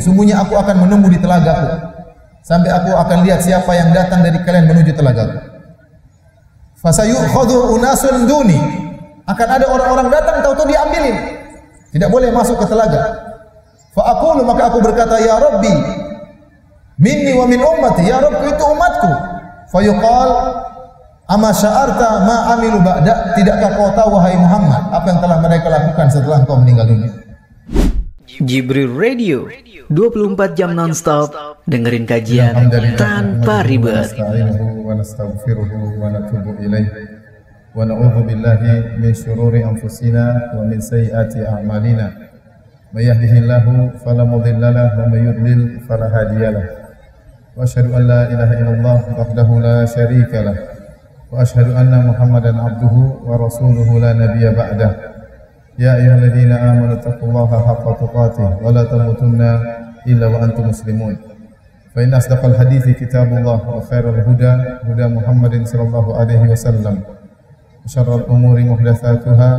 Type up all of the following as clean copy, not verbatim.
sungguhnya aku akan menunggu di telagaku sampai aku akan lihat siapa yang datang dari kalian menuju telagaku. Fasayukhadhu unasun duni, akan ada orang-orang datang tahu-tahu diambilin, tidak boleh masuk ke telaga. Fa aqulu, maka aku berkata, ya Rabbi minni wa min ummati, ya Rabbku itu umatku. Fa yuqal ama sya'arta ma amilu ba'da, tidakkah kau tahu wahai Muhammad apa yang telah mereka lakukan setelah kau meninggal dunia? Jibril Radio 24 jam nonstop dengerin kajian tanpa ribet. Wa nastaghfiruhu wa natubu ilaih wa na'udzu billahi min syururi anfusina wa min sayyiati a'malina. May yahdihillahu fala mudilla lahu wa may yudlil fala hadiyalah. Wa asyhadu an la ilaha illallah wahdahu la syarika lah. Wa asyhadu anna Muhammadan abduhu wa rasuluhu la nabiyya ba'dah. Ya ayyuhalladzina amanu taqullaha haqqa tuqatih wa la tamutunna illa wa antum muslimun. Fa inna asdaqal hadithi kitabullah wa khairal huda huda Muhammadin sallallahu alaihi wasallam. Wa syarrul umuri muhdatsatuha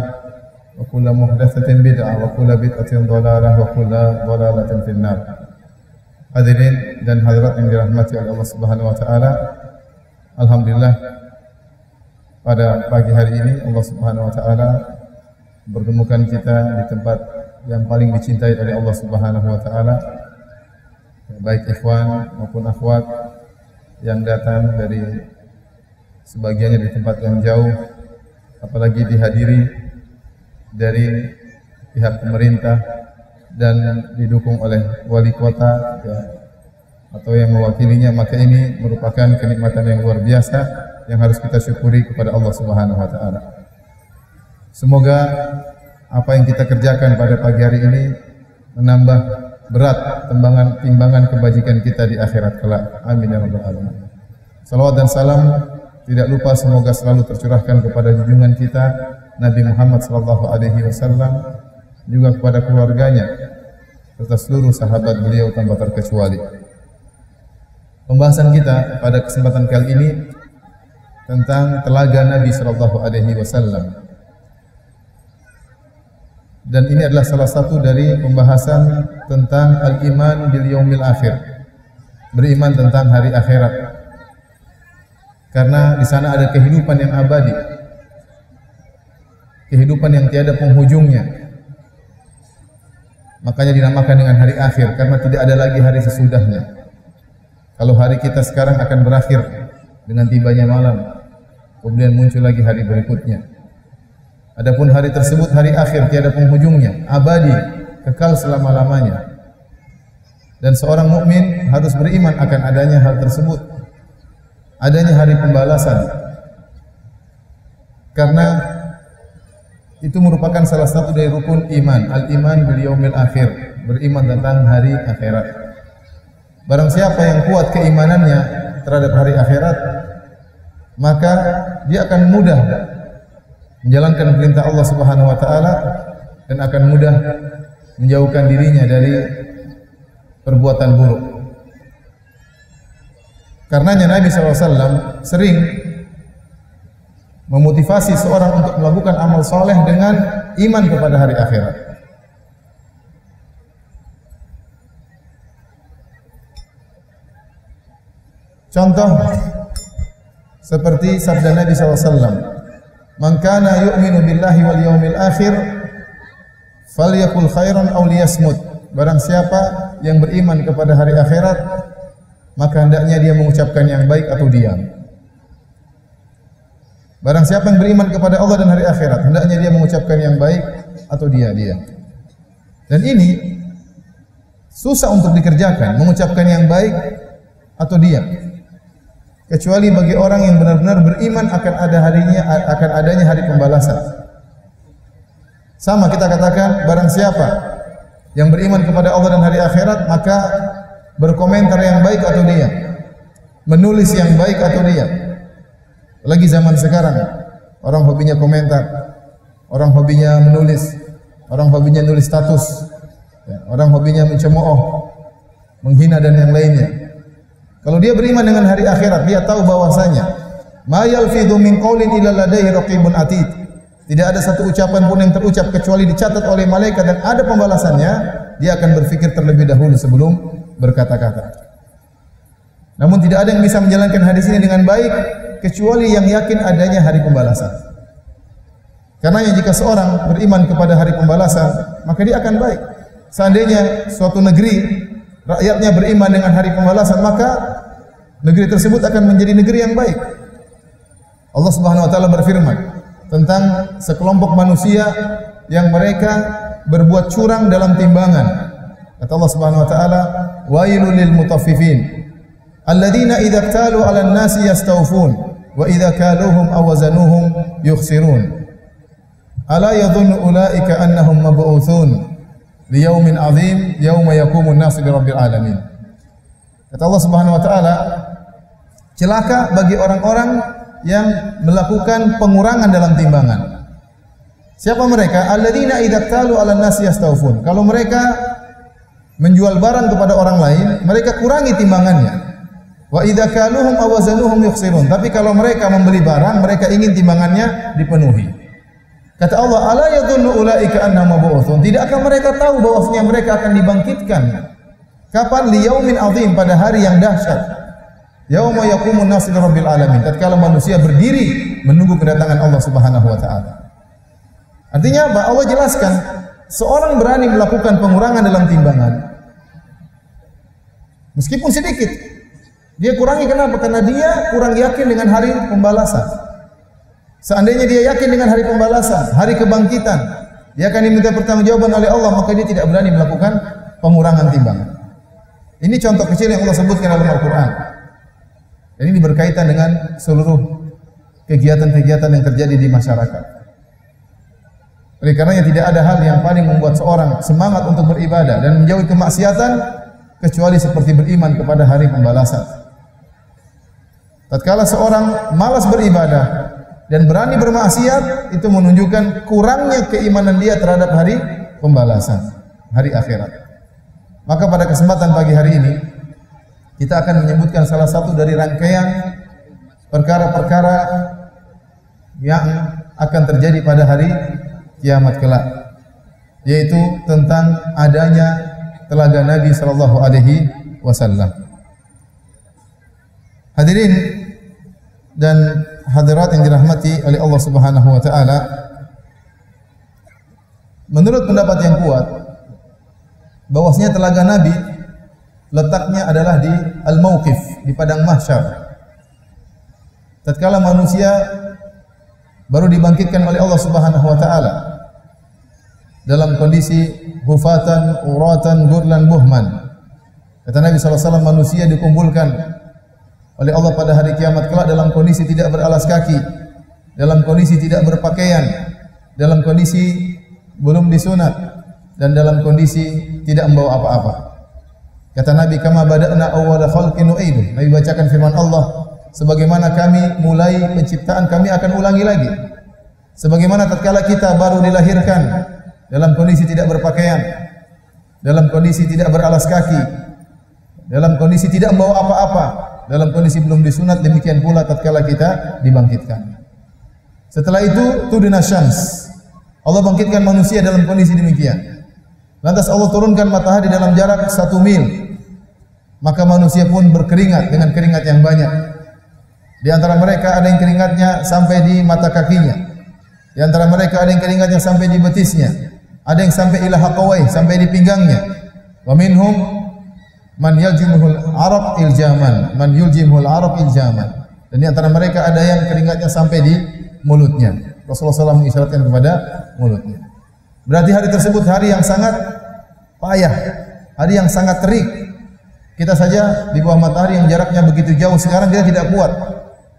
wa kullu muhdatsatin bid'ah wa kullu bid'atin dhalalah wa kullu dhalalatin finnar. Hadirin dan hadirat yang dirahmati oleh Allah Subhanahu wa taala. Alhamdulillah, pada pagi hari ini Allah Subhanahu wa taala bertemukan kita di tempat yang paling dicintai oleh Allah Subhanahu wa taala, baik ikhwan maupun akhwat yang datang dari sebagiannya di tempat yang jauh, apalagi dihadiri dari pihak pemerintah dan didukung oleh wali kota ya, atau yang mewakilinya, maka ini merupakan kenikmatan yang luar biasa yang harus kita syukuri kepada Allah Subhanahu wa taala. Semoga apa yang kita kerjakan pada pagi hari ini menambah berat timbangan kebajikan kita di akhirat kelak. Amin ya rabbal alamin. Salawat dan salam tidak lupa semoga selalu tercurahkan kepada junjungan kita Nabi Muhammad sallallahu alaihi wasallam, juga kepada keluarganya serta seluruh sahabat beliau tanpa terkecuali. Pembahasan kita pada kesempatan kali ini tentang telaga Nabi sallallahu alaihi wasallam. Dan ini adalah salah satu dari pembahasan tentang al-iman bil yaumil akhir, beriman tentang hari akhirat. Karena di sana ada kehidupan yang abadi, kehidupan yang tiada penghujungnya. Makanya dinamakan dengan hari akhir, karena tidak ada lagi hari sesudahnya. Kalau hari kita sekarang akan berakhir dengan tibanya malam, kemudian muncul lagi hari berikutnya. Adapun hari tersebut hari akhir, tiada penghujungnya, abadi, kekal selama-lamanya. Dan seorang mukmin harus beriman akan adanya hal tersebut, adanya hari pembalasan. Karena itu merupakan salah satu dari rukun iman, al-iman bil yaumil akhir, beriman tentang hari akhirat. Barang siapa yang kuat keimanannya terhadap hari akhirat, maka dia akan mudah menjalankan perintah Allah Subhanahu wa taala dan akan mudah menjauhkan dirinya dari perbuatan buruk. Karenanya Nabi SAW sering memotivasi seorang untuk melakukan amal soleh dengan iman kepada hari akhirat. Contoh seperti sabda Nabi SAW, "Man kana yu'minu billahi wal yaumil akhir falyakul khairan aw liyasmut." Barang siapa yang beriman kepada hari akhirat, maka hendaknya dia mengucapkan yang baik atau diam. Barang siapa yang beriman kepada Allah dan hari akhirat, hendaknya dia mengucapkan yang baik atau dia diam. Dan ini susah untuk dikerjakan, mengucapkan yang baik atau diam. Kecuali bagi orang yang benar-benar beriman akan adanya hari pembalasan. Sama kita katakan, barang siapa yang beriman kepada Allah dan hari akhirat, maka berkomentar yang baik atau diam, menulis yang baik atau diam. Lagi zaman sekarang, orang hobinya komentar, orang hobinya menulis, orang hobinya nulis status, orang hobinya mencemooh, menghina dan yang lainnya. Kalau dia beriman dengan hari akhirat, dia tahu bahwasanya ma yalfidhu min qaulin illa ladaihi raqibun atid. Tidak ada satu ucapan pun yang terucap kecuali dicatat oleh malaikat dan ada pembalasannya. dia akan berfikir terlebih dahulu sebelum berkata-kata. Namun tidak ada yang bisa menjalankan hadis ini dengan baik kecuali yang yakin adanya hari pembalasan. Karena jika seorang beriman kepada hari pembalasan, maka dia akan baik. Seandainya suatu negeri rakyatnya beriman dengan hari pembalasan, maka negeri tersebut akan menjadi negeri yang baik. Allah Subhanahu wa taala berfirman tentang sekelompok manusia yang mereka berbuat curang dalam timbangan. Kata Allah Subhanahu wa taala, "Wailul lil mutaffifin alladzina idza iktalu 'alan nasi yastawfun wa idza kaluhum aw wazanuhum yukhsirun. Ala yadhunnu ulaika annahum mab'utsun li yaumin 'adzim yauma yaqumun nasu li rabbil alamin." Kata Allah Subhanahu wa taala, celaka bagi orang-orang yang melakukan pengurangan dalam timbangan. Siapa mereka? Alladzina idza iktalu 'alan nasi yastawfun. Kalau mereka menjual barang kepada orang lain, mereka kurangi timbangannya. Wa idza kaluhum aw wazanuhum yukhsirun. Tapi kalau mereka membeli barang, mereka ingin timbangannya dipenuhi. Kata Allah, ala yadhunnu ulaika annahum mab'utsun. Tidakkah mereka tahu bahwasanya mereka akan dibangkitkan? Kapan? Liyaumin 'adzim, pada hari yang dahsyat. Yauma yaqumun nasu li rabbil alamin. Tatkala manusia berdiri menunggu kedatangan Allah Subhanahu wa taala. Artinya apa? Allah jelaskan, seorang berani melakukan pengurangan dalam timbangan meskipun sedikit. Dia kurangi kenapa? Karena dia kurang yakin dengan hari pembalasan. Seandainya dia yakin dengan hari pembalasan, hari kebangkitan, dia akan diminta pertanggungjawaban oleh Allah, maka dia tidak berani melakukan pengurangan timbangan. Ini contoh kecil yang Allah sebutkan dalam Al-Quran. Dan ini berkaitan dengan seluruh kegiatan-kegiatan yang terjadi di masyarakat. Oleh karenanya tidak ada hal yang paling membuat seorang semangat untuk beribadah dan menjauhi kemaksiatan kecuali seperti beriman kepada hari pembalasan. Tatkala seorang malas beribadah dan berani bermaksiat, itu menunjukkan kurangnya keimanan dia terhadap hari pembalasan, hari akhirat. Maka pada kesempatan pagi hari ini kita akan menyebutkan salah satu dari rangkaian perkara-perkara yang akan terjadi pada hari kiamat kelak, yaitu tentang adanya telaga Nabi sallallahu alaihi wasallam. Hadirin dan hadirat yang dirahmati oleh Allah Subhanahu wa taala, menurut pendapat yang kuat bahwasanya telaga Nabi letaknya adalah di al-mauqif, di padang mahsyar. Tatkala manusia baru dibangkitkan oleh Allah Subhanahu wa taala dalam kondisi hufatan, uratan, gurlan, buhman. Kata Nabi sallallahu alaihi wasallam, manusia dikumpulkan oleh Allah pada hari kiamat kelak dalam kondisi tidak beralas kaki, dalam kondisi tidak berpakaian, dalam kondisi belum disunat, dan dalam kondisi tidak membawa apa-apa. Kata Nabi, kama bada'na awwala khalqin nu'idu. Nabi bacakan firman Allah, sebagaimana kami mulai penciptaan, kami akan ulangi lagi. Sebagaimana tatkala kita baru dilahirkan dalam kondisi tidak berpakaian, dalam kondisi tidak beralas kaki, dalam kondisi tidak membawa apa-apa, dalam kondisi belum disunat, demikian pula tatkala kita dibangkitkan. Setelah itu tudina syams, Allah bangkitkan manusia dalam kondisi demikian. Lantas Allah turunkan matahari dalam jarak 1 mil. Maka manusia pun berkeringat dengan keringat yang banyak. Di antara mereka ada yang keringatnya sampai di mata kakinya. Di antara mereka ada yang keringatnya sampai di betisnya. Ada yang sampai ila haqawai, sampai di pinggangnya. Wa minhum man yaljimul araq iljaman, man yuljimul araq iljaman. Dan di antara mereka ada yang keringatnya sampai di mulutnya. Rasulullah SAW mengisyaratkan kepada mulutnya. Berarti hari tersebut hari yang sangat payah, hari yang sangat terik. Kita saja di bawah matahari yang jaraknya begitu jauh sekarang kita tidak kuat.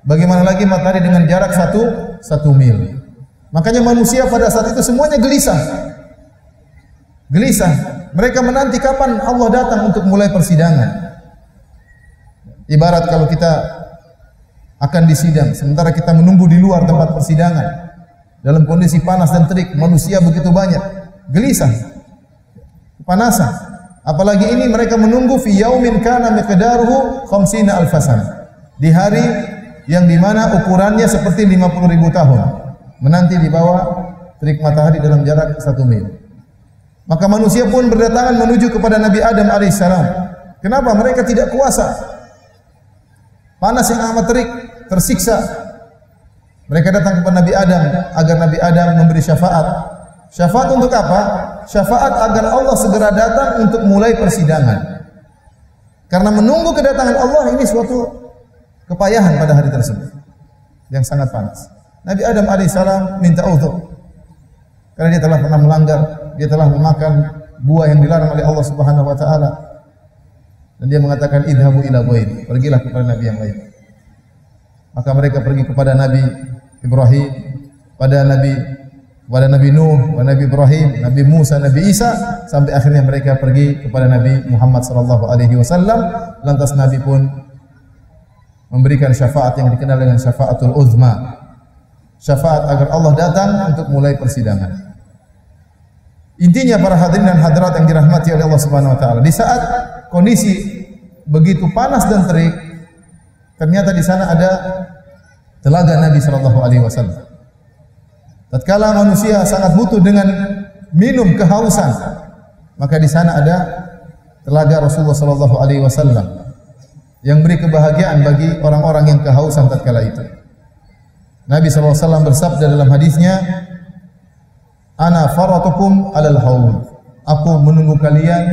Bagaimana lagi matahari dengan jarak 1 mil. Makanya manusia pada saat itu semuanya gelisah. Gelisah. Mereka menanti kapan Allah datang untuk mulai persidangan. Ibarat kalau kita akan disidang, sementara kita menunggu di luar tempat persidangan dalam kondisi panas dan terik, manusia begitu banyak, gelisah, kepanasan. Apalagi ini mereka menunggu fi yaumin kana miqdaruhu 50 alf sana. Di hari yang dimana ukurannya seperti 50.000 tahun. Menanti di bawah terik matahari dalam jarak 1 mil. Maka manusia pun berdatangan menuju kepada Nabi Adam alaihissalam. Kenapa? Mereka tidak kuasa. Panas yang amat terik, tersiksa. Mereka datang kepada Nabi Adam agar Nabi Adam memberi syafaat. Syafaat untuk apa? Syafaat agar Allah segera datang untuk mulai persidangan. Karena menunggu kedatangan Allah ini suatu kepayahan pada hari tersebut yang sangat panas. Nabi Adam alaihissalam minta uzur karena dia telah pernah melanggar, dia telah memakan buah yang dilarang oleh Allah Subhanahu wa taala. Dan dia mengatakan idhabu ila ghairi, pergilah kepada nabi yang lain. Maka mereka pergi kepada Nabi Ibrahim, pada Nabi Nuh, Nabi Ibrahim, Nabi Musa, Nabi Isa, sampai akhirnya mereka pergi kepada Nabi Muhammad sallallahu alaihi wasallam. Lantas Nabi pun memberikan syafaat yang dikenal dengan syafaatul uzma. Syafaat agar Allah datang untuk mulai persidangan. Intinya para hadirin dan hadirat yang dirahmati oleh Allah Subhanahu wa taala, di saat kondisi begitu panas dan terik, ternyata di sana ada telaga Nabi sallallahu alaihi wasallam. Tatkala manusia sangat butuh dengan minum kehausan, maka di sana ada telaga Rasulullah sallallahu alaihi wasallam yang beri kebahagiaan bagi orang-orang yang kehausan tatkala itu. Nabi sallallahu alaihi wasallam bersabda dalam hadisnya, "Ana faratukum alal haud." Aku menunggu kalian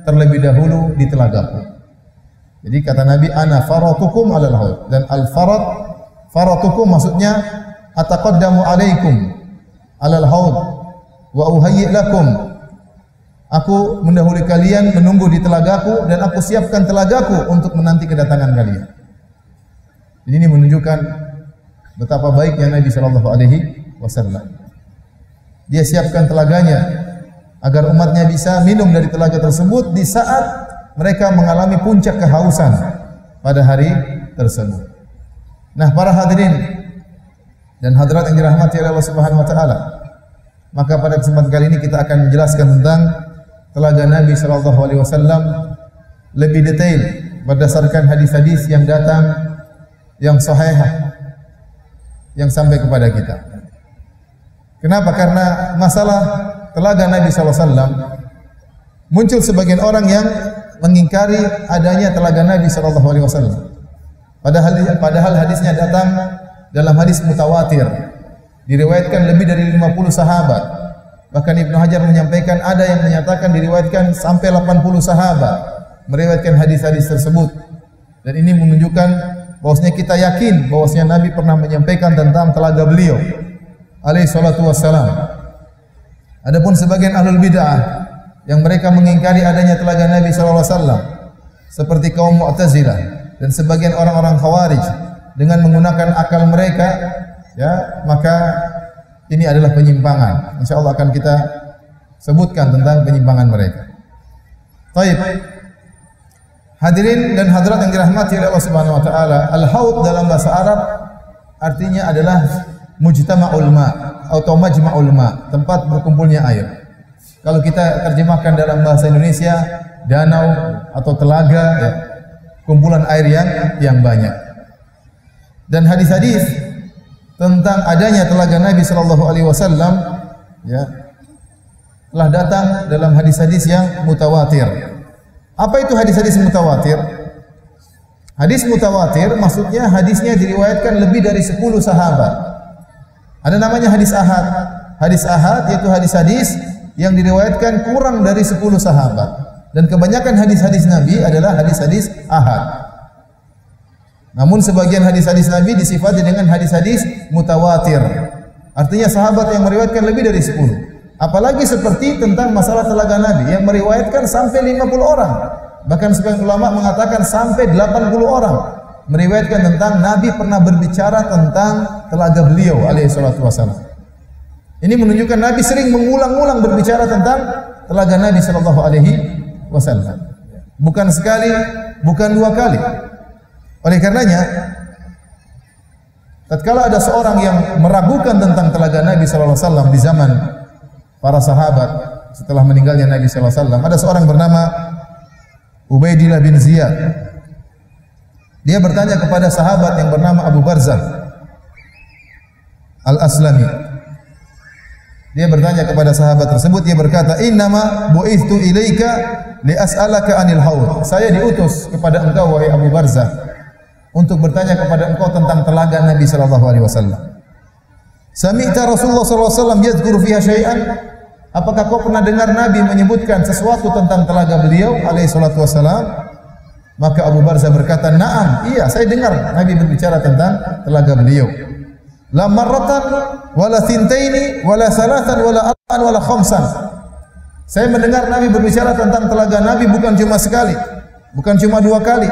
terlebih dahulu di telagaku. Jadi kata Nabi, "Ana faratukum alal haud." Dan faratukum maksudnya ataqaddamu alaikum alal haud wa uhayyi lakum. Aku mendahului kalian menunggu di telagaku dan aku siapkan telagaku untuk menanti kedatangan kalian. Jadi ini menunjukkan betapa baiknya Nabi sallallahu alaihi wasallam. Dia siapkan telaganya agar umatnya bisa minum dari telaga tersebut di saat mereka mengalami puncak kehausan pada hari tersebut. Nah, para hadirin dan hadirat yang dirahmati oleh Allah Subhanahu wa taala, maka pada kesempatan kali ini kita akan menjelaskan tentang telaga Nabi sallallahu alaihi wasallam lebih detail berdasarkan hadis-hadis yang datang yang sahih yang sampai kepada kita. Kenapa? Karena masalah telaga Nabi sallallahu alaihi wasallam muncul sebagian orang yang mengingkari adanya telaga Nabi sallallahu alaihi wasallam. Padahal hadisnya datang dalam hadis mutawatir, diriwayatkan lebih dari 50 sahabat. Bahkan Ibnu Hajar menyampaikan ada yang menyatakan diriwayatkan sampai 80 sahabat meriwayatkan hadis-hadis tersebut. Dan ini menunjukkan bahwasanya kita yakin bahwasanya Nabi pernah menyampaikan tentang telaga beliau alaihi salatu wassalam. Adapun sebagian ahlul bid'ah yang mereka mengingkari adanya telaga Nabi sallallahu alaihi wasallam seperti kaum Mu'tazilah dan sebagian orang-orang Khawarij dengan menggunakan akal mereka, ya, maka ini adalah penyimpangan. Insyaallah akan kita sebutkan tentang penyimpangan mereka. Baik. Hadirin dan hadirat yang dirahmati oleh Allah Subhanahu wa taala, al-haud dalam bahasa Arab artinya adalah mujtama'ul ma atau majma'ul ma, tempat berkumpulnya air. Kalau kita terjemahkan dalam bahasa Indonesia, danau atau telaga, ya, kumpulan air yang banyak. Dan hadis-hadis tentang adanya telaga Nabi sallallahu alaihi wasallam, ya, telah datang dalam hadis-hadis yang mutawatir. Apa itu hadis-hadis mutawatir? Hadis mutawatir maksudnya hadisnya diriwayatkan lebih dari 10 sahabat. Ada namanya hadis ahad. Hadis ahad yaitu hadis-hadis yang diriwayatkan kurang dari 10 sahabat. Dan kebanyakan hadis-hadis Nabi adalah hadis-hadis ahad. Namun sebagian hadis-hadis Nabi disifati dengan hadis-hadis mutawatir. Artinya sahabat yang meriwayatkan lebih dari 10. Apalagi seperti tentang masalah telaga Nabi yang meriwayatkan sampai 50 orang. Bahkan sebagian ulama mengatakan sampai 80 orang meriwayatkan tentang Nabi pernah berbicara tentang telaga beliau alaihi salatu wasallam. Ini menunjukkan Nabi sering mengulang-ulang berbicara tentang telaga Nabi sallallahu alaihi wasallam. Bukan sekali, bukan 2 kali. Oleh karenanya, tatkala ada seorang yang meragukan tentang telaga Nabi sallallahu alaihi wasallam di zaman para sahabat setelah meninggalnya Nabi sallallahu alaihi wasallam, ada seorang bernama Ubaidillah bin Ziyad. Dia bertanya kepada sahabat yang bernama Abu Barzah Al-Aslami. Dia bertanya kepada sahabat tersebut, dia berkata, "Innama bu'ithu ilaika li as'alaka 'anil haud." Saya diutus kepada engkau wahai Abu Barzah untuk bertanya kepada engkau tentang telaga Nabi sallallahu alaihi wasallam. Sami'ta Rasulullah sallallahu alaihi wasallam yadhkuru fiha syai'an? Apakah kau pernah dengar Nabi menyebutkan sesuatu tentang telaga beliau alaihi salatu wasallam? Maka Abu Barzah berkata, "Na'am, iya, saya dengar Nabi berbicara tentang telaga beliau. La marratan wala thintaini wala salatan wala arba'an wala khamsan." Saya mendengar Nabi berbicara tentang telaga Nabi bukan cuma sekali, bukan cuma 2 kali,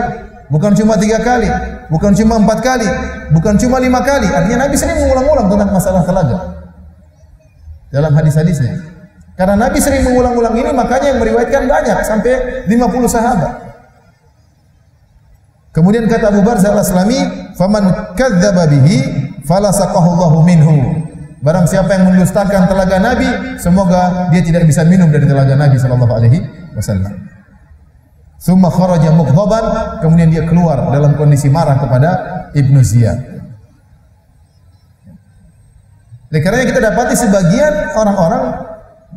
bukan cuma 3 kali, bukan cuma 4 kali, bukan cuma 5 kali. Artinya Nabi sering mengulang-ulang tentang masalah telaga dalam hadis-hadisnya. Karena Nabi sering mengulang-ulang ini, makanya yang meriwayatkan banyak sampai 50 sahabat. Kemudian kata Abu Barzah al-Aslami, "Faman kadzdzaba bihi falasaqahu Allahu minhu." Barang siapa yang mendustakan telaga Nabi, semoga dia tidak bisa minum dari telaga Nabi sallallahu alaihi wasallam. Tsumma kharaja mughdaban, kemudian dia keluar dalam kondisi marah kepada Ibnu Ziyad. Oleh karenanya kita dapati sebagian orang-orang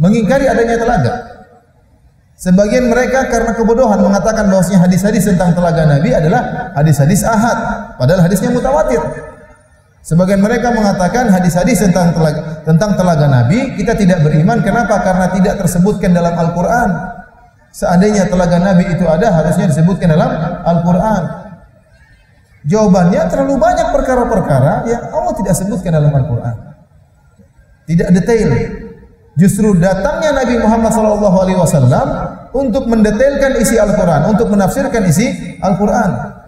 mengingkari adanya telaga. Sebagian mereka karena kebodohan mengatakan bahwasanya hadis-hadis tentang telaga Nabi adalah hadis-hadis ahad, padahal hadisnya mutawatir. Sebagian mereka mengatakan hadis-hadis tentang telaga Nabi kita tidak beriman. Kenapa? Karena tidak tersebutkan dalam Al-Quran. Seandainya telaga Nabi itu ada, harusnya disebutkan dalam Al-Quran. Jawabannya, terlalu banyak perkara-perkara yang Allah tidak sebutkan dalam Al-Quran. Tidak detail. Justru datangnya Nabi Muhammad SAW untuk mendetailkan isi Al-Quran, untuk menafsirkan isi Al-Quran.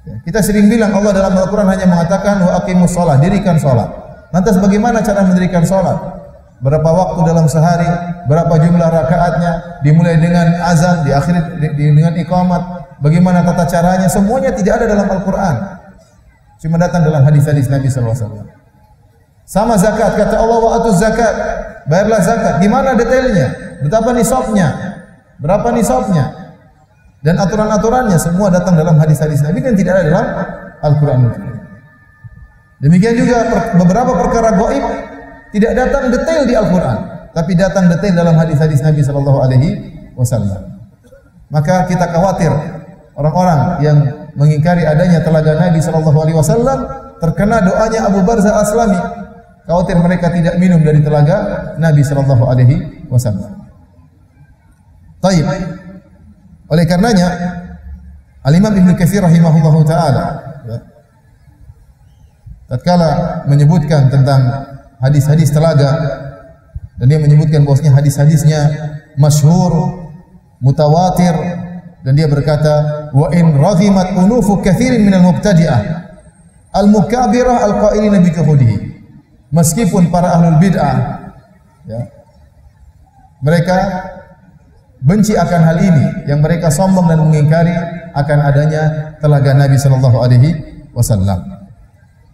Kita sering bilang Allah dalam Al-Quran hanya mengatakan wa aqimus shalah, dirikan salat. Lantas bagaimana cara mendirikan salat? Berapa waktu dalam sehari? Berapa jumlah rakaatnya? Dimulai dengan azan, diakhiri dengan iqamat. Bagaimana tata caranya? Semuanya tidak ada dalam Al-Quran. Cuma datang dalam hadis-hadis Nabi SAW. Sama zakat, kata Allah wa atuz zakat, bayarlah zakat. Di mana detailnya? Betapa nisabnya? Berapa nisabnya? Dan aturan-aturannya semua datang dalam hadis-hadis Nabi dan tidak ada dalam Al-Quran. Demikian juga beberapa perkara gaib tidak datang detail di Al-Quran, tapi datang detail dalam hadis-hadis Nabi sallallahu alaihi wasallam. Maka kita khawatir orang-orang yang mengingkari adanya telaga Nabi sallallahu alaihi wasallam terkena doanya Abu Barzah al-Aslami. Khawatir mereka tidak minum dari telaga Nabi sallallahu alaihi wasallam. Baik. Oleh karenanya Al-Imam Ibnu Katsir rahimahullahu taala tatkala menyebutkan tentang hadis-hadis telaga dan dia menyebutkan bahwasanya hadis-hadisnya masyhur, mutawatir, dan dia berkata wa in raghimat unufu katsirin minal mubtadi'ah al-mukabirah al-qailina bi juhudihi. Meskipun para ahlul bid'ah ya, mereka benci akan hal ini, yang mereka sombong dan mengingkari akan adanya telaga Nabi sallallahu alaihi wasallam.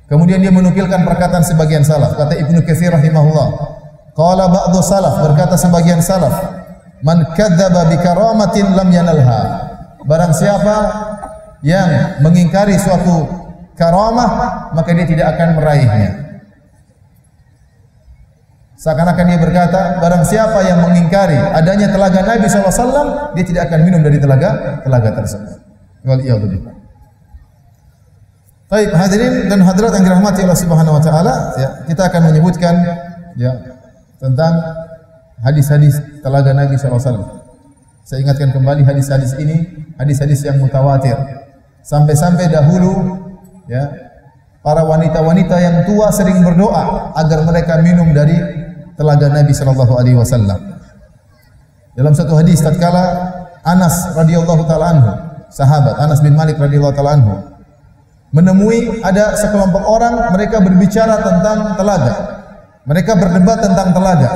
Kemudian dia menukilkan perkataan sebagian salaf. Kata Ibnu Katsir rahimahullah, qala ba'dhu salaf, berkata sebagian salaf, man kadzdzaba bi karamatin lam yanalha. Barang siapa yang mengingkari suatu karamah, maka dia tidak akan meraihnya. Seakan-akan dia berkata, barang siapa yang mengingkari adanya telaga Nabi SAW, dia tidak akan minum dari telaga tersebut. Waliyadzubillah. Baik, hadirin dan hadirat yang dirahmati Allah Subhanahu wa taala, ya, kita akan menyebutkan ya tentang hadis-hadis telaga Nabi SAW. Saya ingatkan kembali hadis-hadis ini, hadis-hadis yang mutawatir. Sampai-sampai dahulu ya, para wanita-wanita yang tua sering berdoa agar mereka minum dari telaga Nabi sallallahu alaihi wasallam. Dalam satu hadis tatkala Anas radhiyallahu taala anhu, sahabat Anas bin Malik radhiyallahu taala anhu, menemui ada sekelompok orang, mereka berbicara tentang telaga. Mereka berdebat tentang telaga.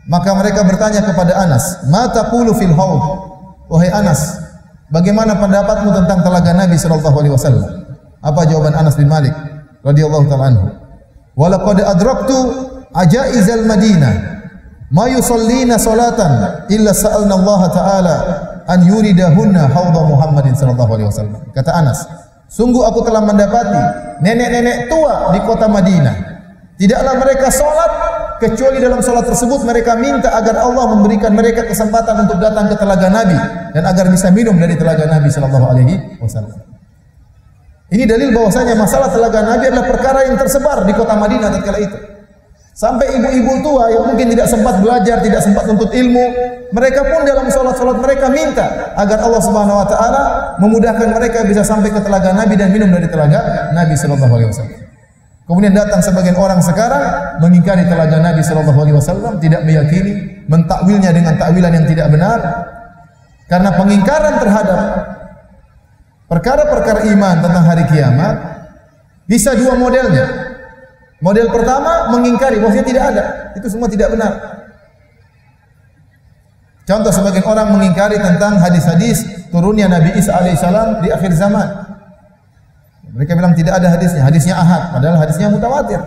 Maka mereka bertanya kepada Anas, "Ma taqulu fil haud?" Wahai Anas, bagaimana pendapatmu tentang telaga Nabi sallallahu alaihi wasallam? Apa jawaban Anas bin Malik radhiyallahu taala anhu? "Wa laqad adraktu ajaizal Madinah ma yusallina salatan illa sa'alna Allah taala an yuridahunna haudha Muhammadin sallallahu alaihi wasallam." Kata Anas, sungguh aku telah mendapati nenek-nenek tua di kota Madinah, tidaklah mereka salat kecuali dalam salat tersebut mereka minta agar Allah memberikan mereka kesempatan untuk datang ke telaga Nabi dan agar bisa minum dari telaga Nabi sallallahu alaihi wasallam. Ini dalil bahwasanya masalah telaga Nabi adalah perkara yang tersebar di kota Madinah tatkala itu. Sampai ibu-ibu tua yang mungkin tidak sempat belajar, tidak sempat menuntut ilmu, mereka pun dalam salat-salat mereka minta agar Allah Subhanahu wa taala memudahkan mereka bisa sampai ke telaga Nabi dan minum dari telaga Nabi sallallahu alaihi wasallam. Kemudian datang sebagian orang sekarang mengingkari telaga Nabi sallallahu alaihi wasallam, tidak meyakini, mentakwilnya dengan takwilan yang tidak benar. Karena pengingkaran terhadap perkara-perkara iman tentang hari kiamat bisa dua modelnya. Model pertama mengingkari bahwasanya tidak ada, itu semua tidak benar. Contoh sebagian orang mengingkari tentang hadis-hadis turunnya Nabi Isa alaihissalam di akhir zaman. Mereka bilang tidak ada hadisnya, hadisnya ahad, padahal hadisnya mutawatir.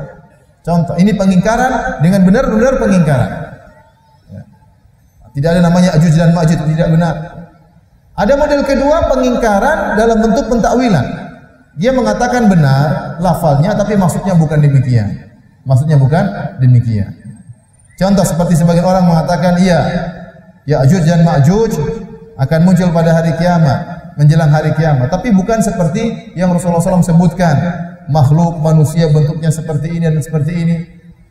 Contoh, ini pengingkaran dengan benar-benar pengingkaran. Ya. Tidak ada namanya Ajuj dan Ma'juj, tidak benar. Ada model kedua, pengingkaran dalam bentuk pentakwilan. Dia mengatakan benar lafalnya, tapi maksudnya bukan demikian. Maksudnya bukan demikian. Contoh seperti sebagian orang mengatakan, iya, Ya'juj dan Ma'juj akan muncul pada hari kiamat, menjelang hari kiamat. Tapi bukan seperti yang Rasulullah SAW sebutkan, makhluk manusia bentuknya seperti ini dan seperti ini.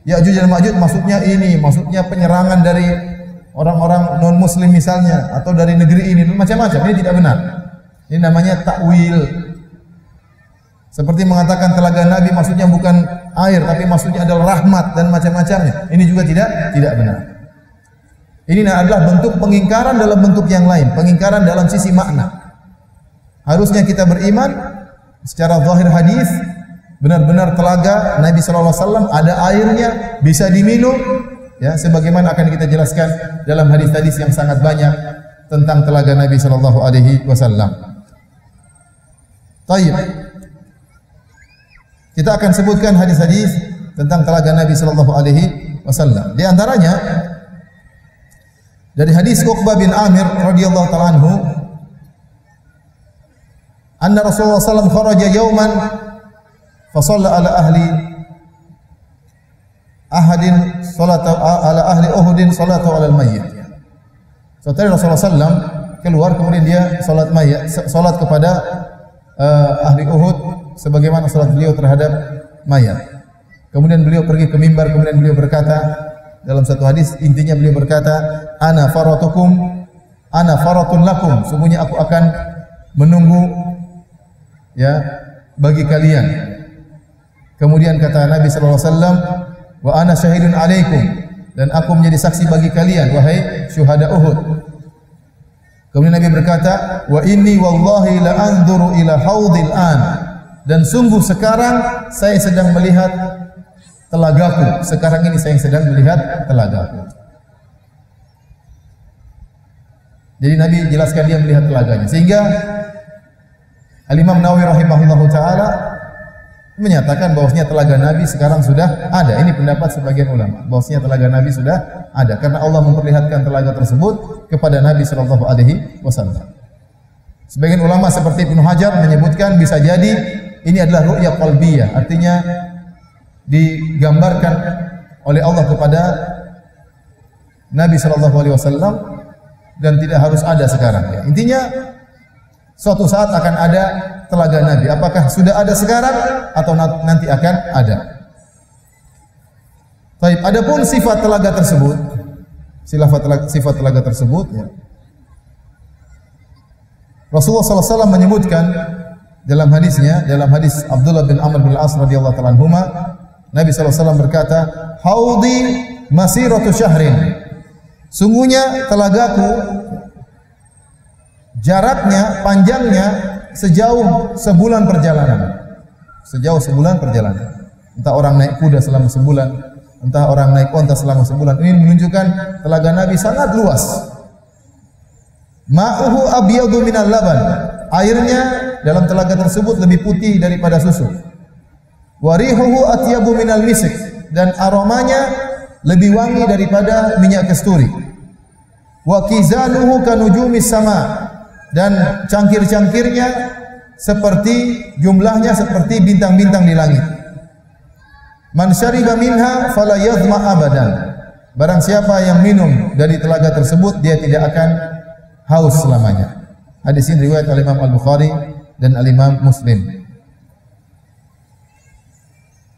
Ya'juj dan Ma'juj maksudnya ini, maksudnya penyerangan dari orang-orang non-muslim misalnya, atau dari negeri ini, macam-macam. Ini tidak benar. Ini namanya takwil. Seperti mengatakan telaga Nabi maksudnya bukan air, tapi maksudnya adalah rahmat dan macam-macamnya. Ini juga tidak benar. Ini adalah bentuk pengingkaran dalam bentuk yang lain, pengingkaran dalam sisi makna. Harusnya kita beriman secara zahir hadis, benar-benar telaga Nabi sallallahu alaihi wasallam ada airnya, bisa diminum, ya, sebagaimana akan kita jelaskan dalam hadis-hadis yang sangat banyak tentang telaga Nabi sallallahu alaihi wasallam. Baik. Kita akan sebutkan hadis-hadis tentang telaga Nabi sallallahu alaihi wasallam. Di antaranya dari hadis Uqbah bin Amir radhiyallahu ta'ala anhu, anna Rasulullah sallallahu alaihi wasallam kharaja yawman fa shalla ala ahli Uhudin salatu ala al-mayyit. Setelah Rasulullah sallallahu keluar, kemudian dia salat kepada ahli Uhud sebagaimana salat beliau terhadap mayat. Kemudian beliau pergi ke mimbar, kemudian beliau berkata dalam satu hadis, intinya beliau berkata, ana faratun lakum, sungguhnya aku akan menunggu ya bagi kalian. Kemudian kata Nabi sallallahu alaihi wasallam, wa ana syahidun alaikum, dan aku menjadi saksi bagi kalian wahai syuhada Uhud. Kemudian Nabi berkata, wa inni wallahi la anzuru ila haudil an, dan sungguh sekarang saya sedang melihat telagaku. Sekarang ini saya sedang melihat telagaku. Jadi Nabi jelaskan dia melihat telaganya. Sehingga Al-Imam Nawawi rahimahullahu ta'ala menyatakan bahwasanya telaga Nabi sekarang sudah ada. Ini pendapat sebagian ulama, bahwasanya telaga Nabi sudah ada karena Allah memperlihatkan telaga tersebut kepada Nabi sallallahu alaihi wasallam. Sebagian ulama seperti Ibnu Hajar menyebutkan bisa jadi ini adalah ru'ya qalbiyah, artinya digambarkan oleh Allah kepada Nabi sallallahu alaihi wasallam dan tidak harus ada sekarang. Ya. Intinya suatu saat akan ada telaga Nabi. Apakah sudah ada sekarang atau nanti akan ada? Baik, adapun sifat telaga tersebut, sifat telaga tersebut, ya. Rasulullah sallallahu alaihi wasallam menyebutkan dalam hadisnya, dalam hadis Abdullah bin Amr bin Al-As radhiyallahu ta'ala anhuma, Nabi sallallahu alaihi wasallam berkata, "Haudi masiratu syahrin." Sungguhnya telagaku jaraknya, panjangnya sejauh sebulan perjalanan. Sejauh sebulan perjalanan. Entah orang naik kuda selama sebulan, entah orang naik onta selama sebulan. Ini menunjukkan telaga Nabi sangat luas. Ma'uhu abyadu minal laban. Airnya dalam telaga tersebut lebih putih daripada susu. Warihuhu atyabu minal misik, dan aromanya lebih wangi daripada minyak kasturi. Wa kizanuhu kanujumis sama, dan cangkir-cangkirnya seperti jumlahnya seperti bintang-bintang di langit. Man syariba minha fala yadhma abadan. Barang siapa yang minum dari telaga tersebut, dia tidak akan haus selamanya. Hadis ini riwayat oleh Imam Al-Bukhari dan Al-Imam Muslim.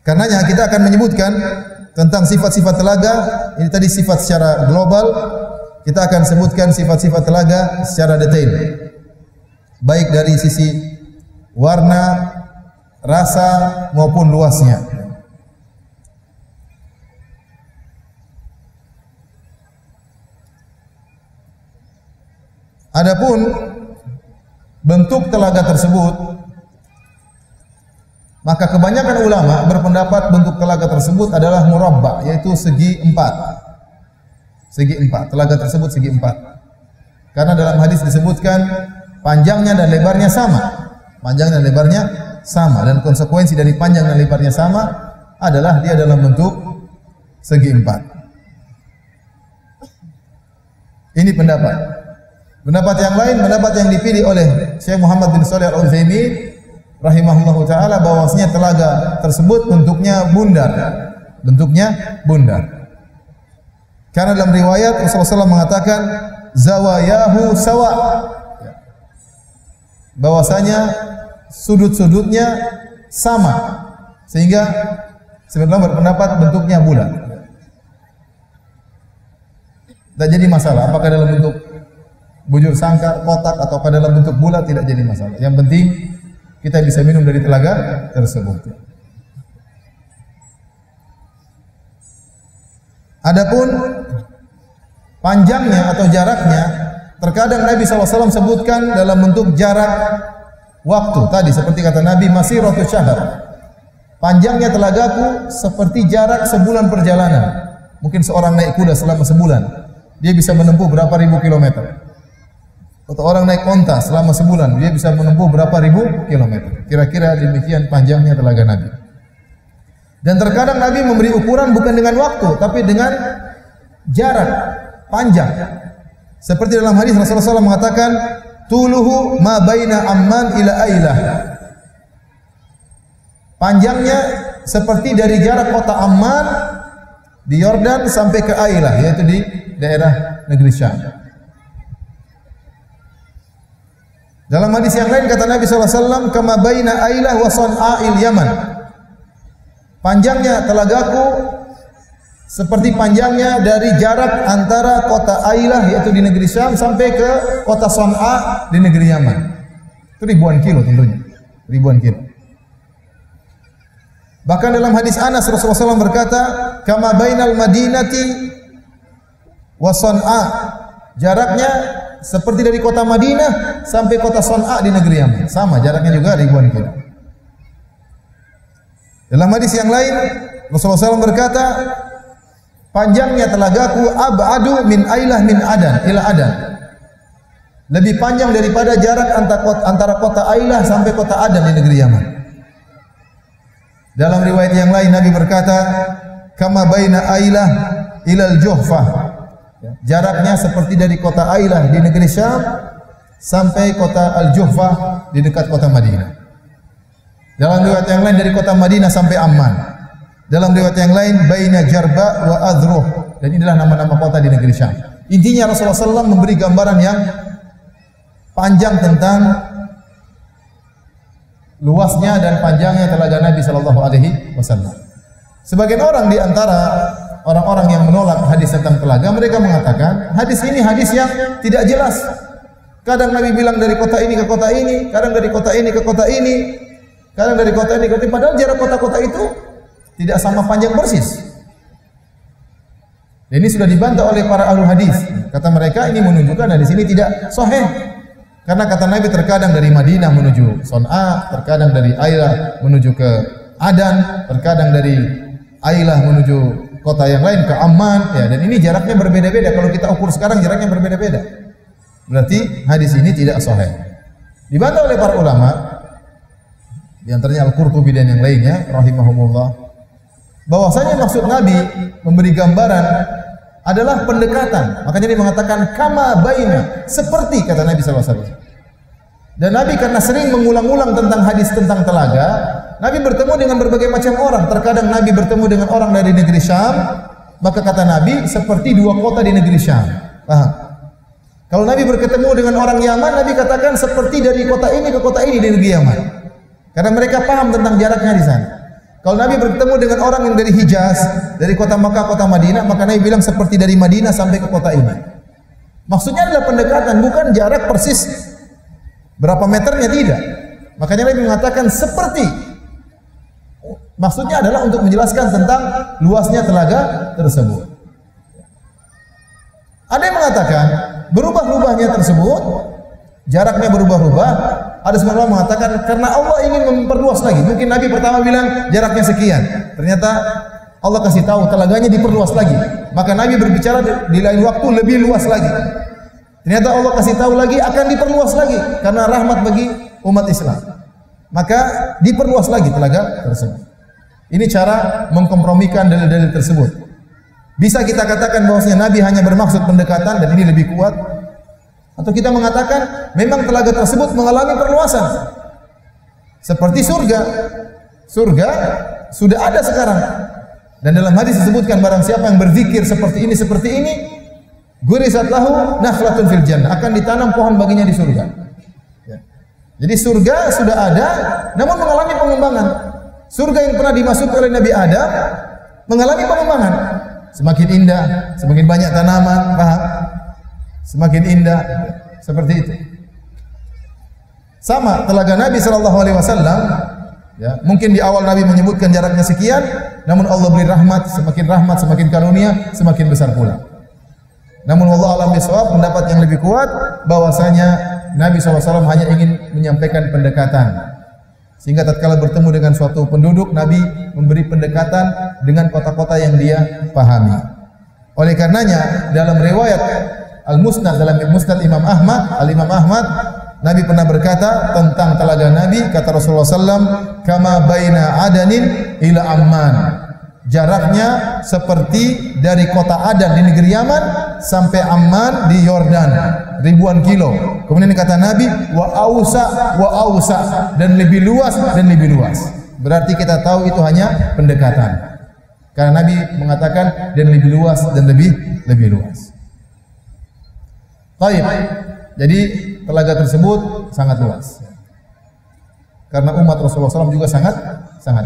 Karenanya kita akan menyebutkan tentang sifat-sifat telaga. Ini tadi sifat secara global. Kita akan sebutkan sifat-sifat telaga secara detail. Baik dari sisi warna, rasa maupun luasnya. Adapun bentuk telaga tersebut, maka kebanyakan ulama berpendapat bentuk telaga tersebut adalah murabba, yaitu segi empat. Segi empat, telaga tersebut segi empat. Karena dalam hadis disebutkan panjangnya dan lebarnya sama. Panjang dan lebarnya sama, dan konsekuensi dari panjang dan lebarnya sama adalah dia dalam bentuk segi empat. Ini pendapat. Pendapat yang lain, pendapat yang dipilih oleh Syekh Muhammad bin Shalih Al-Utsaimin rahimahullahu taala, bahwasanya telaga tersebut bentuknya bundar. Bentuknya bundar. Karena dalam riwayat Rasulullah SAW mengatakan zawayahu sawa, bahwasanya sudut-sudutnya sama, sehingga sebenarnya berpendapat bentuknya bulat. Tidak jadi masalah apakah dalam bentuk bujur sangkar, kotak, atau dalam bentuk bulat, tidak jadi masalah. Yang penting kita bisa minum dari telaga tersebut. Adapun panjangnya atau jaraknya, terkadang Nabi SAW sebutkan dalam bentuk jarak waktu. Tadi seperti kata Nabi, masiratu syahr. Panjangnya telagaku seperti jarak sebulan perjalanan. Mungkin seorang naik kuda selama sebulan, dia bisa menempuh berapa ribu kilometer. Atau orang naik onta selama sebulan, dia bisa menempuh berapa ribu kilometer. Kira-kira demikian panjangnya telaga Nabi. Dan terkadang Nabi memberi ukuran bukan dengan waktu, tapi dengan jarak panjang. Seperti dalam hadis Rasulullah SAW mengatakan, tuluhu ma baina Amman ila Ailah. Panjangnya seperti dari jarak kota Amman di Yordan sampai ke Ailah, yaitu di daerah negeri Syam. Dalam hadis yang lain kata Nabi SAW, kama baina Ailah wa San'a'il Yaman. Panjangnya telagaku seperti panjangnya dari jarak antara kota Ailah, yaitu di negeri Syam, sampai ke kota San'a di negeri Yaman. Itu ribuan kilo tentunya, ribuan kilo. Bahkan dalam hadis Anas Rasulullah SAW berkata, kama bainal Madinati wa San'a. Jaraknya seperti dari kota Madinah sampai kota San'a di negeri Yaman. Sama, jaraknya juga ribuan kilo. Dalam hadis yang lain, Rasulullah SAW berkata, panjangnya telagaku ab'adu min Ailah min Adan ila Adan. Lebih panjang daripada jarak antara kota Ailah sampai kota Adan di negeri Yaman. Dalam riwayat yang lain Nabi berkata, kama baina Ailah ilal Juhfah. Jaraknya seperti dari kota Ailah di negeri Syam sampai kota Al-Juhfah di dekat kota Madinah. Dalam riwayat yang lain dari kota Madinah sampai Amman. Dalam riwayat yang lain baina Jarba wa Adruh, dan inilah nama-nama kota di negeri Syam. Intinya Rasulullah SAW memberi gambaran yang panjang tentang luasnya dan panjangnya telaga Nabi SAW. Sebagian orang di antara orang-orang yang menolak hadis tentang telaga, mereka mengatakan hadis ini hadis yang tidak jelas. Kadang Nabi bilang dari kota ini ke kota ini, kadang dari kota ini ke kota ini, kadang dari kota ini ke kota ini, padahal jarak kota-kota itu tidak sama panjang persis. Dan ini sudah dibantah oleh para ahli hadis. Kata mereka ini menunjukkan hadis ini tidak sahih. Karena kata Nabi terkadang dari Madinah menuju San'a, terkadang dari Ailah menuju ke Adan, terkadang dari Ailah menuju kota yang lain ke Amman, ya, dan ini jaraknya berbeda-beda. Kalau kita ukur sekarang jaraknya berbeda-beda. Berarti hadis ini tidak sahih. Dibantah oleh para ulama, di antaranya Al-Qurtubi dan yang lainnya rahimahumullah, bahwasanya maksud Nabi memberi gambaran adalah pendekatan. Makanya dia mengatakan kama baina, seperti kata Nabi SAW. Dan Nabi karena sering mengulang-ulang tentang hadis tentang telaga, Nabi bertemu dengan berbagai macam orang. Terkadang Nabi bertemu dengan orang dari negeri Syam, maka kata Nabi seperti dua kota di negeri Syam. Paham? Kalau Nabi bertemu dengan orang Yaman, Nabi katakan seperti dari kota ini ke kota ini di negeri Yaman. Karena mereka paham tentang jaraknya di sana. Kalau Nabi bertemu dengan orang yang dari Hijaz, dari kota Makkah, kota Madinah, maka Nabi bilang seperti dari Madinah sampai ke kota ini. Maksudnya adalah pendekatan, bukan jarak persis berapa meternya, tidak. Makanya Nabi mengatakan seperti. Maksudnya adalah untuk menjelaskan tentang luasnya telaga tersebut. Ada yang mengatakan berubah-ubahnya tersebut, jaraknya berubah-ubah. Ada sebagian orang mengatakan karena Allah ingin memperluas lagi. Mungkin Nabi pertama bilang jaraknya sekian. Ternyata Allah kasih tahu telaganya diperluas lagi. Maka Nabi berbicara di lain waktu lebih luas lagi. Ternyata Allah kasih tahu lagi akan diperluas lagi karena rahmat bagi umat Islam. Maka diperluas lagi telaga tersebut. Ini cara mengkompromikan dalil-dalil tersebut. Bisa kita katakan bahwasanya Nabi hanya bermaksud pendekatan dan ini lebih kuat, atau kita mengatakan memang telaga tersebut mengalami perluasan. Seperti surga. Surga sudah ada sekarang. Dan dalam hadis disebutkan barang siapa yang berzikir seperti ini, gurisat lahu nakhlatun fil jannah, akan ditanam pohon baginya di surga. Jadi surga sudah ada, namun mengalami pengembangan. Surga yang pernah dimasuki oleh Nabi Adam mengalami pengembangan. Semakin indah, semakin banyak tanaman, paham? Semakin indah, seperti itu. Sama telaga Nabi sallallahu alaihi wasallam, ya, mungkin di awal Nabi menyebutkan jaraknya sekian, namun Allah beri rahmat, semakin karunia, semakin besar pula. Namun Allah alam bisawab, pendapat yang lebih kuat bahwasanya Nabi SAW hanya ingin menyampaikan pendekatan. Sehingga tatkala bertemu dengan suatu penduduk, Nabi memberi pendekatan dengan kota-kota yang dia pahami. Oleh karenanya dalam riwayat Al-Musnad, dalam Musnad Imam Ahmad, Al-Imam Ahmad, Nabi pernah berkata tentang telaga Nabi, kata Rasulullah SAW, kama baina Adanin ila Amman. Jaraknya seperti dari kota Adan di negeri Yaman sampai Amman di Yordan, ribuan kilo. Kemudian kata Nabi, wa ausa dan lebih luas. Berarti kita tahu itu hanya pendekatan. Karena Nabi mengatakan dan lebih luas dan lebih luas. Baik. Jadi telaga tersebut sangat luas. Karena umat Rasulullah SAW juga sangat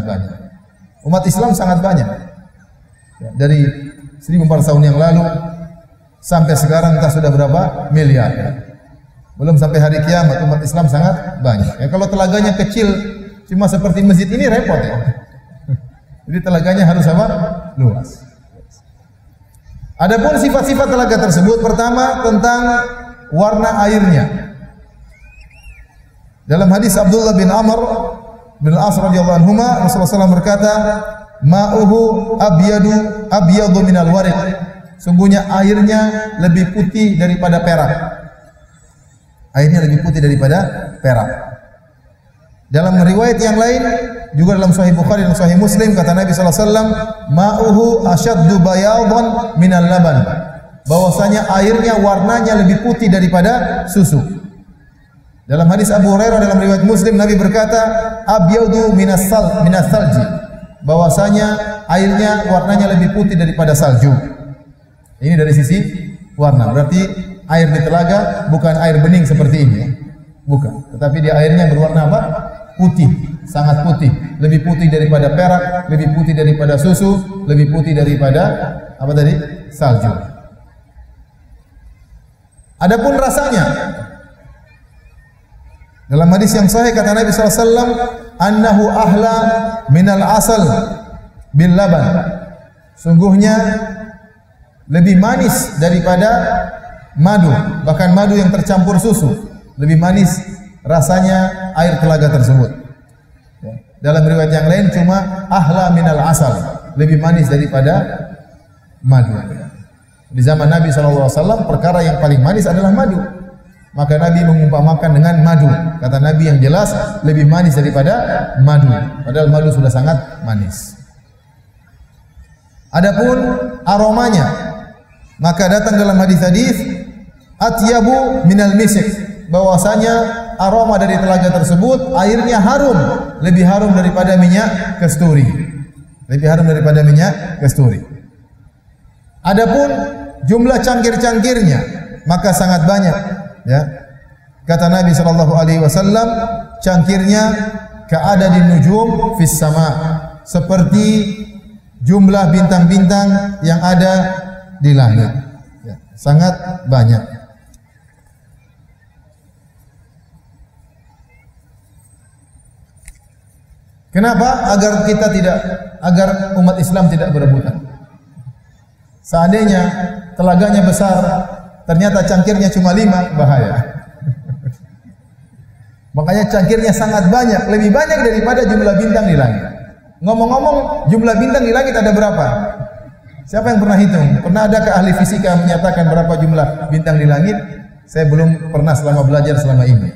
banyak. Umat Islam sangat banyak. Dari 1400 tahun yang lalu sampai sekarang entah sudah berapa miliar. Belum sampai hari kiamat umat Islam sangat banyak. Ya, kalau telaganya kecil cuma seperti masjid ini repot ya. Jadi telaganya harus apa? Luas. Adapun sifat-sifat telaga tersebut, pertama tentang warna airnya. Dalam hadis Abdullah bin Amr bin Al-As radhiyallahu anhuma, Rasulullah SAW berkata, ma'uhu abyadu minal warid. Sungguhnya airnya lebih putih daripada perak. Airnya lebih putih daripada perak. Dalam riwayat yang lain, juga dalam Sahih Bukhari dan Sahih Muslim, kata Nabi SAW, ma'uhu asyaddu bayadan minal laban. Bahwasanya airnya warnanya lebih putih daripada susu. Dalam hadis Abu Hurairah dalam riwayat Muslim, Nabi berkata, abyadu minas salji. Bahwasanya airnya warnanya lebih putih daripada salju. Ini dari sisi warna. Berarti air di telaga bukan air bening seperti ini, bukan. Tetapi dia airnya berwarna apa? Putih, sangat putih. Lebih putih daripada perak, lebih putih daripada susu, lebih putih daripada apa tadi? Salju. Adapun rasanya, dalam hadis yang sahih kata Nabi SAW, annahu ahla minal asal bil laban. Sungguhnya lebih manis daripada madu, bahkan madu yang tercampur susu. Lebih manis rasanya air telaga tersebut. Dalam riwayat yang lain cuma ahla minal asal, lebih manis daripada madu. Di zaman Nabi SAW perkara yang paling manis adalah madu. Maka Nabi mengumpamakan dengan madu. Kata Nabi yang jelas lebih manis daripada madu. Padahal madu sudah sangat manis. Adapun aromanya, maka datang dalam hadis-hadis atyabu minal misik, bahwasanya aroma dari telaga tersebut, airnya harum, lebih harum daripada minyak kasturi. Lebih harum daripada minyak kasturi. Adapun jumlah cangkir-cangkirnya maka sangat banyak, ya. Kata Nabi sallallahu alaihi wasallam, cangkirnya ka'adadin nujum fis sama, seperti jumlah bintang-bintang yang ada di langit. Ya, sangat banyak. Kenapa? Agar umat Islam tidak berebutan. Seandainya telaganya besar, ternyata cangkirnya cuma 5, bahaya. Makanya cangkirnya sangat banyak, lebih banyak daripada jumlah bintang di langit. Ngomong-ngomong, jumlah bintang di langit ada berapa? Siapa yang pernah hitung? Pernah adakah ahli fisika menyatakan berapa jumlah bintang di langit? Saya belum pernah selama belajar selama ini.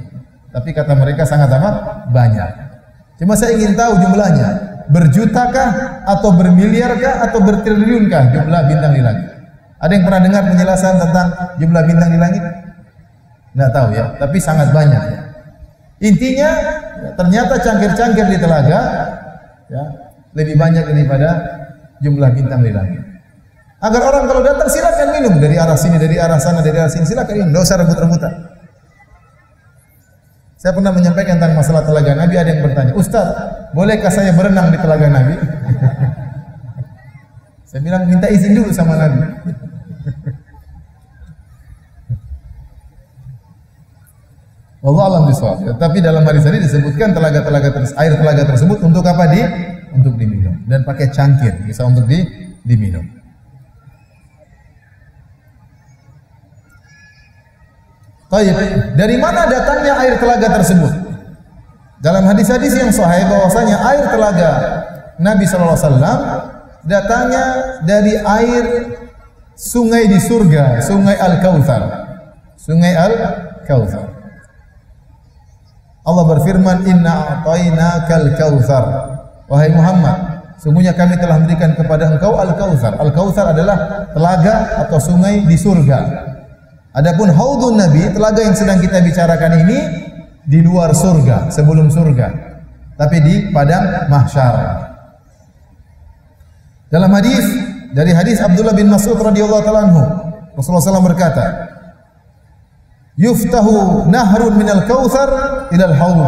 Tapi kata mereka sangat apa? Banyak. Cuma saya ingin tahu jumlahnya. Berjutakah atau bermiliarkah atau bertriliunkah jumlah bintang di langit? Ada yang pernah dengar penjelasan tentang jumlah bintang di langit? Nggak tahu ya, tapi sangat banyak ya. Intinya ternyata cangkir-cangkir di telaga ya, lebih banyak daripada jumlah bintang di langit. Agar orang kalau datang silakan minum dari arah sini, dari arah sana, dari arah sini, silakan minum, enggak usah rebut-rebutan. Saya pernah menyampaikan tentang masalah telaga Nabi, ada yang bertanya, "Ustaz, bolehkah saya berenang di telaga Nabi?" Saya bilang minta izin dulu sama Nabi. Wallahu a'lam bishawab. Tapi dalam hadis tadi disebutkan air telaga tersebut untuk apa? Untuk diminum, dan pakai cangkir, bisa untuk diminum. Baik, dari mana datangnya air telaga tersebut? Dalam hadis-hadis yang sahih bahwasanya air telaga Nabi sallallahu alaihi wasallam datangnya dari air sungai di surga, Sungai Al-Kautsar. Sungai Al-Kautsar. Allah berfirman, "Inna a'tainakal kautsar." Wahai Muhammad, sungguhnya kami telah memberikan kepada engkau Al-Kautsar. Al-Kautsar adalah telaga atau sungai di surga. Adapun haudun Nabi, telaga yang sedang kita bicarakan ini di luar surga, sebelum surga, tapi di padang mahsyar. Dalam hadis dari hadis Abdullah bin Mas'ud radhiyallahu taala anhu, Rasulullah SAW berkata, "Yuftahu nahrun minal kautsar ilal haud."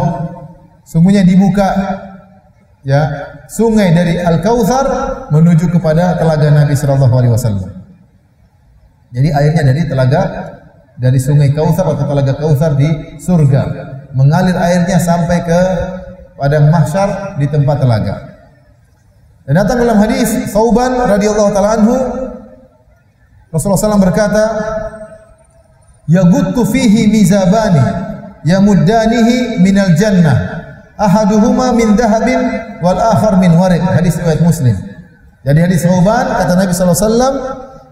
Sungguhnya dibuka ya sungai dari Al-Kautsar menuju kepada telaga Nabi sallallahu alaihi wasallam. Jadi airnya dari sungai Kautsar atau telaga Kautsar di surga, mengalir airnya sampai ke padang mahsyar di tempat telaga. Dan datang dalam hadis Thauban radhiyallahu taala anhu, Rasulullah SAW berkata, "Yaguttu fihi mizabani yamuddanihi minal jannah, ahaduhuma min dahabin wal akhar min warid." Hadis riwayat Muslim. Jadi hadis Thauban, kata Nabi sallallahu alaihi wasallam,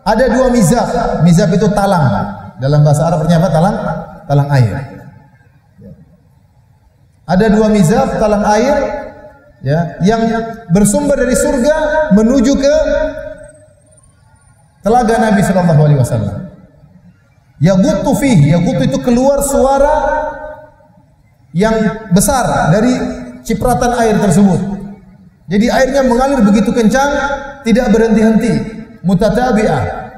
ada 2 mizab. Mizab itu talang. Dalam bahasa Arab artinya apa? Talang air. Ada 2 mizab, talang air ya, yang bersumber dari surga menuju ke telaga Nabi sallallahu alaihi wasallam. Yaguttu fihi, yaguttu itu keluar suara yang besar dari cipratan air tersebut. Jadi airnya mengalir begitu kencang, tidak berhenti-henti, mutatabi'ah.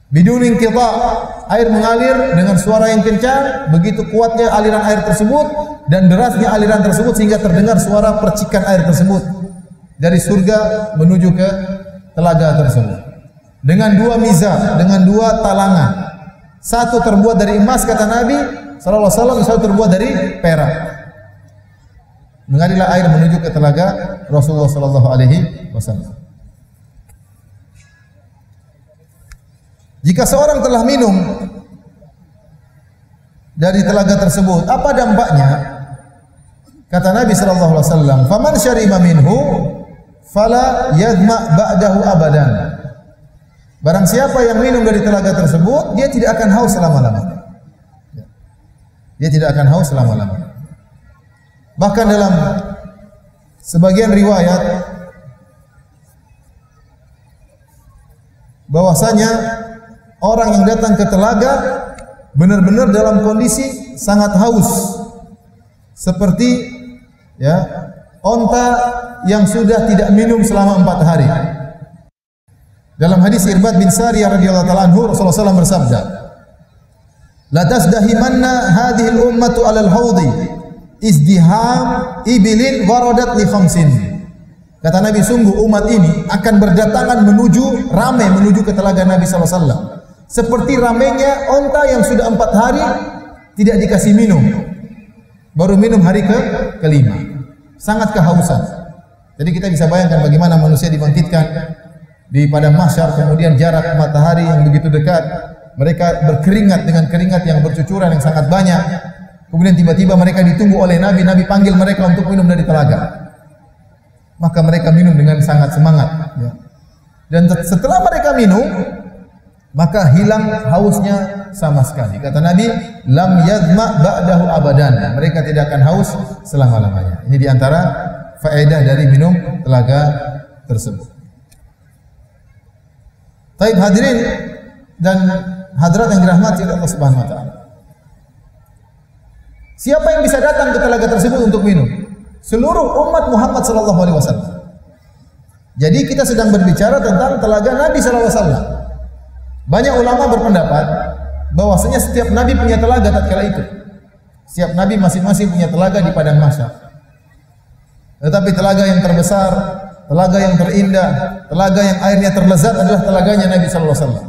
Bidun inqita', air mengalir dengan suara yang kencang, begitu kuatnya aliran air tersebut dan derasnya aliran tersebut sehingga terdengar suara percikan air tersebut dari surga menuju ke telaga tersebut. Dengan 2 mizab, dengan 2 talangan. Satu terbuat dari emas kata Nabi sallallahu alaihi wasallam, satu terbuat dari perak. Mengalirlah air menuju ke telaga Rasulullah sallallahu alaihi wasallam. Jika seorang telah minum dari telaga tersebut, apa dampaknya? Kata Nabi sallallahu alaihi wasallam, "Faman syariba minhu fala yadma ba'dahu abadan." Barang siapa yang minum dari telaga tersebut, dia tidak akan haus selama-lamanya. Dia tidak akan haus selama-lamanya. Bahkan dalam sebagian riwayat bahwasanya orang yang datang ke telaga benar-benar dalam kondisi sangat haus seperti ya onta yang sudah tidak minum selama 4 hari. Dalam hadis Irbad bin Sariyah radhiyallahu ta'ala anhu, Rasulullah SAW bersabda, "La tasdahimanna hadhihi al-ummatu 'ala al-hawdi izdiham ibilin waradat li khamsin." Kata Nabi, sungguh umat ini akan berdatangan ramai menuju ke telaga Nabi SAW. Seperti ramainya onta yang sudah 4 hari tidak dikasih minum. Baru minum hari kelima. Sangat kehausan. Jadi kita bisa bayangkan bagaimana manusia dibangkitkan di padang mahsyar, kemudian jarak matahari yang begitu dekat. Mereka berkeringat dengan keringat yang bercucuran yang sangat banyak. Kemudian tiba-tiba mereka ditunggu oleh Nabi. Nabi panggil mereka untuk minum dari telaga. Maka mereka minum dengan sangat semangat. Ya. Dan setelah mereka minum, maka hilang hausnya sama sekali. Kata Nabi, lam yadma ba'dahu abadan. Mereka tidak akan haus selama-lamanya. Ini diantara faedah dari minum telaga tersebut. Taib hadirin dan hadirat yang dirahmati oleh Allah Subhanahu wa taala. Siapa yang bisa datang ke telaga tersebut untuk minum? Seluruh umat Muhammad sallallahu alaihi wasallam. Jadi kita sedang berbicara tentang telaga Nabi sallallahu alaihi wasallam. Banyak ulama berpendapat bahwasanya setiap nabi punya telaga tatkala itu. Setiap nabi masing-masing punya telaga di padang mahsyar. Tetapi telaga yang terbesar, telaga yang terindah, telaga yang airnya terlezat adalah telaganya Nabi sallallahu alaihi wasallam.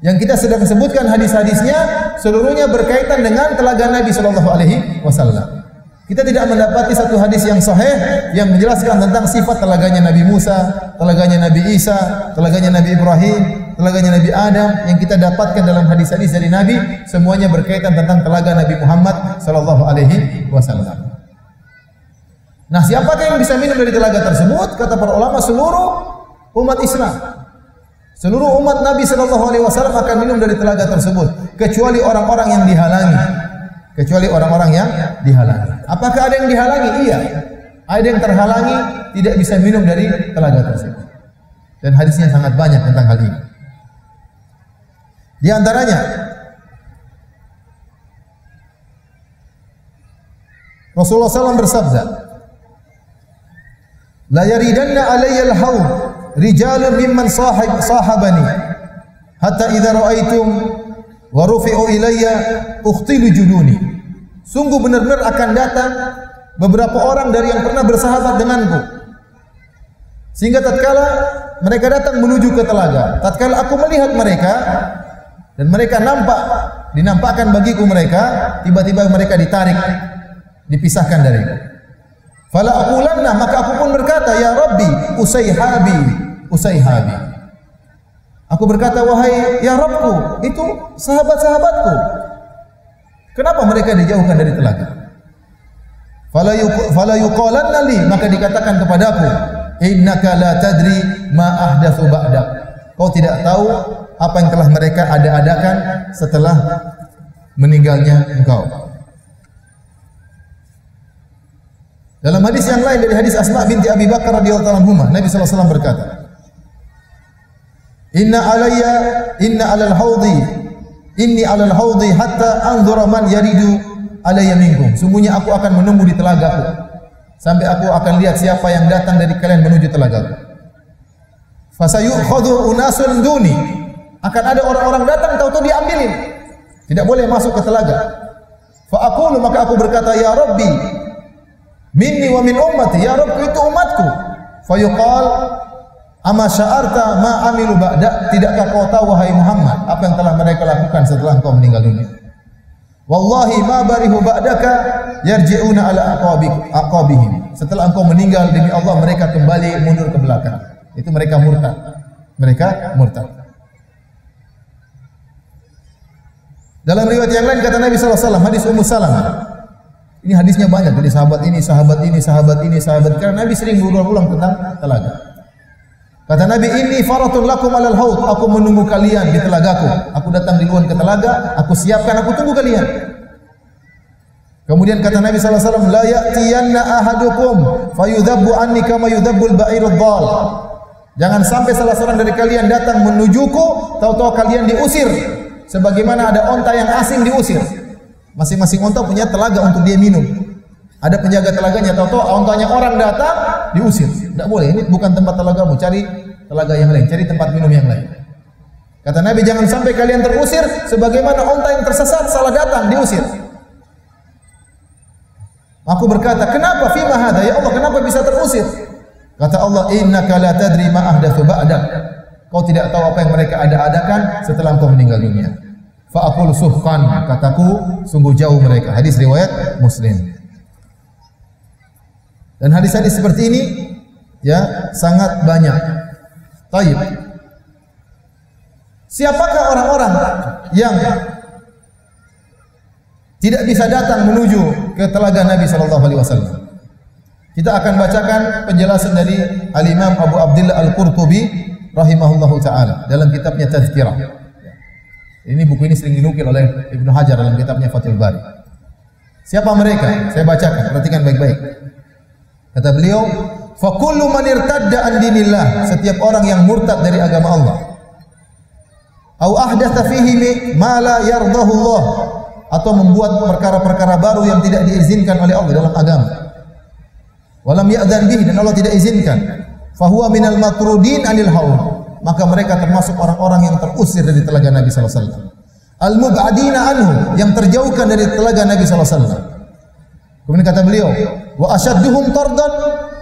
Yang kita sedang sebutkan hadis-hadisnya seluruhnya berkaitan dengan telaga Nabi sallallahu alaihi wasallam. Kita tidak mendapati satu hadis yang sahih yang menjelaskan tentang sifat telaganya Nabi Musa, telaganya Nabi Isa, telaganya Nabi Ibrahim, telaganya Nabi Adam. Yang kita dapatkan dalam hadis-hadis dari Nabi semuanya berkaitan tentang telaga Nabi Muhammad sallallahu alaihi wasallam. Nah, siapakah yang bisa minum dari telaga tersebut? Kata para ulama, seluruh umat Islam. Seluruh umat Nabi sallallahu alaihi wasallam akan minum dari telaga tersebut, kecuali orang-orang yang dihalangi. Kecuali orang-orang yang dihalangi. Apakah ada yang dihalangi? Iya. Ada yang terhalangi tidak bisa minum dari telaga tersebut. Dan hadisnya sangat banyak tentang hal ini. Di antaranya Rasulullah SAW bersabda, "La yaridanna alayya al-hawd rijalun mimman sahabani hatta idza ra'aitum wa rufi'u ilayya ukhtilu juduni." Sungguh benar-benar akan datang beberapa orang dari yang pernah bersahabat denganku. Sehingga tatkala mereka datang menuju ke telaga, tatkala aku melihat mereka dan mereka dinampakkan bagiku mereka, tiba-tiba mereka ditarik, dipisahkan dariku. Fala aqulanna, maka aku pun berkata, ya Rabbi, usaihabi. Aku berkata, wahai ya Rabbku, itu sahabat-sahabatku. Kenapa mereka dijauhkan dari telaga? Fala yuqalanna li, maka dikatakan kepadaku, innaka la tadri ma ahdatsu ba'dak. Kau tidak tahu apa yang telah mereka ada-adakan setelah meninggalnya engkau. Dalam hadis yang lain dari hadis Asma binti Abi Bakar radhiyallahu anha, Nabi sallallahu alaihi wasallam berkata, Inni alal haudi hatta anzura man yaridu alayya minkum. Sungguhnya aku akan menunggu di telagaku sampai aku akan lihat siapa yang datang dari kalian menuju telagaku. Fasayukhadhu unasun duni. Akan ada orang-orang datang tahu-tahu diambilin. Tidak boleh masuk ke telaga. Fa aqulu, maka aku berkata, ya Rabbi, minni wa min ummati, ya Rabb, itu umatku. Fa yuqal, ama sya'arta ma amilu ba'da, tidakkah kau tahu wahai Muhammad apa yang telah mereka lakukan setelah engkau meninggal dunia? Wallahi ma barihu ba'daka yarji'una ala aqabihim. Setelah engkau meninggal, demi Allah mereka kembali mundur ke belakang. Itu mereka murtad. Dalam riwayat yang lain kata Nabi sallallahu alaihi wasallam, hadis Ummu Salamah. Ini hadisnya banyak dari sahabat ini, karena Nabi sering berulang-ulang tentang telaga. Kata Nabi, inni faratun lakum alal haud, aku menunggu kalian di telagaku. Aku datang duluan ke telaga, aku siapkan, aku tunggu kalian. Kemudian kata Nabi sallallahu alaihi wasallam, la ya'tiyanna ahadukum fayudhabbu anni kama yudhabbul ba'irud dhal. Jangan sampai salah seorang dari kalian datang menujuku, tahu-tahu kalian diusir sebagaimana ada onta yang asing diusir. Masing-masing unta punya telaga untuk dia minum. Ada penjaga telaganya, tahu-tahu untanya orang datang, diusir. Tidak boleh, ini bukan tempat telagamu, cari telaga yang lain, cari tempat minum yang lain. Kata Nabi, jangan sampai kalian terusir sebagaimana unta yang tersesat salah datang, diusir. Aku berkata, kenapa fima hadza? Ya Allah, kenapa bisa terusir? Kata Allah, innaka la tadri ma ahdatsu ba'dak. Kau tidak tahu apa yang mereka ada-adakan setelah engkau meninggal dunia. Fa aqul suhqan, kataku sungguh jauh mereka. Hadis riwayat Muslim. Dan hadis-hadis seperti ini ya sangat banyak. Taib. Siapakah orang-orang yang tidak bisa datang menuju ke telaga Nabi sallallahu alaihi wasallam? Kita akan bacakan penjelasan dari Al-Imam Abu Abdillah Al-Qurtubi rahimahullahu taala dalam kitabnya Tazkirah. Ini buku ini sering dinukil oleh Ibnu Hajar dalam kitabnya Fathul Bari. Siapa mereka? Saya bacakan, perhatikan baik-baik. Kata beliau, fa kullu man irtadda an dinillah, setiap orang yang murtad dari agama Allah. Au ahdatha fihi ma la yardahu Allah, atau membuat perkara-perkara baru yang tidak diizinkan oleh Allah dalam agama. Walam ya'dzan bihi, dan Allah tidak izinkan. Fa huwa minal matrudin anil haud, maka mereka termasuk orang-orang yang terusir dari telaga Nabi sallallahu alaihi wasallam. Al mub'adina anhu, yang terjauhkan dari telaga Nabi sallallahu alaihi wasallam. Kemudian kata beliau, wa asyadduhum tardan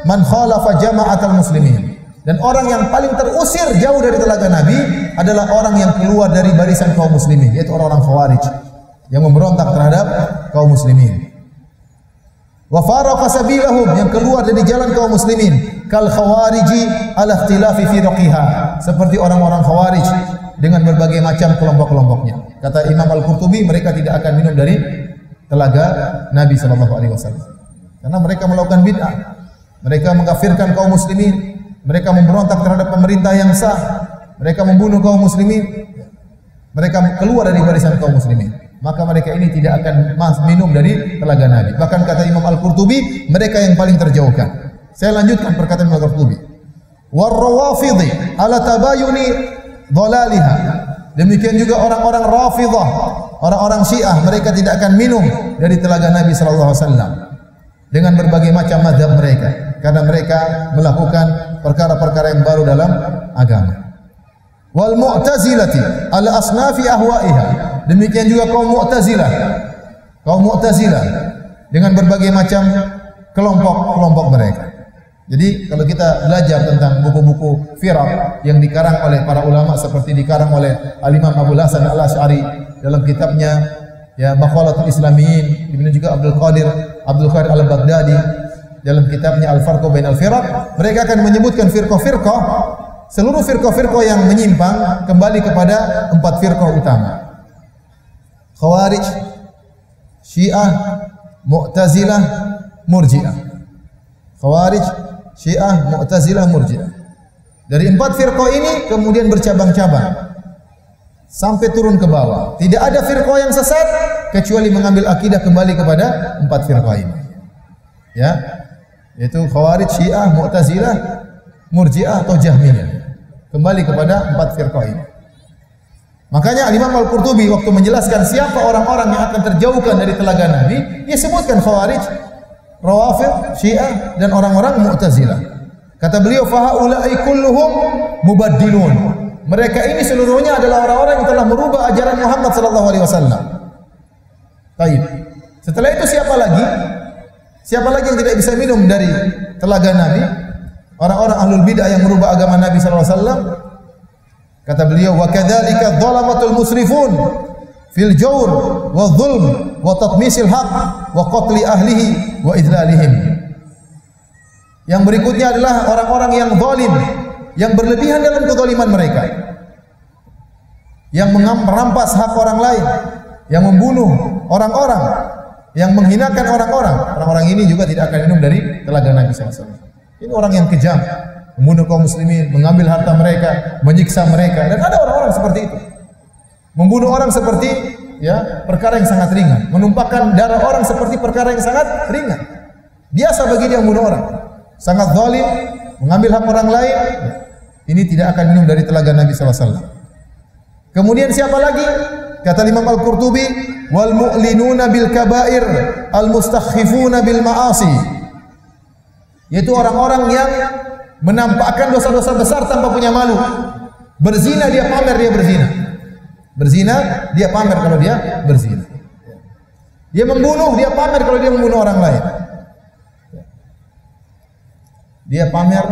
man khalafa jama'atal muslimin. Dan orang yang paling terusir jauh dari telaga Nabi adalah orang yang keluar dari barisan kaum muslimin, yaitu orang-orang Khawarij yang memberontak terhadap kaum muslimin. Wa faraqa sabilahum, yang keluar dari jalan kaum muslimin, kal khawariji ala ikhtilafi fi raqiha, seperti orang-orang Khawarij dengan berbagai macam kelompok-kelompoknya. Kata Imam Al-Qurtubi, mereka tidak akan minum dari telaga Nabi sallallahu alaihi wasallam. Karena mereka melakukan bid'ah. Mereka mengkafirkan kaum muslimin, mereka memberontak terhadap pemerintah yang sah, mereka membunuh kaum muslimin. Mereka keluar dari barisan kaum muslimin. Maka mereka ini tidak akan minum dari telaga Nabi. Bahkan kata Imam Al-Qurtubi, mereka yang paling terjauhkan. Saya lanjutkan perkataan Imam Al-Qurtubi. War-rawafidhi ala tabayuni dhalaliha. Demikian juga orang-orang Rafidhah, orang-orang Syiah, mereka tidak akan minum dari telaga Nabi sallallahu alaihi wasallam dengan berbagai macam mazhab mereka, karena mereka melakukan perkara-perkara yang baru dalam agama. Wal Mu'tazilati ala asnafi ahwaiha. Demikian juga kaum Mu'tazilah. Kaum Mu'tazilah dengan berbagai macam kelompok-kelompok mereka. Jadi kalau kita belajar tentang buku-buku firaq yang dikarang oleh para ulama seperti dikarang oleh Al-Imam Abu Hasan Al-Asy'ari dalam kitabnya ya Maqalatul Islamiyin, demikian juga Abdul Qadir Al-Baghdadi dalam kitabnya Al-Farqu Bainal Firaq, mereka akan menyebutkan firqah-firqah, seluruh firqah-firqah yang menyimpang kembali kepada 4 firqah utama. Khawarij, Syiah, Mu'tazilah, Murji'ah. Khawarij, Syiah, Mu'tazilah, Murji'ah. Dari 4 firqah ini kemudian bercabang-cabang sampai turun ke bawah. Tidak ada firqah yang sesat kecuali mengambil akidah kembali kepada 4 firqah ini. Ya, yaitu Khawarij, Syiah, Mu'tazilah, Murji'ah atau Jahmiyah. Kembali kepada 4 firqah ini. Makanya Imam Al-Qurtubi waktu menjelaskan siapa orang-orang yang akan terjauhkan dari telaga Nabi, dia sebutkan Khawarij, Rawafid, Syiah dan orang-orang Mu'tazilah. Kata beliau, fa haula'i kulluhum mubaddilun. Mereka ini seluruhnya adalah orang-orang yang telah merubah ajaran Muhammad sallallahu alaihi wasallam. Baik. Setelah itu siapa lagi? Siapa lagi yang tidak bisa minum dari telaga Nabi? Orang-orang ahlul bidah yang merubah agama Nabi sallallahu alaihi wasallam. Kata beliau, wa kadzalika dzalamatul musrifun fil jawr wa dzulm wa tatmisil haqq wa qatli ahlihi wa idlalihim. Yang berikutnya adalah orang-orang yang zalim, yang berlebihan dalam kezaliman mereka, yang merampas hak orang lain, yang membunuh orang-orang, yang menghinakan orang-orang. Orang-orang ini juga tidak akan minum dari telaga Nabi SAW. Ini orang yang kejam, membunuh kaum muslimin, mengambil harta mereka, menyiksa mereka, dan ada orang-orang seperti itu. Membunuh orang seperti ya perkara yang sangat ringan, menumpahkan darah orang seperti perkara yang sangat ringan. Biasa bagi dia membunuh orang. Sangat zalim, mengambil hak orang lain. Ini tidak akan minum dari telaga Nabi SAW. Kemudian siapa lagi? Kata Imam Al-Qurtubi, wal mu'linuna bil kabair al mustakhifuna bil ma'asi. Yaitu orang-orang yang menampakkan dosa-dosa besar tanpa punya malu. Berzina dia pamer dia berzina. Berzina dia pamer kalau dia berzina. Dia membunuh dia pamer kalau dia membunuh orang lain. Dia pamer,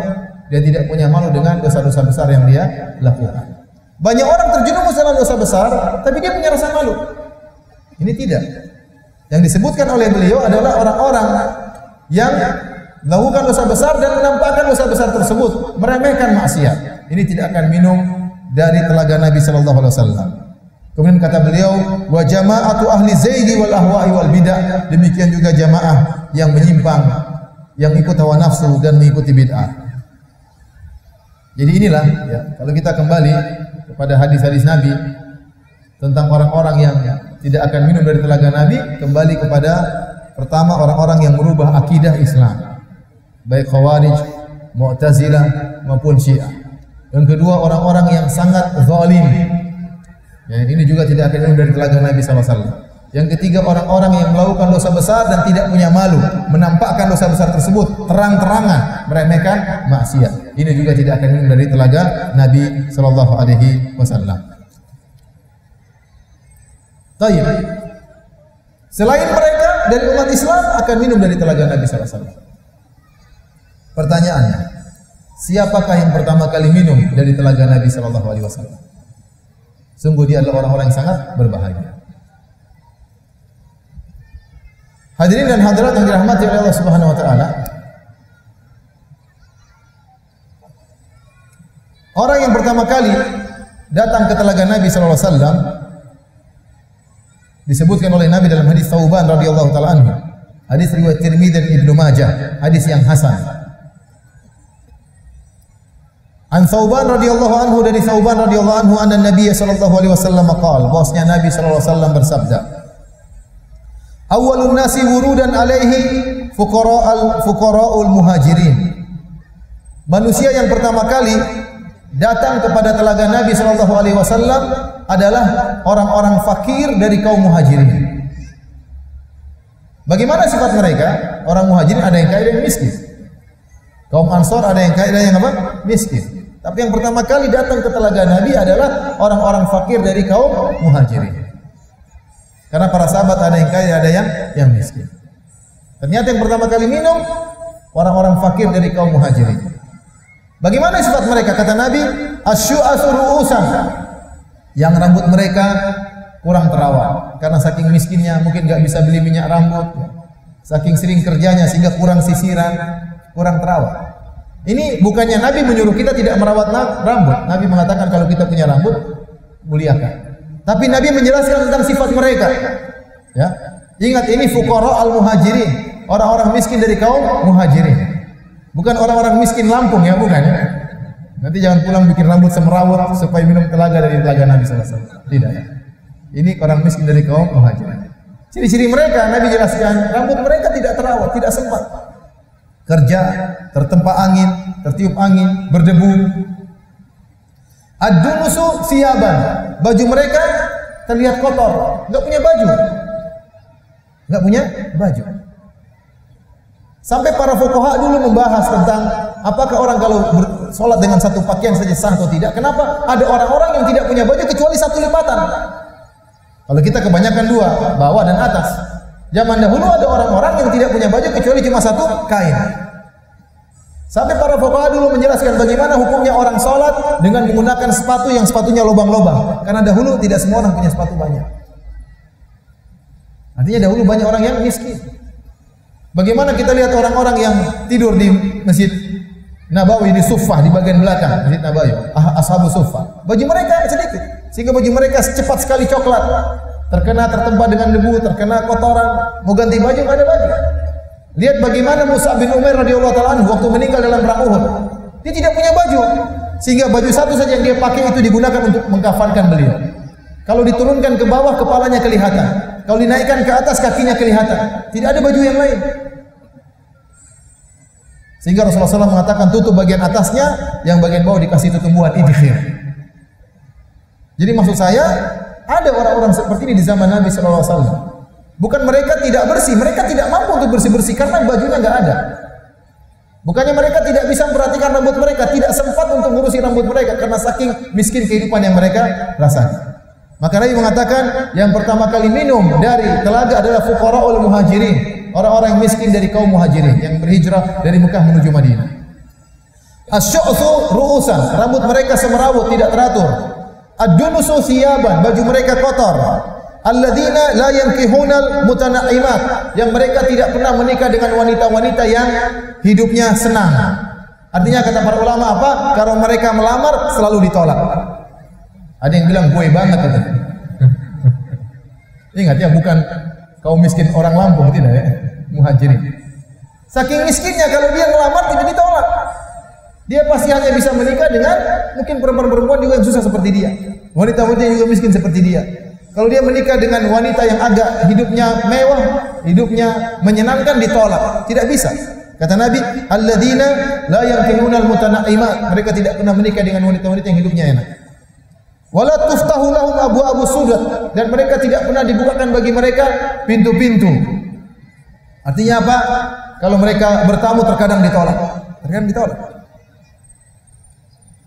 dia tidak punya malu dengan dosa-dosa besar yang dia lakukan. Banyak orang terjerumus dalam dosa besar, tapi dia punya rasa malu. Ini tidak. Yang disebutkan oleh beliau adalah orang-orang yang melakukan dosa besar dan menampakkan dosa besar tersebut, meremehkan maksiat. Ini tidak akan minum dari telaga Nabi sallallahu alaihi wasallam. Kemudian kata beliau, wa jama'atu ahli zaigi wal ahwa'i wal bidah. Demikian juga jamaah yang menyimpang, yang ikut hawa nafsu dan mengikuti bid'ah. Jadi inilah ya, kalau kita kembali kepada hadis-hadis Nabi tentang orang-orang yang tidak akan minum dari telaga Nabi, kembali kepada pertama orang-orang yang merubah akidah Islam, baik Khawarij, Mu'tazilah maupun Syiah. Yang kedua orang-orang yang sangat zalim, ya, ini juga tidak akan minum dari telaga Nabi SAW. Yang ketiga orang-orang yang melakukan dosa besar dan tidak punya malu, menampakkan dosa besar tersebut terang-terangan, meremehkan maksiat. Ini juga tidak akan minum dari telaga Nabi sallallahu alaihi wasallam. Baik. Selain mereka dari umat Islam akan minum dari telaga Nabi sallallahu alaihi wasallam. Pertanyaannya, siapakah yang pertama kali minum dari telaga Nabi sallallahu alaihi wasallam? Sungguh dia adalah orang-orang yang sangat berbahagia. Hadirin dan hadirat yang dirahmati oleh Allah Subhanahu wa taala. Orang yang pertama kali datang ke telaga Nabi sallallahu alaihi wasallam disebutkan oleh Nabi dalam hadis Thauban radhiyallahu taala anhu. Hadis riwayat Tirmidzi dan Ibnu Majah, hadis yang hasan. An Thauban radhiyallahu anhu, dari Thauban radhiyallahu anhu anna Nabi sallallahu alaihi wasallam qala, bahwasanya Nabi sallallahu alaihi wasallam bersabda, awwalun nasi wurudan alaihi fuqara'ul muhajirin. Manusia yang pertama kali datang kepada telaga Nabi sallallahu alaihi wasallam adalah orang-orang fakir dari kaum muhajirin. Bagaimana sifat mereka? Orang muhajirin ada yang kaya dan yang miskin. Kaum Ansor ada yang kaya dan yang apa? Miskin. Tapi yang pertama kali datang ke telaga Nabi adalah orang-orang fakir dari kaum muhajirin. Karena para sahabat ada yang kaya, ada yang miskin. Ternyata yang pertama kali minum orang-orang fakir dari kaum muhajirin. Bagaimana sifat mereka? Kata Nabi, asyu'asu ru'usan. Yang rambut mereka kurang terawat. Karena saking miskinnya mungkin enggak bisa beli minyak rambut. Saking sering kerjanya sehingga kurang sisiran, kurang terawat. Ini bukannya Nabi menyuruh kita tidak merawat rambut. Nabi mengatakan kalau kita punya rambut, muliakan. Tapi Nabi menjelaskan tentang sifat mereka. Ya. Ingat ini fuqara al-muhajirin, orang-orang miskin dari kaum muhajirin. Bukan orang-orang miskin Lampung ya, bukan ya. Nanti jangan pulang bikin rambut semerawut supaya minum telaga dari telaga Nabi sallallahu alaihi wasallam. Tidak ya. Ini orang miskin dari kaum muhajirin. Ciri-ciri mereka Nabi jelaskan, rambut mereka tidak terawat, tidak sempat. Kerja, tertempa angin, tertiup angin, berdebu. Ad-dunusu siyaban. Baju mereka terlihat kotor, enggak punya baju. Enggak punya baju. Sampai para fuqaha dulu membahas tentang apakah orang kalau sholat dengan satu pakaian saja sah atau tidak. Kenapa? Ada orang-orang yang tidak punya baju kecuali satu lipatan. Kalau kita kebanyakan dua, bawah dan atas. Zaman dahulu ada orang-orang yang tidak punya baju kecuali cuma satu kain. Sampai para fuqaha dulu menjelaskan bagaimana hukumnya orang sholat dengan menggunakan sepatu yang sepatunya lubang-lubang. Karena dahulu tidak semua orang punya sepatu banyak. Artinya dahulu banyak orang yang miskin. Bagaimana kita lihat orang-orang yang tidur di Masjid Nabawi di Suffah di bagian belakang Masjid Nabawi, ashabu Suffah. Baju mereka sedikit, sehingga baju mereka cepat sekali coklat, tertempa dengan debu, terkena kotoran. Mau ganti baju nggak ada baju. Lihat bagaimana Mus'ab bin Umair radhiyallahu taala anhu waktu meninggal dalam perang Uhud. Dia tidak punya baju, sehingga baju satu saja yang dia pakai itu digunakan untuk mengkafankan beliau. Kalau diturunkan ke bawah kepalanya kelihatan. Kalau dinaikkan ke atas kakinya kelihatan. Tidak ada baju yang lain. Sehingga Rasulullah SAW mengatakan tutup bagian atasnya, yang bagian bawah dikasih tumbuhan idkhir. Jadi maksud saya, Ada orang-orang seperti ini di zaman Nabi sallallahu alaihi wasallam. Bukan mereka tidak bersih, mereka tidak mampu untuk bersih-bersih karena bajunya enggak ada. Bukannya mereka tidak bisa memperhatikan rambut mereka, tidak sempat untuk ngurusi rambut mereka karena saking miskin kehidupan yang mereka rasakan. Maka Nabi mengatakan yang pertama kali minum dari telaga adalah fuqara'ul muhajirin, orang-orang yang miskin dari kaum muhajirin yang berhijrah dari Mekah menuju Madinah. Asy-syu'thu ru'usan, rambut mereka semerawut tidak teratur. Ad-dunusu thiyaban, baju mereka kotor. Alladzina la yankihunal mutanaimat, yang mereka tidak pernah menikah dengan wanita-wanita yang hidupnya senang. Artinya kata para ulama apa? Kalau mereka melamar selalu ditolak. Ada yang bilang gue banget itu. Ingat ya, bukan kaum miskin orang Lampung, tidak ya, muhajirin. Saking miskinnya kalau dia melamar tidak ditolak. Dia pasti hanya bisa menikah dengan mungkin perempuan-perempuan juga yang susah seperti dia. Wanita-wanita yang juga miskin seperti dia. Kalau dia menikah dengan wanita yang agak hidupnya mewah, hidupnya menyenangkan, ditolak. Tidak bisa. Kata Nabi, alladzina la yankihunal mutanaimat, mereka tidak pernah menikah dengan wanita-wanita yang hidupnya enak. Wala tuftahu lahum abwaabu sudat, dan mereka tidak pernah dibukakan bagi mereka pintu-pintu. Artinya apa? Kalau mereka bertamu terkadang ditolak. Terkadang ditolak.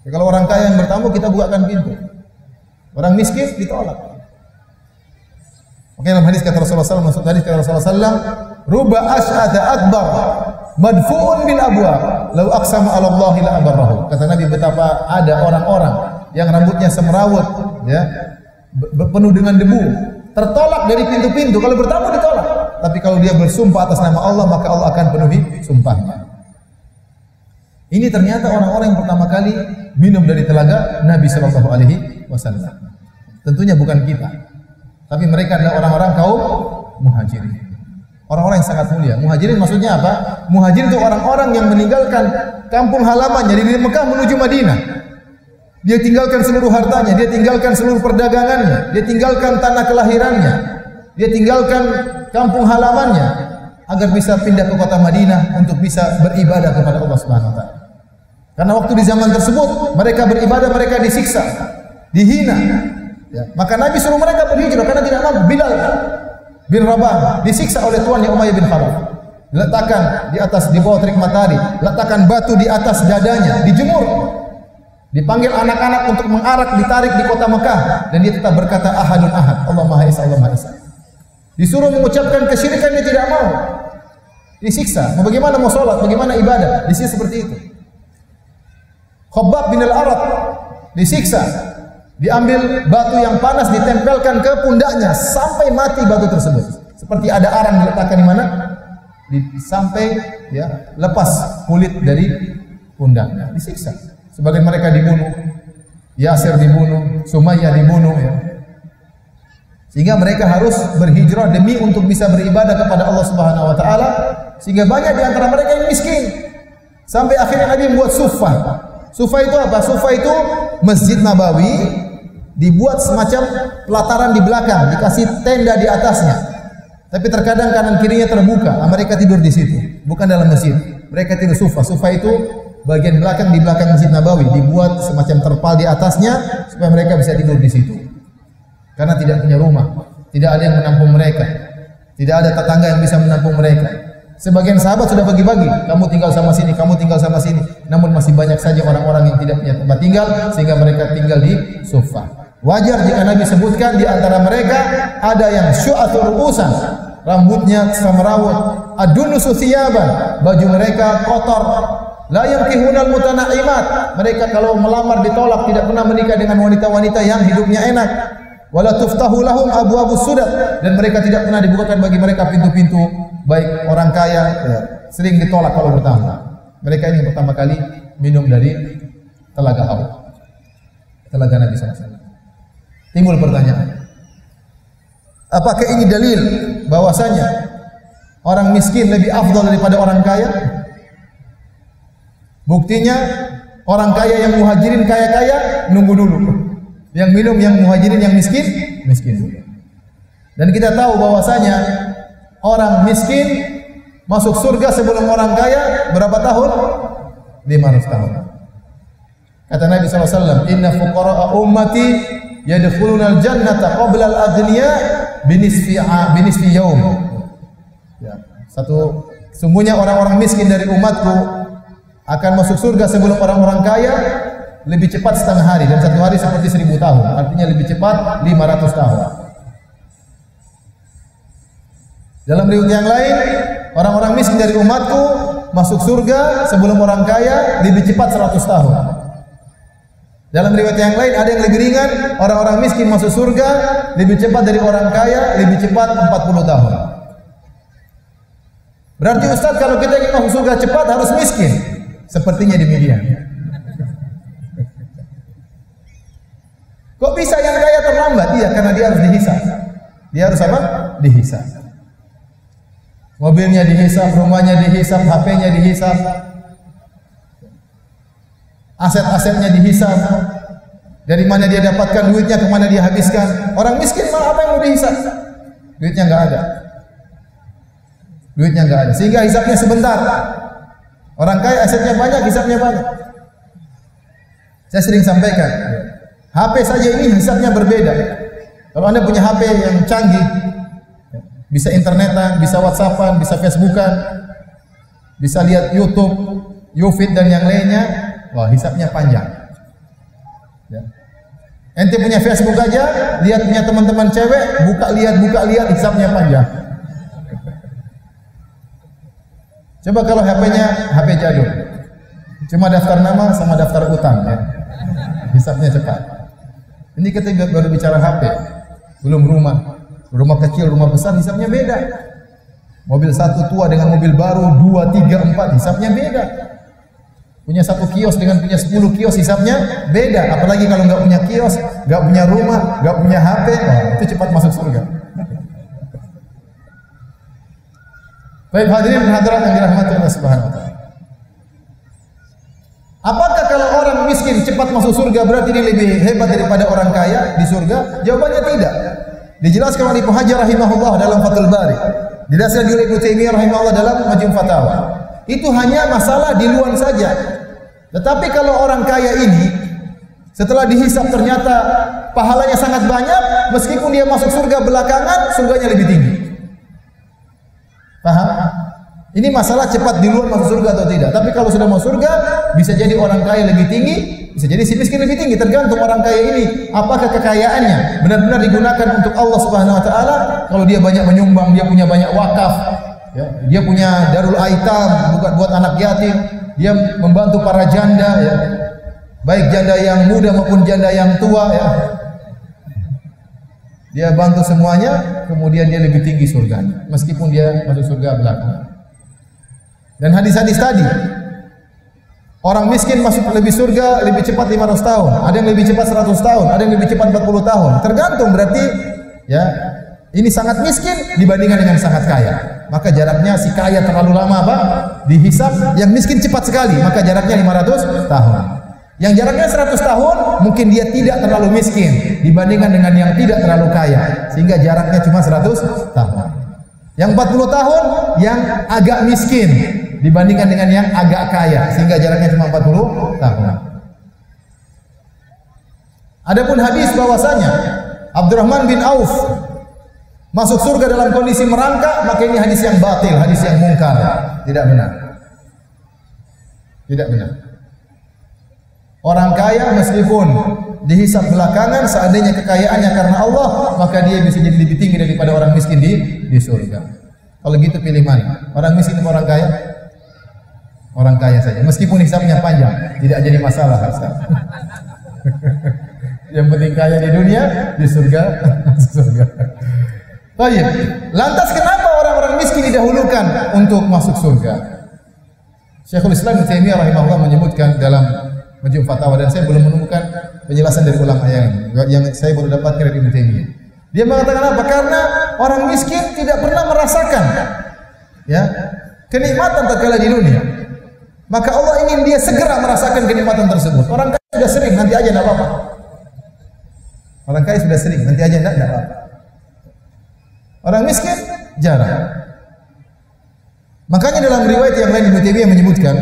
Ya, kalau orang kaya yang bertamu kita bukakan pintu. Orang miskin ditolak. Oke, dalam hadis kata Rasulullah SAW, maksud hadis kata Rasulullah SAW, ruba asy'ata akbar madfu'un bil abwab law aqsama 'ala Allah la abarrahu. Kata Nabi, betapa ada orang-orang yang rambutnya semerawut, ya, penuh dengan debu, tertolak dari pintu-pintu. Kalau bertamu ditolak, tapi kalau dia bersumpah atas nama Allah, maka Allah akan penuhi sumpahnya. Ini ternyata orang-orang yang pertama kali minum dari telaga Nabi sallallahu alaihi wasallam. Tentunya bukan kita, tapi mereka adalah orang-orang kaum muhajirin. Orang-orang yang sangat mulia. Muhajirin maksudnya apa? Muhajirin itu orang-orang yang meninggalkan kampung halamannya dari Mekah menuju Madinah. Dia tinggalkan seluruh hartanya, dia tinggalkan seluruh perdagangannya, dia tinggalkan tanah kelahirannya, dia tinggalkan kampung halamannya agar bisa pindah ke kota Madinah untuk bisa beribadah kepada Allah Subhanahu wa taala. Karena waktu di zaman tersebut mereka beribadah, mereka disiksa, dihina. Ya, maka Nabi suruh mereka berhijrah karena tidak mampu. Bilal bin Rabah disiksa oleh tuannya Umayyah bin Khalaf. Diletakkan di atas, di bawah terik matahari, letakkan batu di atas dadanya, dijemur. Dipanggil anak-anak untuk mengarak, ditarik di kota Mekah, dan dia tetap berkata ahadun ahad, Allah Maha Esa, Allah Maha Esa. Disuruh mengucapkan kesyirikan, dia tidak mau. Disiksa. Bagaimana mau sholat, bagaimana ibadah? Disiksa seperti itu. Khabbab bin al-Arat disiksa. Diambil batu yang panas, ditempelkan ke pundaknya sampai mati batu tersebut. Seperti ada arang diletakkan di mana? Sampai ya lepas kulit dari pundaknya. Disiksa. Sebagian mereka dibunuh, Yasir dibunuh, Sumayyah dibunuh, ya. Sehingga mereka harus berhijrah demi untuk bisa beribadah kepada Allah Subhanahu wa taala, sehingga banyak di antara mereka yang miskin. Sampai akhirnya Nabi membuat Suffah. Suffah itu apa? Suffah itu Masjid Nabawi dibuat semacam pelataran di belakang, dikasih tenda di atasnya. Tapi terkadang kanan kirinya terbuka, mereka tidur di situ, bukan dalam masjid. Mereka tidur Suffah. Suffah itu bagian belakang, di belakang Masjid Nabawi, dibuat semacam terpal di atasnya supaya mereka bisa tidur di situ. Karena tidak punya rumah, tidak ada yang menampung mereka, tidak ada tetangga yang bisa menampung mereka. Sebagian sahabat sudah bagi-bagi, kamu tinggal sama sini, kamu tinggal sama sini. Namun masih banyak saja orang-orang yang tidak punya tempat tinggal, sehingga mereka tinggal di Suffah. Wajar jika Nabi sebutkan di antara mereka ada yang syu'atul ru'usan, rambutnya semerawut, adunusu thiyaban, baju mereka kotor. La yankihunal mutanaimat, mereka kalau melamar ditolak, tidak pernah menikah dengan wanita-wanita yang hidupnya enak. Wala tuftahu lahum abwabus sudat, dan mereka tidak pernah dibukakan bagi mereka pintu-pintu baik orang kaya, ya, sering ditolak kalau bertamu. Mereka ini yang pertama kali minum dari telaga Haud, telaga Nabi SAW. Timbul pertanyaan, apakah ini dalil bahwasanya orang miskin lebih afdal daripada orang kaya? Buktinya orang kaya yang muhajirin kaya-kaya nunggu dulu. Yang minum yang muhajirin yang miskin dulu. Dan kita tahu bahwasanya orang miskin masuk surga sebelum orang kaya berapa tahun? 500 tahun. Kata Nabi SAW, inna fuqara'a ummati yadkhulunal jannata qabla al-aghniya binisfi yaum. Ya, sungguhnya orang-orang miskin dari umatku akan masuk surga sebelum orang-orang kaya lebih cepat setengah hari, dan satu hari seperti 1000 tahun, artinya lebih cepat 500 tahun. Dalam riwayat yang lain, orang-orang miskin dari umatku masuk surga sebelum orang kaya lebih cepat 100 tahun. Dalam riwayat yang lain ada yang lebih ringan, orang-orang miskin masuk surga lebih cepat dari orang kaya, lebih cepat 40 tahun. Berarti Ustaz, kalau kita ingin masuk surga cepat harus miskin. Sepertinya demikian. Kok bisa yang kaya terlambat? Iya, karena dia harus dihisab. Dia harus apa? Dihisab. Mobilnya dihisab, rumahnya dihisab, HP-nya dihisab, aset-asetnya dihisab. Dari mana dia dapatkan duitnya, ke mana dia habiskan. Orang miskin malah apa yang mau dihisab? Duitnya enggak ada. Duitnya enggak ada. Sehingga hisabnya sebentar. Orang kaya asetnya banyak, hisabnya banyak. Saya sering sampaikan, HP saja ini hisabnya berbeda. Kalau Anda punya HP yang canggih, bisa internetan, bisa WhatsAppan, bisa Facebookan, bisa lihat YouTube, YouFit dan yang lainnya, wah hisabnya panjang. Ya. Ente punya Facebook aja, lihat punya teman-teman cewek, buka lihat, hisabnya panjang. Coba kalau HP-nya HP jadul, cuma daftar nama sama daftar utang, ya. Hisabnya cepat. Ini kita baru bicara HP, belum rumah kecil, rumah besar, hisabnya beda. Mobil satu tua dengan mobil baru 2, 3, 4, hisabnya beda. Punya satu kios dengan punya 10 kios, hisabnya beda. Apalagi kalau nggak punya kios, nggak punya rumah, nggak punya HP, itu cepat masuk surga. Baik hadirin dan hadirat yang dirahmati Allah Subhanahu wa taala. Apakah kalau orang miskin cepat masuk surga berarti dia lebih hebat daripada orang kaya di surga? Jawabannya tidak. Dijelaskan oleh Ibnu Hajar rahimahullah dalam Fathul Bari. Dijelaskan oleh Ibnu Taimiyah rahimahullah dalam Majmu' Fatawa. Itu hanya masalah di luar saja. Tetapi kalau orang kaya ini setelah dihisab ternyata pahalanya sangat banyak, meskipun dia masuk surga belakangan, surganya lebih tinggi. Paham? Ini masalah cepat di luar masuk surga atau tidak. Tapi kalau sudah masuk surga, bisa jadi orang kaya lebih tinggi, bisa jadi si miskin lebih tinggi. Tergantung orang kaya ini, apakah kekayaannya benar-benar digunakan untuk Allah Subhanahu wa taala. Kalau dia banyak menyumbang, dia punya banyak wakaf, ya, dia punya darul aitam, bukan buat anak yatim, dia membantu para janda, ya, baik janda yang muda maupun janda yang tua, ya. Dia bantu semuanya, kemudian dia lebih tinggi surganya, meskipun dia masuk surga belakangan. Dan hadis-hadis tadi, orang miskin masuk lebih surga lebih cepat 500 tahun, ada yang lebih cepat 100 tahun, ada yang lebih cepat 40 tahun. Tergantung, berarti ya ini sangat miskin dibandingkan dengan sangat kaya. Maka jaraknya si kaya terlalu lama apa? Dihisab, yang miskin cepat sekali, maka jaraknya 500 tahun. Yang jaraknya 100 tahun, mungkin dia tidak terlalu miskin dibandingkan dengan yang tidak terlalu kaya, sehingga jaraknya cuma 100 tahun. Yang 40 tahun yang agak miskin dibandingkan dengan yang agak kaya, sehingga jaraknya cuma 40 tahun. Adapun hadis bahwasanya Abdurrahman bin Auf masuk surga dalam kondisi merangkak, maka ini hadis yang batil, hadis yang mungkar, tidak benar. Tidak benar. Orang kaya meskipun dihisab belakangan, seandainya kekayaannya karena Allah, maka dia bisa jadi lebih tinggi daripada orang miskin di surga. Kalau gitu pilih mana? Orang miskin atau orang kaya? Orang kaya saja. Meskipun hisabnya panjang, tidak jadi masalah. Yang penting kaya di dunia, di surga. Baik. Lantas kenapa orang-orang miskin didahulukan untuk masuk surga? Syekhul Islam Ibnu Taimiyah rahimahullah menyebutkan dalam Majmu' Fatawa, dan saya belum menemukan penjelasan dari ulama yang saya baru dapatkan dari Ibnu Taimiyah. Dia mengatakan apa? Karena orang miskin tidak pernah merasakan ya kenikmatan tatkala di dunia. Maka Allah ingin dia segera merasakan kenikmatan tersebut. Orang kaya sudah sering, nanti aja enggak apa-apa. Orang kaya sudah sering, nanti aja enggak apa-apa. Orang miskin jarang. Makanya dalam riwayat yang lain Ibnu Taimiyah menyebutkan,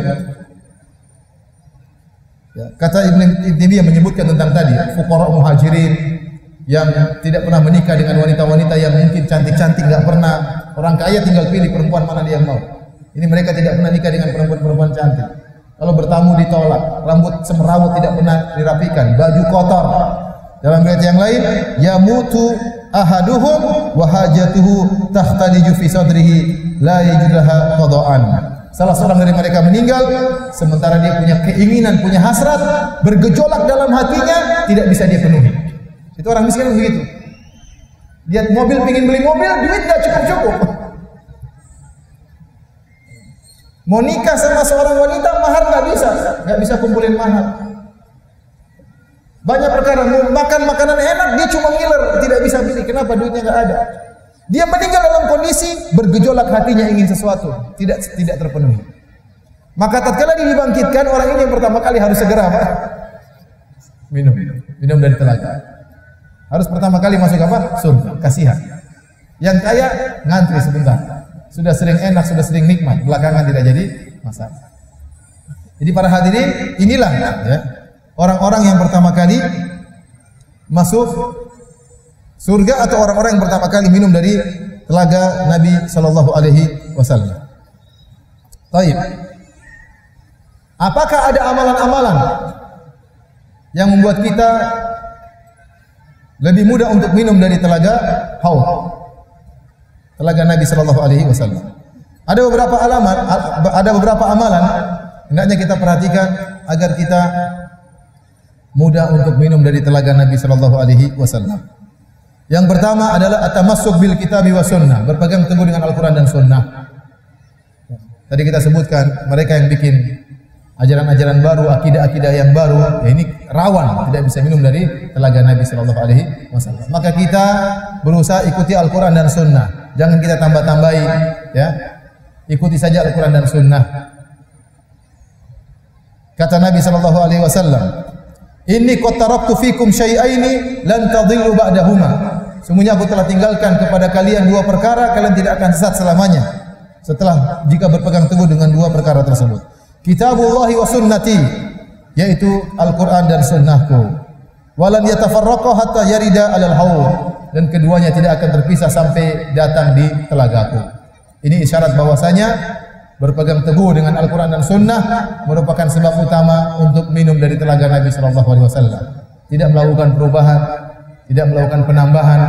ya, kata Ibnu Taimiyah menyebutkan tentang tadi fuqara muhajirin, yang tidak pernah menikah dengan wanita-wanita yang mungkin cantik-cantik, nggak pernah. Orang kaya tinggal pilih perempuan mana dia mau. Ini mereka tidak pernah nikah dengan perempuan-perempuan cantik. Kalau bertamu ditolak, rambut semrawut tidak pernah dirapikan, baju kotor. Dalam riwayat yang lain, yamutu ahaduhum wa hajatuhu tahtadiju fi sadrihi la yajidlaha qada'an. Salah seorang dari mereka meninggal sementara dia punya keinginan, punya hasrat bergejolak dalam hatinya, tidak bisa dia penuhi. Itu orang miskin begitu. Lihat mobil, pengin beli mobil, duit enggak cukup-cukup. Mau nikah sama seorang wanita, mahar nggak bisa kumpulin mahar. Banyak perkara, mau makan makanan enak, dia cuma ngiler, tidak bisa beli. Kenapa? Duitnya nggak ada. Dia meninggal dalam kondisi bergejolak hatinya ingin sesuatu, tidak terpenuhi. Maka tatkala dia dibangkitkan, orang ini yang pertama kali harus segera apa? Minum dari telaga. Harus pertama kali masuk apa? Surga. Kasihan. Yang kaya ngantri sebentar. Sudah sering enak, sudah sering nikmat, belakangan tidak jadi masalah. Jadi para hadirin, inilah ya, orang-orang yang pertama kali masuk surga atau orang-orang yang pertama kali minum dari telaga Nabi sallallahu alaihi wasallam. Baik. Apakah ada amalan-amalan yang membuat kita lebih mudah untuk minum dari telaga Haud? Telaga Nabi sallallahu alaihi wasallam. Ada beberapa amalan hendaknya kita perhatikan agar kita mudah untuk minum dari telaga Nabi sallallahu alaihi wasallam. Yang pertama adalah at-tamassuk bil kitabi was sunnah, berpegang teguh dengan Al-Qur'an dan sunnah. Tadi kita sebutkan mereka yang bikin ajaran-ajaran baru, akidah-akidah yang baru, ya ini rawan tidak bisa minum dari telaga Nabi sallallahu alaihi wasallam. Maka kita berusaha ikuti Al-Qur'an dan sunnah. Jangan kita tambah-tambahi, ya. Ikuti saja Al-Qur'an dan sunnah. Kata Nabi sallallahu alaihi wasallam, "Inni qad taraktu fikum syai'aini lan tadhillu ba'dahuma." Sungguhnya aku telah tinggalkan kepada kalian dua perkara, kalian tidak akan sesat selamanya setelah jika berpegang teguh dengan dua perkara tersebut. Kitabullahi wa sunnati, yaitu Al-Qur'an dan sunnahku. Walan yatafarraqa hatta yarida 'alal haud, dan keduanya tidak akan terpisah sampai datang di telagaku. Ini isyarat bahwasanya berpegang teguh dengan Al-Qur'an dan sunnah merupakan sebab utama untuk minum dari telaga Nabi sallallahu alaihi wasallam. Tidak melakukan perubahan, tidak melakukan penambahan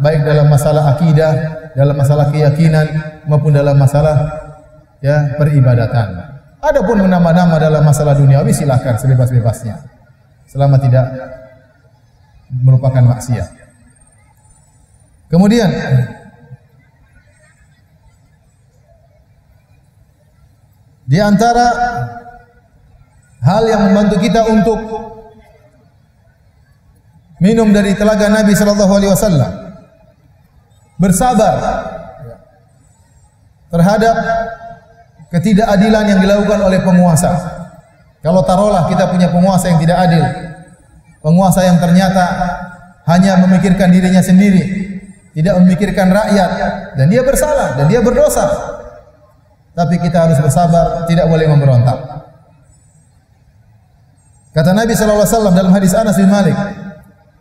baik dalam masalah akidah, dalam masalah keyakinan maupun dalam masalah ya peribadatan. Adapun menambah-nambah dalam masalah duniawi silakan sebebas-bebasnya. Selama tidak merupakan maksiat. Kemudian di antara hal yang membantu kita untuk minum dari telaga Nabi sallallahu alaihi wasallam, bersabar terhadap ketidakadilan yang dilakukan oleh penguasa. Kalau taruhlah kita punya penguasa yang tidak adil, penguasa yang ternyata hanya memikirkan dirinya sendiri, tidak memikirkan rakyat, dan dia bersalah dan dia berdosa. Tapi kita harus bersabar, tidak boleh memberontak. Kata Nabi sallallahu alaihi wasallam dalam hadis Anas bin Malik,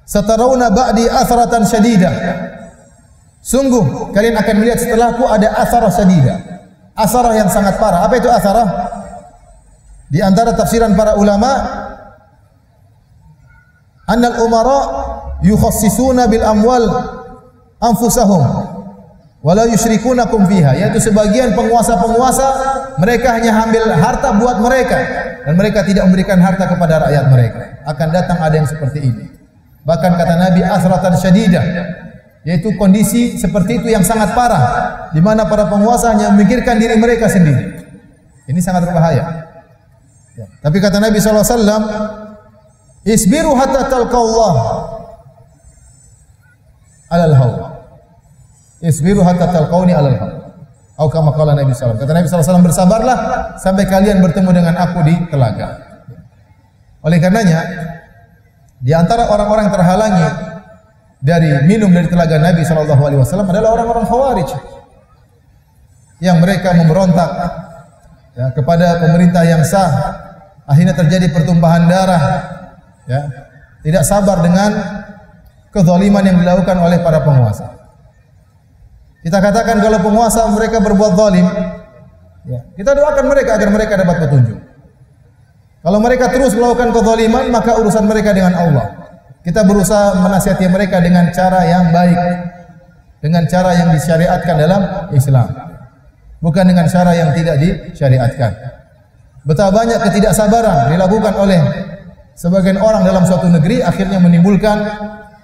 "Satarawna ba'di atharatan syadidah." Sungguh kalian akan melihat setelahku ada atharah syadidah. Atharah yang sangat parah. Apa itu atharah? Di antara tafsiran para ulama, annal umara yukhassisuna bil amwal anfusahum wala yusyrikunakum fiha, yaitu sebagian penguasa-penguasa mereka hanya ambil harta buat mereka dan mereka tidak memberikan harta kepada rakyat mereka. Akan datang ada yang seperti ini. Bahkan kata Nabi asratan syadidah, yaitu kondisi seperti itu yang sangat parah di mana para penguasa hanya memikirkan diri mereka sendiri. Ini sangat berbahaya. Ya. Tapi kata Nabi sallallahu alaihi wasallam, isbiru hatta talqallah alal haud. Isbiru hatta talqauni alal haud. Atau kama qala Nabi sallallahu alaihi wasallam. Kata Nabi sallallahu alaihi wasallam, bersabarlah sampai kalian bertemu dengan aku di telaga. Oleh karenanya, di antara orang-orang terhalangi dari minum dari telaga Nabi sallallahu alaihi wasallam adalah orang-orang Khawarij yang mereka memberontak ya, kepada pemerintah yang sah. Akhirnya terjadi pertumpahan darah, ya, tidak sabar dengan kezaliman yang dilakukan oleh para penguasa. Kita katakan kalau penguasa mereka berbuat zalim, ya, kita doakan mereka agar mereka dapat petunjuk. Kalau mereka terus melakukan kezaliman, maka urusan mereka dengan Allah. Kita berusaha menasihati mereka dengan cara yang baik, dengan cara yang disyariatkan dalam Islam, bukan dengan cara yang tidak disyariatkan. Betapa banyak ketidaksabaran dilakukan oleh sebagian orang dalam suatu negeri, akhirnya menimbulkan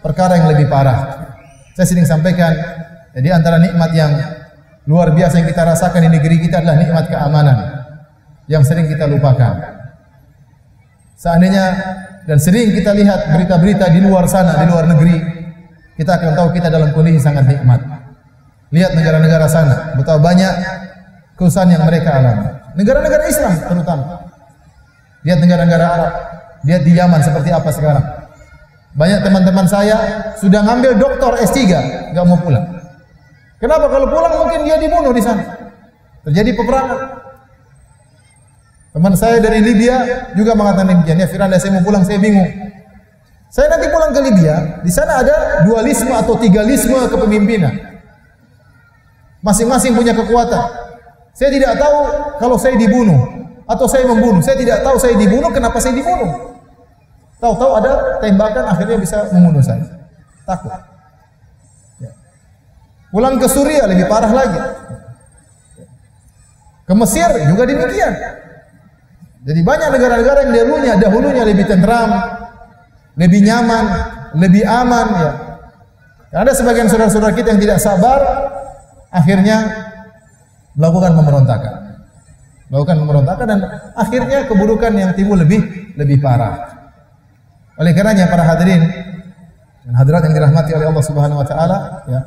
perkara yang lebih parah. Saya sering sampaikan, jadi antara nikmat yang luar biasa yang kita rasakan di negeri kita adalah nikmat keamanan yang sering kita lupakan. Seandainya dan sering kita lihat berita-berita di luar sana, di luar negeri, kita akan tahu kita dalam kondisi sangat nikmat. Lihat negara-negara sana, betapa banyak kesusahan yang mereka alami. Negara-negara Islam terutama. Lihat negara-negara Arab, lihat di Yaman seperti apa sekarang. Banyak teman-teman saya sudah ngambil doktor S3, nggak mau pulang. Kenapa? Kalau pulang mungkin dia dibunuh di sana. Terjadi peperangan. Teman saya dari Libya juga mengatakan demikian. Ya Firanda, saya mau pulang, saya bingung. Saya nanti pulang ke Libya, di sana ada dualisme atau tigalisme kepemimpinan. Masing-masing punya kekuatan. Saya tidak tahu kalau saya dibunuh atau saya membunuh. Saya tidak tahu saya dibunuh, kenapa saya dibunuh. Tahu-tahu ada tembakan akhirnya bisa membunuh saya. Takut. Ya. Pulang ke Suriah lebih parah lagi. Ke Mesir juga demikian. Jadi banyak negara-negara yang dahulunya lebih tenteram, lebih nyaman, lebih aman ya. Ada sebagian saudara-saudara kita yang tidak sabar, akhirnya melakukan pemberontakan. Dan akhirnya keburukan yang timbul lebih parah. Oleh karenanya para hadirin dan hadirat yang dirahmati oleh Allah Subhanahu wa taala, ya.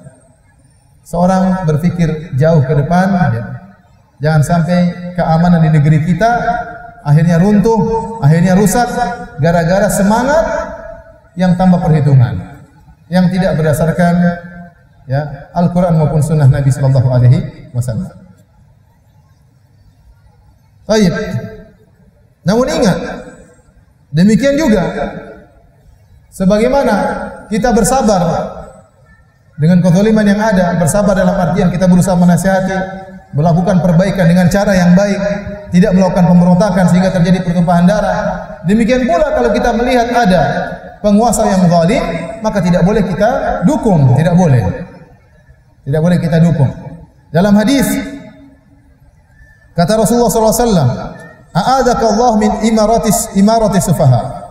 Seorang berpikir jauh ke depan, ya. Jangan sampai keamanan di negeri kita akhirnya runtuh, akhirnya rusak gara-gara semangat yang tanpa perhitungan, yang tidak berdasarkan ya Al-Qur'an maupun sunnah Nabi sallallahu alaihi wasallam. Baik. Namun ingat, demikian juga sebagaimana kita bersabar dengan kezaliman yang ada, bersabar dalam artian kita berusaha menasihati, melakukan perbaikan dengan cara yang baik, tidak melakukan pemberontakan sehingga terjadi pertumpahan darah. Demikian pula kalau kita melihat ada penguasa yang zalim, maka tidak boleh kita dukung, tidak boleh. Tidak boleh kita dukung. Dalam hadis kata Rasulullah SAW, "A'adakallah min imaratis sufaha."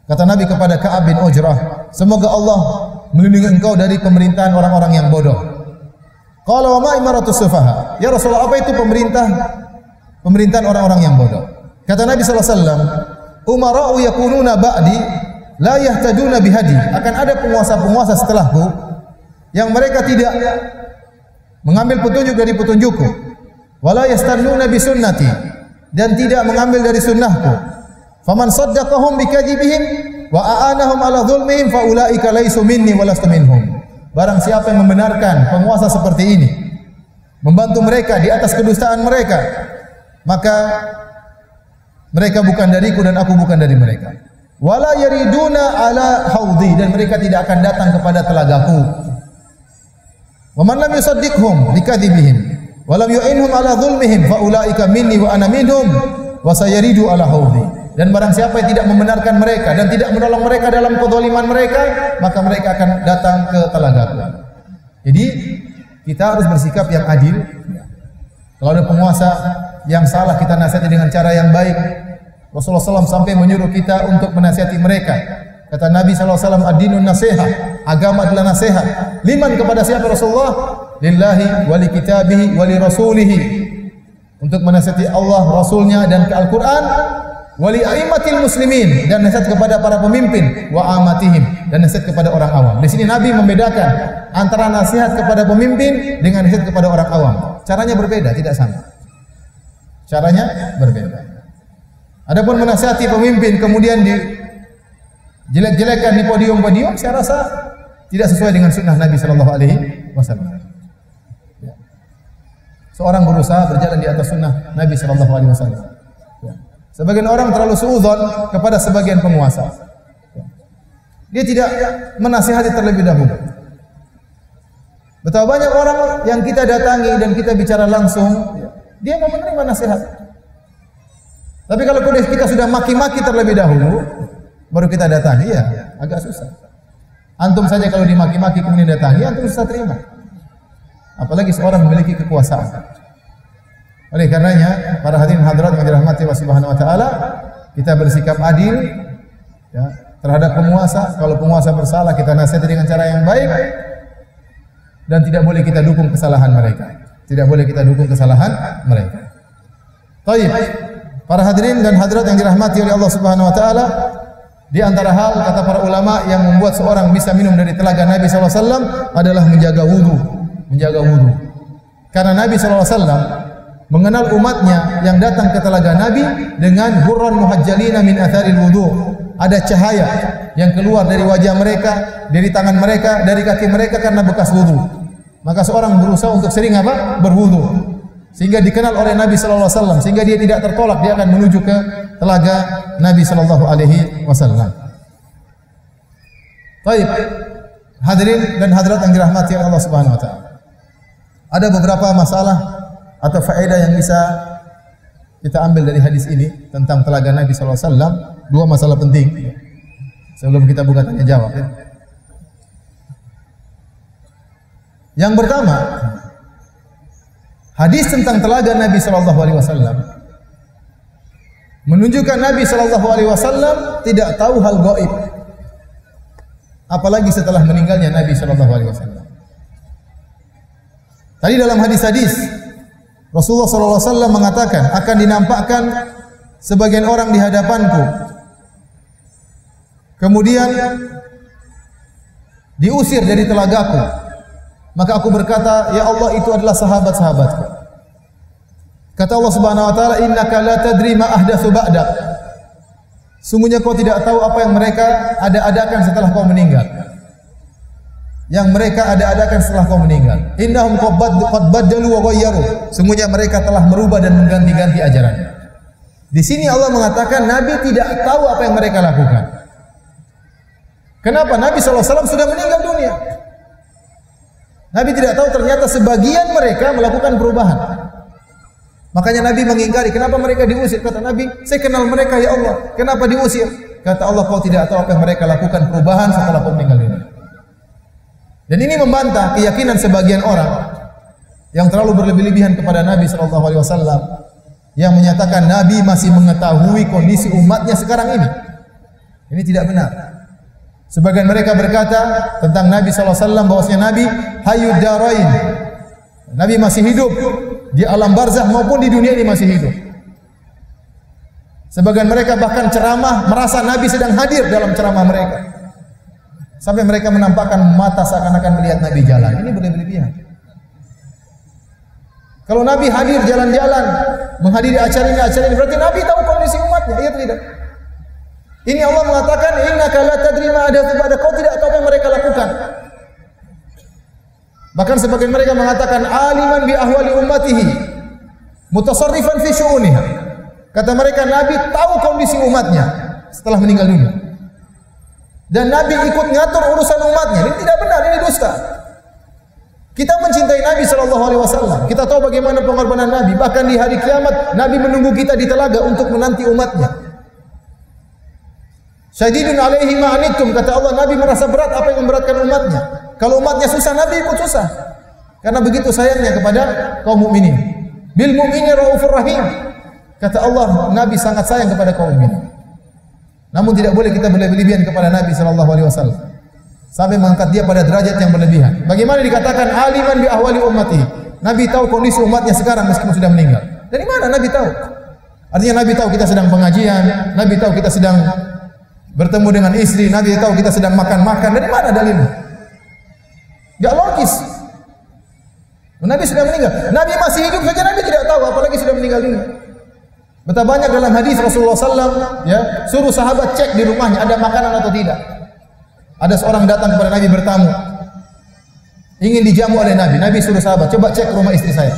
Kata Nabi kepada Ka'ab bin Ujrah, semoga Allah melindungi engkau dari pemerintahan orang-orang yang bodoh. Qala wa ma imaratus sufaha? Ya Rasulullah, apa itu pemerintahan orang-orang yang bodoh? Kata Nabi sallallahu alaihi wasallam, umara'u yakununa ba'di la yahtajuna bihadi. Akan ada penguasa-penguasa setelahku yang mereka tidak mengambil petunjuk dari petunjukku. Wala yastannuna bi sunnati, dan tidak mengambil dari sunnahku. Faman saddaqahum bikadzibihim wa a'anahum ala dzulmihim fa ulaika laisu minni wa lastu minhum. Barang siapa yang membenarkan penguasa seperti ini, membantu mereka di atas kedustaan mereka, maka mereka bukan dariku dan aku bukan dari mereka. Wala yariduna ala haudhi, dan mereka tidak akan datang kepada telagaku. Wa man lam yusaddiqhum bikadzibihim wa lam yu'inhum ala dzulmihim fa ulaika minni wa ana minhum wa sayaridu ala haudhi. Dan barang siapa yang tidak membenarkan mereka dan tidak menolong mereka dalam kezaliman mereka, maka mereka akan datang ke telagaku. Jadi kita harus bersikap yang adil. Kalau ada penguasa yang salah, kita nasihati dengan cara yang baik. Rasulullah SAW sampai menyuruh kita untuk menasihati mereka. Kata Nabi SAW, ad-dinun nasihat, agama adalah nasihat. Liman, kepada siapa Rasulullah? Lillahi wali kitabihi wali rasulihi. Untuk menasihati Allah, Rasulnya dan ke Al-Quran. Wali aimatil muslimin, dan nasihat kepada para pemimpin, wa amatihim, dan nasihat kepada orang awam. Di sini Nabi membedakan antara nasihat kepada pemimpin dengan nasihat kepada orang awam. Caranya berbeda, tidak sama. Caranya berbeda. Adapun menasihati pemimpin kemudian dijelek-jelekan di podium-podium, saya rasa tidak sesuai dengan sunnah Nabi sallallahu alaihi wasallam. Seorang berusaha berjalan di atas sunnah Nabi sallallahu alaihi wasallam. Sebagian orang terlalu suudzon kepada sebagian penguasa. Dia tidak menasihati terlebih dahulu. Betapa banyak orang yang kita datangi dan kita bicara langsung, dia mau menerima nasihat. Tapi kalau kita sudah maki-maki terlebih dahulu, baru kita datangi, ya agak susah. Antum saja kalau dimaki-maki kemudian datangi, antum susah terima. Apalagi seorang memiliki kekuasaan. Oleh karenanya, para hadirin hadirat yang dirahmati Allah Subhanahu wa taala, kita bersikap adil ya, terhadap penguasa. Kalau penguasa bersalah, kita nasihati dengan cara yang baik dan tidak boleh kita dukung kesalahan mereka. Tidak boleh kita dukung kesalahan mereka. Baik. Para hadirin dan hadirat yang dirahmati oleh Allah Subhanahu wa taala, di antara hal kata para ulama yang membuat seorang bisa minum dari telaga Nabi sallallahu alaihi wasallam adalah menjaga wudu, menjaga wudu. Karena Nabi sallallahu alaihi wasallam mengenal umatnya yang datang ke telaga Nabi dengan hurran muhajjalina min atharil wudu. Ada cahaya yang keluar dari wajah mereka, dari tangan mereka, dari kaki mereka karena bekas wudu. Maka seorang berusaha untuk sering apa? Berwudu. Sehingga dikenal oleh Nabi sallallahu alaihi wasallam, sehingga dia tidak tertolak, dia akan menuju ke telaga Nabi sallallahu alaihi wasallam. Baik. Hadirin dan hadirat yang dirahmati oleh Allah Subhanahu wa taala. Ada beberapa masalah atau faedah yang bisa kita ambil dari hadis ini tentang telaga Nabi sallallahu alaihi wasallam. Dua masalah penting sebelum kita buka tanya jawab. Yang pertama, hadis tentang telaga Nabi sallallahu alaihi wasallam menunjukkan Nabi sallallahu alaihi wasallam tidak tahu hal gaib, apalagi setelah meninggalnya Nabi sallallahu alaihi wasallam. Tadi dalam hadis-hadis Rasulullah sallallahu alaihi wasallam mengatakan akan dinampakkan sebagian orang di hadapanku, kemudian diusir dari telagaku. Maka aku berkata, ya Allah, itu adalah sahabat-sahabatku. Kata Allah Subhanahu wa taala, innaka la tadri ma ahdatsu ba'dak. Sungguhnya kau tidak tahu apa yang mereka ada-adakan setelah kau meninggal. Yang mereka ada-adakan setelah kau meninggal. Innahum qad baddalu wa ghayyaru. Sungguhnya mereka telah merubah dan mengganti-ganti ajaran. Di sini Allah mengatakan Nabi tidak tahu apa yang mereka lakukan. Kenapa? Nabi SAW sudah meninggal dunia. Nabi tidak tahu ternyata sebagian mereka melakukan perubahan. Makanya Nabi mengingkari, kenapa mereka diusir? Kata Nabi, saya kenal mereka ya Allah. Kenapa diusir? Kata Allah, kau tidak tahu apa yang mereka lakukan perubahan setelah kau meninggal dunia. Dan ini membantah keyakinan sebagian orang yang terlalu berlebih-lebihan kepada Nabi SAW, yang menyatakan Nabi masih mengetahui kondisi umatnya sekarang ini. Ini tidak benar. Sebagian mereka berkata tentang Nabi SAW bahwasanya Nabi hayyud darain. Nabi masih hidup di alam barzakh maupun di dunia ini masih hidup. Sebagian mereka bahkan ceramah merasa Nabi sedang hadir dalam ceramah mereka. Sampai mereka menampakkan mata seakan-akan melihat Nabi jalan. Ini berlebihan. Kalau Nabi hadir jalan-jalan, menghadiri acara ini, berarti Nabi tahu kondisi umatnya. Iya tidak? Ini Allah mengatakan, innaka la tadri ma ahdatsu ba'dak. Kau tidak tahu apa yang mereka lakukan. Bahkan sebagian mereka mengatakan aliman bi ahwali ummatihi mutasarrifan fi syu'uniha. Kata mereka Nabi tahu kondisi umatnya setelah meninggal dunia. Dan Nabi ikut ngatur urusan umatnya. Ini tidak benar, ini dusta. Kita mencintai Nabi SAW. Kita tahu bagaimana pengorbanan Nabi. Bahkan di hari kiamat Nabi menunggu kita di telaga untuk menanti umatnya. Syadidun alaihi ma'anittum, kata Allah, Nabi merasa berat apa yang memberatkan umatnya. Kalau umatnya susah, Nabi ikut susah. Karena begitu sayangnya kepada kaum mukminin. Bil mu'mini raufur rahim. Kata Allah, Nabi sangat sayang kepada kaum mukminin. Namun tidak boleh kita berlebihan kepada Nabi SAW sampai mengangkat dia pada derajat yang berlebihan. Bagaimana dikatakan aliman bi ahwali ummati? Nabi tahu kondisi umatnya sekarang meskipun sudah meninggal. Dari mana Nabi tahu? Artinya Nabi tahu kita sedang pengajian, Nabi tahu kita sedang bertemu dengan istri, Nabi tahu kita sedang makan-makan. Dari mana dalilnya? Gak logis. Nabi sudah meninggal. Nabi masih hidup saja Nabi tidak tahu, apalagi sudah meninggal dunia. Betapa banyak dalam hadis Rasulullah SAW, ya, suruh sahabat cek di rumahnya ada makanan atau tidak. Ada seorang datang kepada Nabi bertamu, ingin dijamu oleh Nabi. Nabi suruh sahabat, coba cek ke rumah istri saya.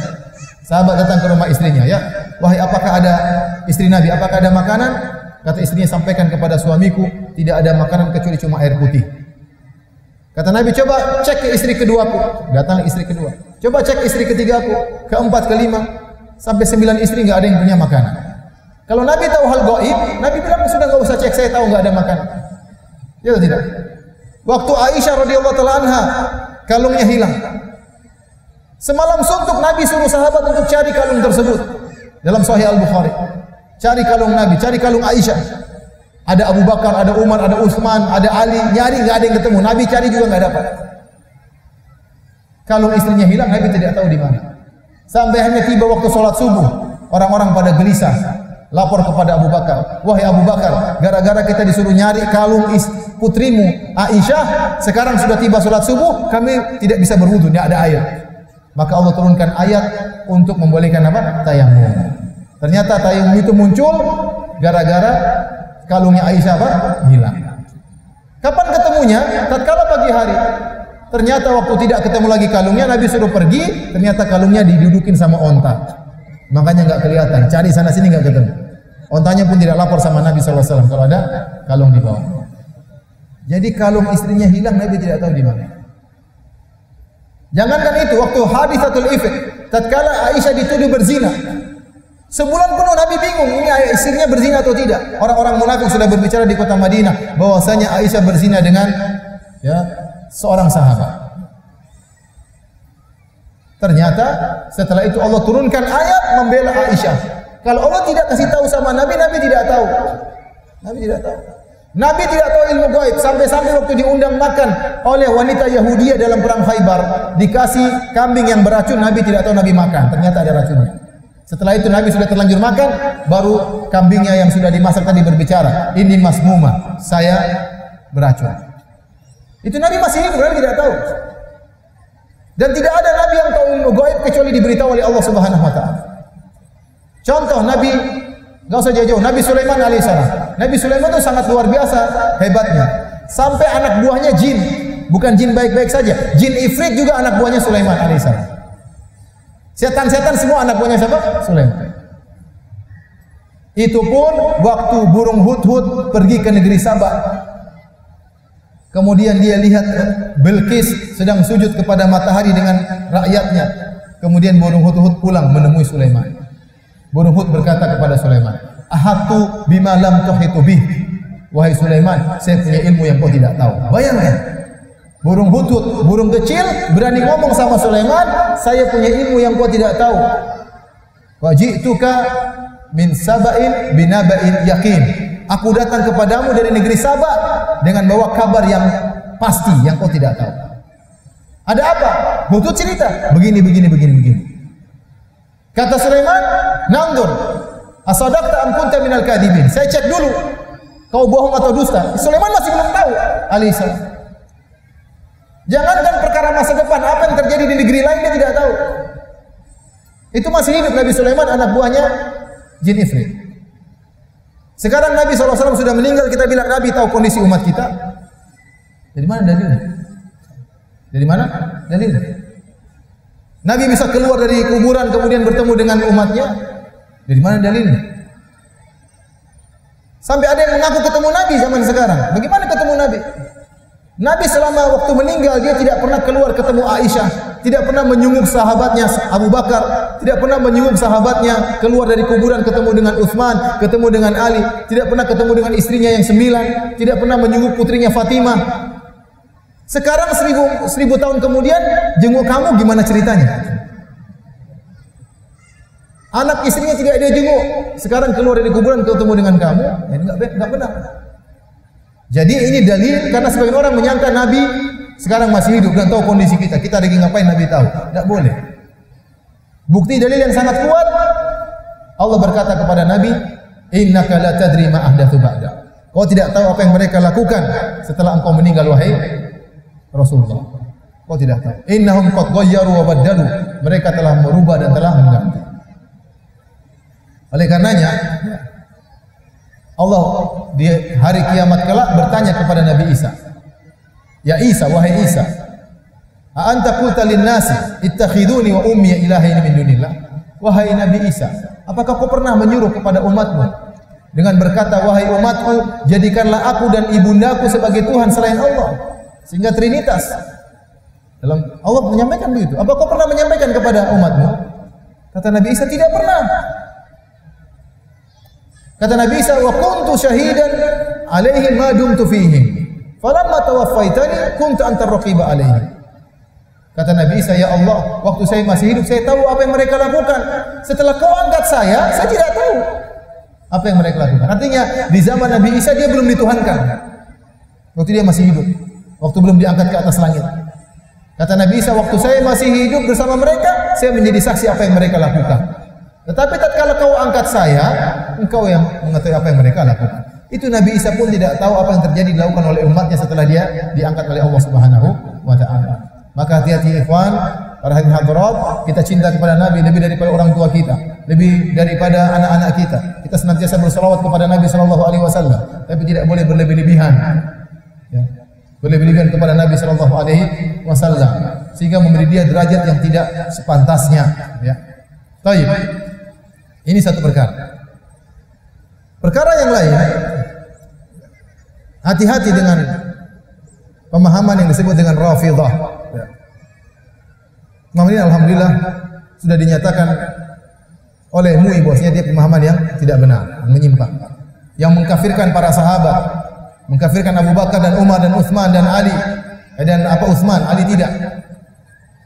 Sahabat datang ke rumah istrinya, ya, wahai apakah ada istri Nabi, apakah ada makanan? Kata istrinya, sampaikan kepada suamiku, tidak ada makanan kecuali cuma air putih. Kata Nabi, coba cek ke istri keduaku. Datang istri kedua. Coba cek istri ketigaku, keempat, kelima, sampai 9 istri nggak ada yang punya makanan. Kalau Nabi tahu hal gaib, Nabi bilang sudah nggak usah cek, saya tahu nggak ada makanan. Ya atau tidak? Waktu Aisyah radhiyallahu taala anha kalungnya hilang. Semalam suntuk Nabi suruh sahabat untuk cari kalung tersebut. Dalam Sahih Al-Bukhari. Cari kalung Nabi, cari kalung Aisyah. Ada Abu Bakar, ada Umar, ada Utsman, ada Ali, nyari nggak ada yang ketemu. Nabi cari juga nggak dapat. Kalung istrinya hilang, Nabi tidak tahu di mana. Sampai hanya tiba waktu sholat subuh, orang-orang pada gelisah, lapor kepada Abu Bakar. Wahai Abu Bakar, gara-gara kita disuruh nyari kalung putrimu Aisyah, sekarang sudah tiba sholat subuh, kami tidak bisa berwudu, tidak ada air. Maka Allah turunkan ayat untuk membolehkan apa? Tayamum. Ternyata tayamum itu muncul gara-gara kalungnya Aisyah apa? Hilang. Kapan ketemunya? Tatkala pagi hari. Ternyata waktu tidak ketemu lagi kalungnya, Nabi suruh pergi, ternyata kalungnya didudukin sama onta. Makanya nggak kelihatan. Cari sana sini nggak ketemu. Ontanya pun tidak lapor sama Nabi SAW kalau ada kalung di bawah. Jadi kalung istrinya hilang, Nabi tidak tahu di mana. Jangankan itu, waktu hadisatul ifk, tatkala Aisyah dituduh berzina, sebulan penuh Nabi bingung, ini istrinya berzina atau tidak. Orang-orang munafik sudah berbicara di kota Madinah bahwasanya Aisyah berzina dengan seorang sahabat. Ternyata setelah itu Allah turunkan ayat membela Aisyah. Kalau Allah tidak kasih tahu sama Nabi, Nabi tidak tahu. Nabi tidak tahu. Nabi tidak tahu ilmu gaib sampai-sampai waktu diundang makan oleh wanita Yahudiyah dalam perang Khaybar, dikasih kambing yang beracun, Nabi tidak tahu Nabi makan. Ternyata ada racunnya. Setelah itu Nabi sudah terlanjur makan, baru kambingnya yang sudah dimasak tadi berbicara, ini masmumah, saya beracun. Itu Nabi masih hidup, Nabi tidak tahu. Dan tidak ada Nabi yang tahu ilmu gaib kecuali diberitahu oleh Allah Subhanahu wa taala. Contoh Nabi, enggak usah jauh-jauh, Nabi Sulaiman alaihissalam. Nabi Sulaiman itu sangat luar biasa hebatnya. Sampai anak buahnya jin, bukan jin baik-baik saja, jin ifrit juga anak buahnya Sulaiman alaihissalam. Setan-setan semua anak buahnya siapa? Sulaiman. Itu pun waktu burung hudhud pergi ke negeri Sabah. Kemudian dia lihat Bilqis sedang sujud kepada matahari dengan rakyatnya. Kemudian burung hudhud pulang menemui Sulaiman. Burung hudhud berkata kepada Sulaiman, "Ahatu bima lam tuhitu bih." Wahai Sulaiman, saya punya ilmu yang kau tidak tahu. Bayangkan, burung hudhud, burung kecil berani ngomong sama Sulaiman, saya punya ilmu yang kau tidak tahu. Wa ji'tuka min saba'in binaba'in yakin. Aku datang kepadamu dari negeri Sabah dengan bawa kabar yang pasti yang kau tidak tahu. Ada apa? Hudhud cerita, begini. Kata Sulaiman, "Nandur, asadaqta am kunta minal kadhibin." Saya cek dulu, kau bohong atau dusta. Sulaiman masih belum tahu alaihissalam. Jangankan perkara masa depan, apa yang terjadi di negeri lain dia tidak tahu. Itu masih hidup Nabi Sulaiman, anak buahnya jin ifrit. Sekarang Nabi SAW sudah meninggal, kita bilang Nabi tahu kondisi umat kita. Dari mana dalilnya? Dari mana dalilnya? Nabi bisa keluar dari kuburan kemudian bertemu dengan umatnya. Dari mana dalilnya? Sampai ada yang mengaku ketemu Nabi zaman sekarang. Bagaimana ketemu Nabi? Nabi selama waktu meninggal dia tidak pernah keluar ketemu Aisyah, tidak pernah menyunguk sahabatnya Abu Bakar, tidak pernah menyunguk sahabatnya keluar dari kuburan ketemu dengan Utsman, ketemu dengan Ali, tidak pernah ketemu dengan istrinya yang 9, tidak pernah menyunguk putrinya Fatimah. Sekarang 1000 tahun kemudian jenguk kamu, gimana ceritanya? Anak istrinya tidak dia jenguk, sekarang keluar dari kuburan ketemu dengan kamu, ini enggak benar. Jadi ini dalil karena sebagian orang menyangka Nabi sekarang masih hidup dan tahu kondisi kita. Kita lagi ngapain Nabi tahu? Tidak boleh. Bukti dalil yang sangat kuat. Allah berkata kepada Nabi, "Innaka la tadri ma ahdatsu ba'da." Kau tidak tahu apa yang mereka lakukan setelah engkau meninggal wahai Rasulullah. Kau tidak tahu. Innahum qad ghayyaru wa baddalu. Mereka telah merubah dan telah mengganti. Oleh karenanya Allah di hari kiamat kelak bertanya kepada Nabi Isa, "Ya Isa, wahai Isa, a anta qulta lin-nasi ittakhiduni wa ummi ilahaini min dunillah?" Wahai Nabi Isa, apakah kau pernah menyuruh kepada umatmu dengan berkata, wahai umatku, jadikanlah aku dan ibundaku sebagai Tuhan selain Allah. Sehingga Trinitas. Dalam Allah menyampaikan begitu. Apa kau pernah menyampaikan kepada umatmu? Kata Nabi Isa, tidak pernah. Kata Nabi Isa, wa kuntu syahidan alaihim ma dumtu fihim. Falamma tawaffaitani kuntu antar raqiba alaihim. Kata Nabi Isa, ya Allah, waktu saya masih hidup saya tahu apa yang mereka lakukan. Setelah kau angkat saya tidak tahu apa yang mereka lakukan. Artinya di zaman Nabi Isa dia belum dituhankan. Waktu dia masih hidup, waktu belum diangkat ke atas langit. Kata Nabi Isa, waktu saya masih hidup bersama mereka, saya menjadi saksi apa yang mereka lakukan. Tetapi tatkala kau angkat saya, engkau yang mengetahui apa yang mereka lakukan. Itu Nabi Isa pun tidak tahu apa yang terjadi dilakukan oleh umatnya setelah dia diangkat oleh Allah Subhanahu wa taala. Maka hati-hati ikhwan, para hadirin hadirat, kita cinta kepada Nabi lebih daripada orang tua kita, lebih daripada anak-anak kita. Kita senantiasa berselawat kepada Nabi sallallahu alaihi wasallam, tapi tidak boleh berlebih-lebihan. Ya. Berlebih-lebihan kepada Nabi sallallahu alaihi wasallam sehingga memberi dia derajat yang tidak sepantasnya, ya. Baik. Ini satu perkara. Perkara yang lain, hati-hati dengan pemahaman yang disebut dengan Rafidhah. Pemahaman ini alhamdulillah sudah dinyatakan oleh MUI bahwasanya dia pemahaman yang tidak benar, menyimpang, yang mengkafirkan para sahabat, mengkafirkan Abu Bakar dan Umar dan Utsman dan Ali dan Utsman, Ali tidak.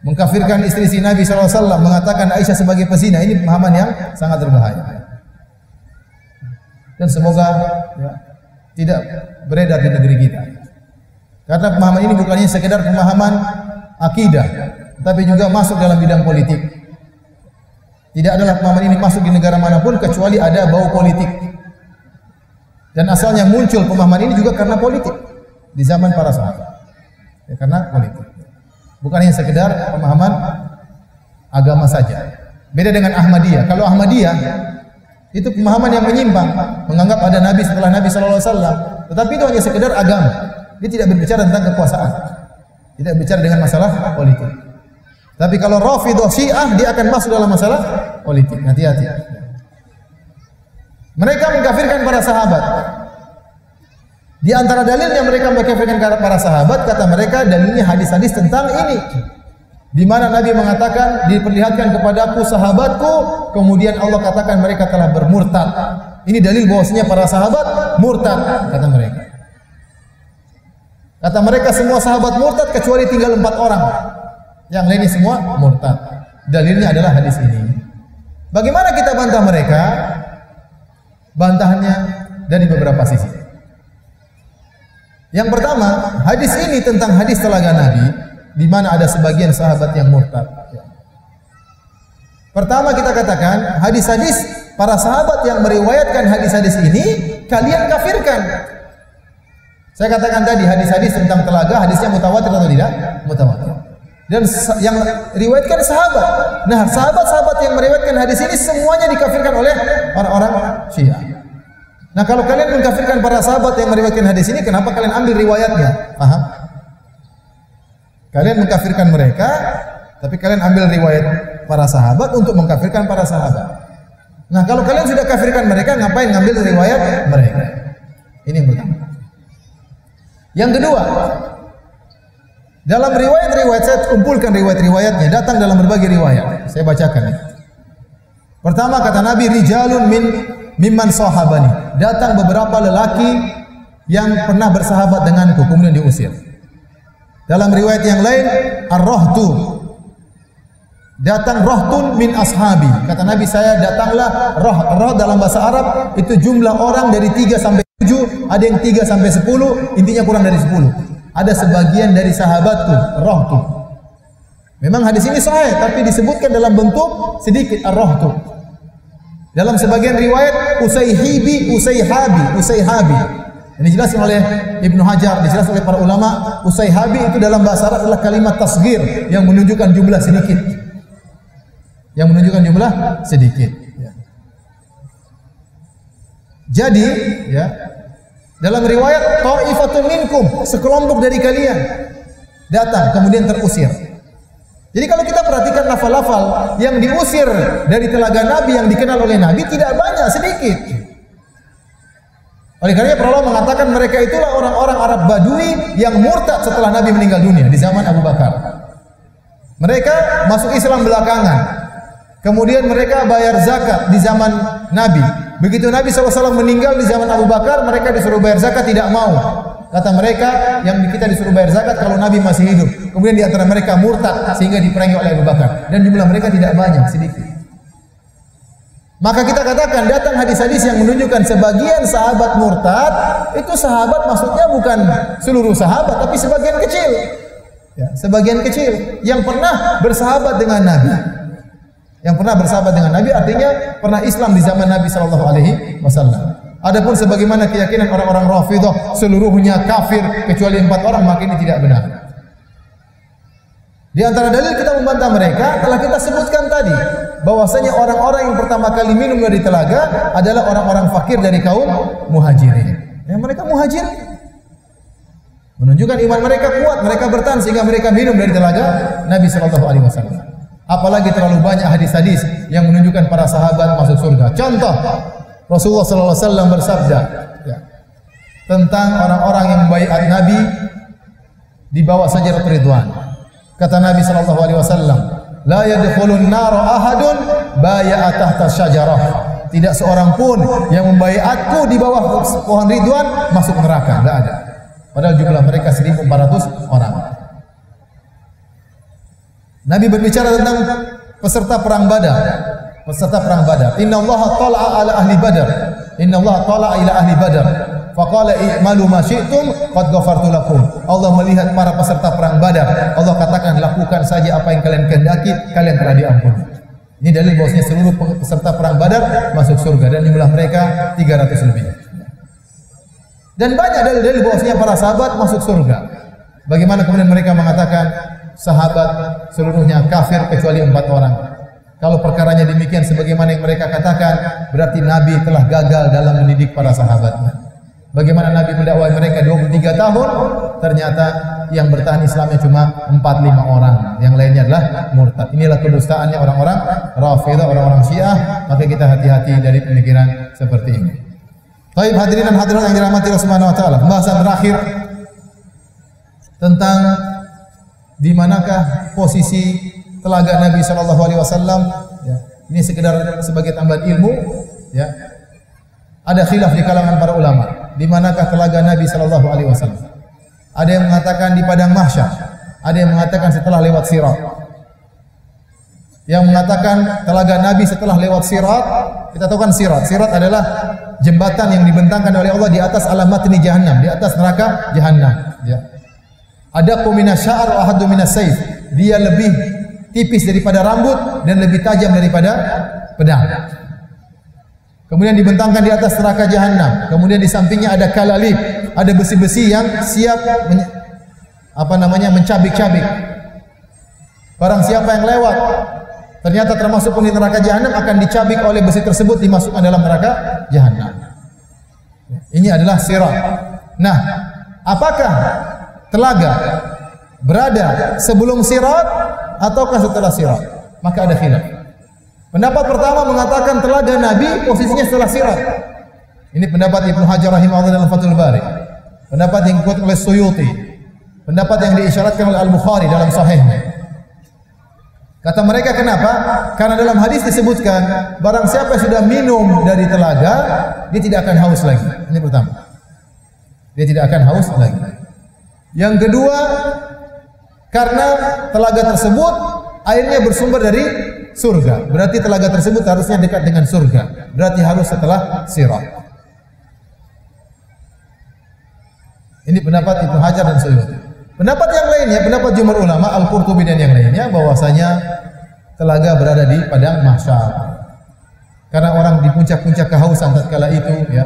Mengkafirkan istri Nabi SAW, mengatakan Aisyah sebagai pezina. Ini pemahaman yang sangat berbahaya. Dan semoga ya, tidak beredar di negeri kita. Karena pemahaman ini bukannya sekedar pemahaman akidah, tapi juga masuk dalam bidang politik. Tidak adalah pemahaman ini masuk di negara manapun kecuali ada bau politik. Dan asalnya muncul pemahaman ini juga karena politik di zaman para sahabat. Ya, karena politik. Bukan hanya sekedar pemahaman agama saja. Beda dengan Ahmadiyah. Kalau Ahmadiyah itu pemahaman yang menyimpang, menganggap ada nabi setelah Nabi sallallahu alaihi wasallam, tetapi itu hanya sekedar agama. Dia tidak berbicara tentang kekuasaan. Tidak bicara dengan masalah politik. Tapi kalau Rafidhah Syiah dia akan masuk dalam masalah politik. Hati-hati. Mereka mengkafirkan para sahabat. Di antara dalilnya mereka mengkafirkan para sahabat, kata mereka dalilnya hadis-hadis tentang ini. Di mana Nabi mengatakan, diperlihatkan kepadaku sahabatku, kemudian Allah katakan mereka telah bermurtad. Ini dalil bahwasanya para sahabat murtad, kata mereka. Kata mereka semua sahabat murtad kecuali tinggal 4 orang. Yang lainnya semua murtad. Dalilnya adalah hadis ini. Bagaimana kita bantah mereka? Bantahannya dari beberapa sisi. Yang pertama, hadis ini tentang hadis telaga Nabi, di mana ada sebagian sahabat yang murtad. Pertama kita katakan, hadis-hadis para sahabat yang meriwayatkan hadis-hadis ini kalian kafirkan. Saya katakan tadi hadis-hadis tentang telaga, hadisnya mutawatir atau tidak? Mutawatir. Dan yang riwayatkan sahabat. Nah, sahabat-sahabat yang meriwayatkan hadis ini semuanya dikafirkan oleh orang-orang Syiah. Nah, kalau kalian mengkafirkan para sahabat yang meriwayatkan hadis ini, kenapa kalian ambil riwayatnya? Paham? Kalian mengkafirkan mereka, tapi kalian ambil riwayat para sahabat untuk mengkafirkan para sahabat. Nah, kalau kalian sudah kafirkan mereka, ngapain ngambil riwayat mereka? Ini yang pertama. Yang kedua, dalam riwayat-riwayat, saya kumpulkan riwayat-riwayatnya, datang dalam berbagai riwayat. Saya bacakan. Pertama kata Nabi, rijalun mimman sahabani. Datang beberapa lelaki yang pernah bersahabat denganku, kemudian diusir. Dalam riwayat yang lain, ar-rahtu. Datang rahtun min ashabi. Kata Nabi, saya datanglah roh dalam bahasa Arab itu jumlah orang dari 3 sampai 7, ada yang 3 sampai 10, intinya kurang dari 10. Ada sebagian dari sahabatku, rohtu. Memang hadis ini sahih, tapi disebutkan dalam bentuk sedikit ar-rahtu. Dalam sebagian riwayat Usayhibi. Ini dijelaskan oleh Ibnu Hajar, dijelaskan oleh para ulama. Usayhabi itu dalam bahasa Arab adalah kalimat tasghir yang menunjukkan jumlah sedikit. Ya. Jadi, ya, dalam riwayat ta'ifatun minkum, sekelompok dari kalian datang kemudian terusir. Jadi kalau kita perhatikan lafal-lafal yang diusir dari telaga Nabi yang dikenal oleh Nabi tidak banyak, sedikit. Oleh karenanya para ulama mengatakan mereka itulah orang-orang Arab Badui yang murtad setelah Nabi meninggal dunia di zaman Abu Bakar. Mereka masuk Islam belakangan. Kemudian mereka bayar zakat di zaman Nabi. Begitu Nabi SAW meninggal di zaman Abu Bakar, mereka disuruh bayar zakat, tidak mau. Kata mereka, yang kita disuruh bayar zakat kalau Nabi masih hidup. Kemudian di antara mereka murtad sehingga diperangi oleh Abu Bakar. Dan jumlah mereka tidak banyak, sedikit. Maka kita katakan datang hadis-hadis yang menunjukkan sebagian sahabat murtad, itu sahabat maksudnya bukan seluruh sahabat, tapi sebagian kecil. Ya, sebagian kecil yang pernah bersahabat dengan Nabi. Yang pernah bersahabat dengan Nabi artinya pernah Islam di zaman Nabi sallallahu alaihi wasallam. Adapun sebagaimana keyakinan orang-orang Rafidhah seluruhnya kafir kecuali 4 orang, maka ini tidak benar. Di antara dalil kita membantah mereka telah kita sebutkan tadi, bahwasanya orang-orang yang pertama kali minum dari telaga adalah orang-orang fakir dari kaum Muhajirin. Yang mereka Muhajirin menunjukkan iman mereka kuat, mereka bertahan sehingga mereka minum dari telaga Nabi sallallahu alaihi wasallam. Apalagi terlalu banyak hadis-hadis yang menunjukkan para sahabat masuk surga. Contoh, Rasulullah sallallahu alaihi wasallam bersabda tentang orang-orang yang membaiat Nabi di bawah sajadah Ridwan. Kata Nabi sallallahu alaihi wasallam, "La yadkhulun nar ahadun bai'a tahta syajarah." Tidak seorang pun yang membaiatku di bawah pohon Ridwan masuk neraka, enggak ada. Padahal jumlah mereka 1.400 orang. Nabi berbicara tentang peserta perang Badar. Peserta perang Badar. Innallaha tala'a ala ahli Badar. Innallaha tala'a ila ahli Badar. Faqala i'malu ma syi'tum qad ghafartu lakum. Allah melihat para peserta perang Badar. Allah katakan lakukan saja apa yang kalian kehendaki, kalian telah diampuni. Ini dalil bahwasanya seluruh peserta perang Badar masuk surga dan jumlah mereka 300 lebih. Dan banyak dalil-dalil bahwasanya para sahabat masuk surga. Bagaimana kemudian mereka mengatakan sahabat seluruhnya kafir kecuali 4 orang. Kalau perkaranya demikian sebagaimana yang mereka katakan, berarti Nabi telah gagal dalam mendidik para sahabatnya. Bagaimana Nabi mendakwai mereka 23 tahun, ternyata yang bertahan Islamnya cuma 4-5 orang, yang lainnya adalah murtad. Inilah kedustaannya orang-orang Rafidhah, orang-orang Syiah. Maka kita hati-hati dari pemikiran seperti ini. Baik, hadirin dan hadirat yang dirahmati Allah Subhanahu wa taala. Pembahasan terakhir tentang di manakah posisi telaga Nabi sallallahu alaihi wasallam, ya. Ini sekedar sebagai tambahan ilmu, ya. Ada khilaf di kalangan para ulama, di manakah telaga Nabi sallallahu alaihi wasallam. Ada yang mengatakan di padang mahsyar, ada yang mengatakan setelah lewat Sirat. Yang mengatakan telaga Nabi setelah lewat Sirat, kita tahu kan Sirat. Sirat adalah jembatan yang dibentangkan oleh Allah di atas alamat ini Jahannam, di atas neraka Jahannam, ya. Ada minas sya'ar wa ahaddu minas saif. Dia lebih tipis daripada rambut dan lebih tajam daripada pedang. Kemudian dibentangkan di atas neraka Jahannam. Kemudian di sampingnya ada kalalib, ada besi-besi yang siap mencabik-cabik. Barang siapa yang lewat ternyata termasuk penghuni neraka Jahannam akan dicabik oleh besi tersebut, dimasukkan dalam neraka Jahannam. Ini adalah Sirat. Nah, apakah telaga berada sebelum Sirat ataukah setelah Sirat? Maka ada khilaf. Pendapat pertama mengatakan telaga Nabi posisinya setelah Sirat. Ini pendapat Ibnu Hajar rahimahullah dalam Fathul Bari. Pendapat yang dikuatkan oleh Suyuti. Pendapat yang diisyaratkan oleh Al-Bukhari dalam Sahihnya. Kata mereka kenapa? Karena dalam hadis disebutkan barang siapa yang sudah minum dari telaga, dia tidak akan haus lagi. Ini pertama. Dia tidak akan haus lagi. Yang kedua, karena telaga tersebut airnya bersumber dari surga. Berarti telaga tersebut harusnya dekat dengan surga. Berarti harus setelah Sirat. Ini pendapat Ibnu Hajar dan Suyuti. Pendapat yang lainnya, pendapat jumhur ulama Al-Qurtubi dan yang lainnya, bahwasanya telaga berada di padang mahsyar. Karena orang di puncak-puncak kehausan tatkala itu, ya.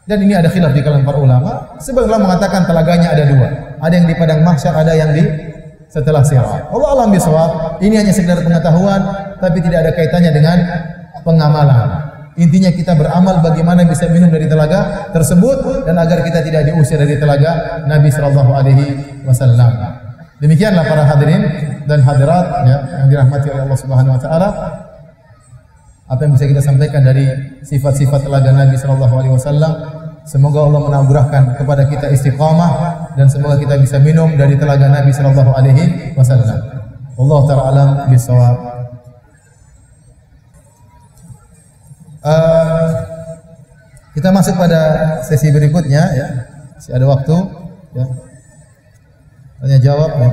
Dan ini ada khilaf di kalangan para ulama. Sebagian ulama mengatakan telaganya ada 2. Ada yang di padang mahsyar, ada yang di setelah Sirat. Allah alam bisawab. Ini hanya sekedar pengetahuan, tapi tidak ada kaitannya dengan pengamalan. Intinya kita beramal bagaimana bisa minum dari telaga tersebut dan agar kita tidak diusir dari telaga Nabi sallallahu alaihi wasallam. Demikianlah para hadirin dan hadirat, ya, yang dirahmati oleh Allah Subhanahu wa taala. Apa yang bisa kita sampaikan dari sifat-sifat telaga Nabi sallallahu alaihi wasallam. Semoga Allah menganugerahkan kepada kita istiqamah dan semoga kita bisa minum dari telaga Nabi sallallahu alaihi wasallam. Wallahu ta'ala alam bisawab. Kita masuk pada sesi berikutnya ya. Masih ada waktu ya. Tanya jawab ya.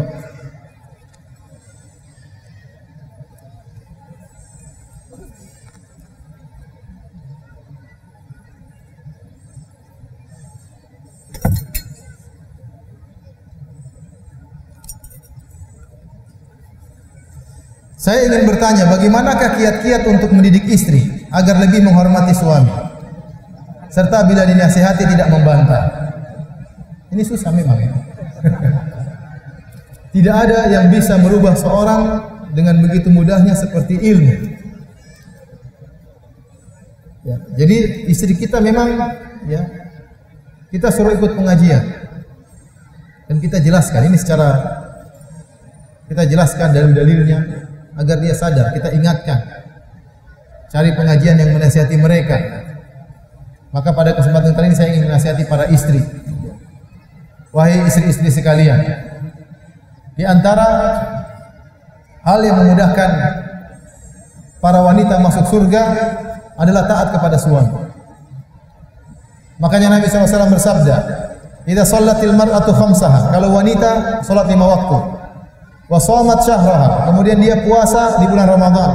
Saya ingin bertanya, bagaimanakah kiat-kiat untuk mendidik istri agar lebih menghormati suami, serta bila dinasihati tidak membantah? Ini susah memang ya. Tidak ada yang bisa merubah seorang dengan begitu mudahnya seperti ilmu. Ya, jadi istri kita memang ya kita suruh ikut pengajian dan kita jelaskan ini secara kita jelaskan dalil-dalilnya agar dia sadar, kita ingatkan. Cari pengajian yang menasihati mereka. Maka pada kesempatan kali ini saya ingin menasihati para istri. Wahai istri-istri sekalian, di antara hal yang memudahkan para wanita masuk surga adalah taat kepada suami. Makanya Nabi SAW bersabda, "Idza shallatil mar'atu khamsaha," kalau wanita salat 5 waktu, wa shamat syahraha, kemudian dia puasa di bulan Ramadan,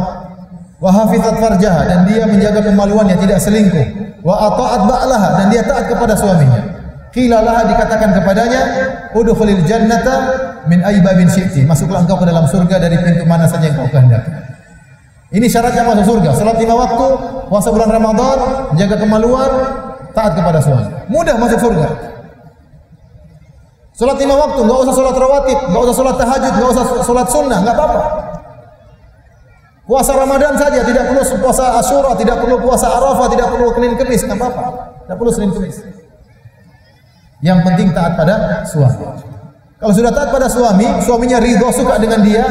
wa hafizat farjaha, dan dia menjaga kemaluannya, tidak selingkuh, wa ata'at ba'laha, dan dia taat kepada suaminya. Qila laha, dikatakan kepadanya, udkhulil jannata min ayyi babin syi'ti, masuklah engkau ke dalam surga dari pintu mana saja yang kau kehendaki. Ini syaratnya masuk surga, salat 5 waktu, puasa bulan Ramadan, menjaga kemaluan, taat kepada suami. Mudah masuk surga. Salat 5 waktu, enggak usah salat rawatib, enggak usah salat tahajud, enggak usah salat sunnah, enggak apa-apa. Puasa Ramadan saja, tidak perlu puasa Asyura, tidak perlu puasa Arafah, tidak perlu Senin Kemis, enggak apa-apa. Tidak perlu Senin Kemis. Yang penting taat pada suami. Kalau sudah taat pada suami, suaminya ridho, suka dengan dia,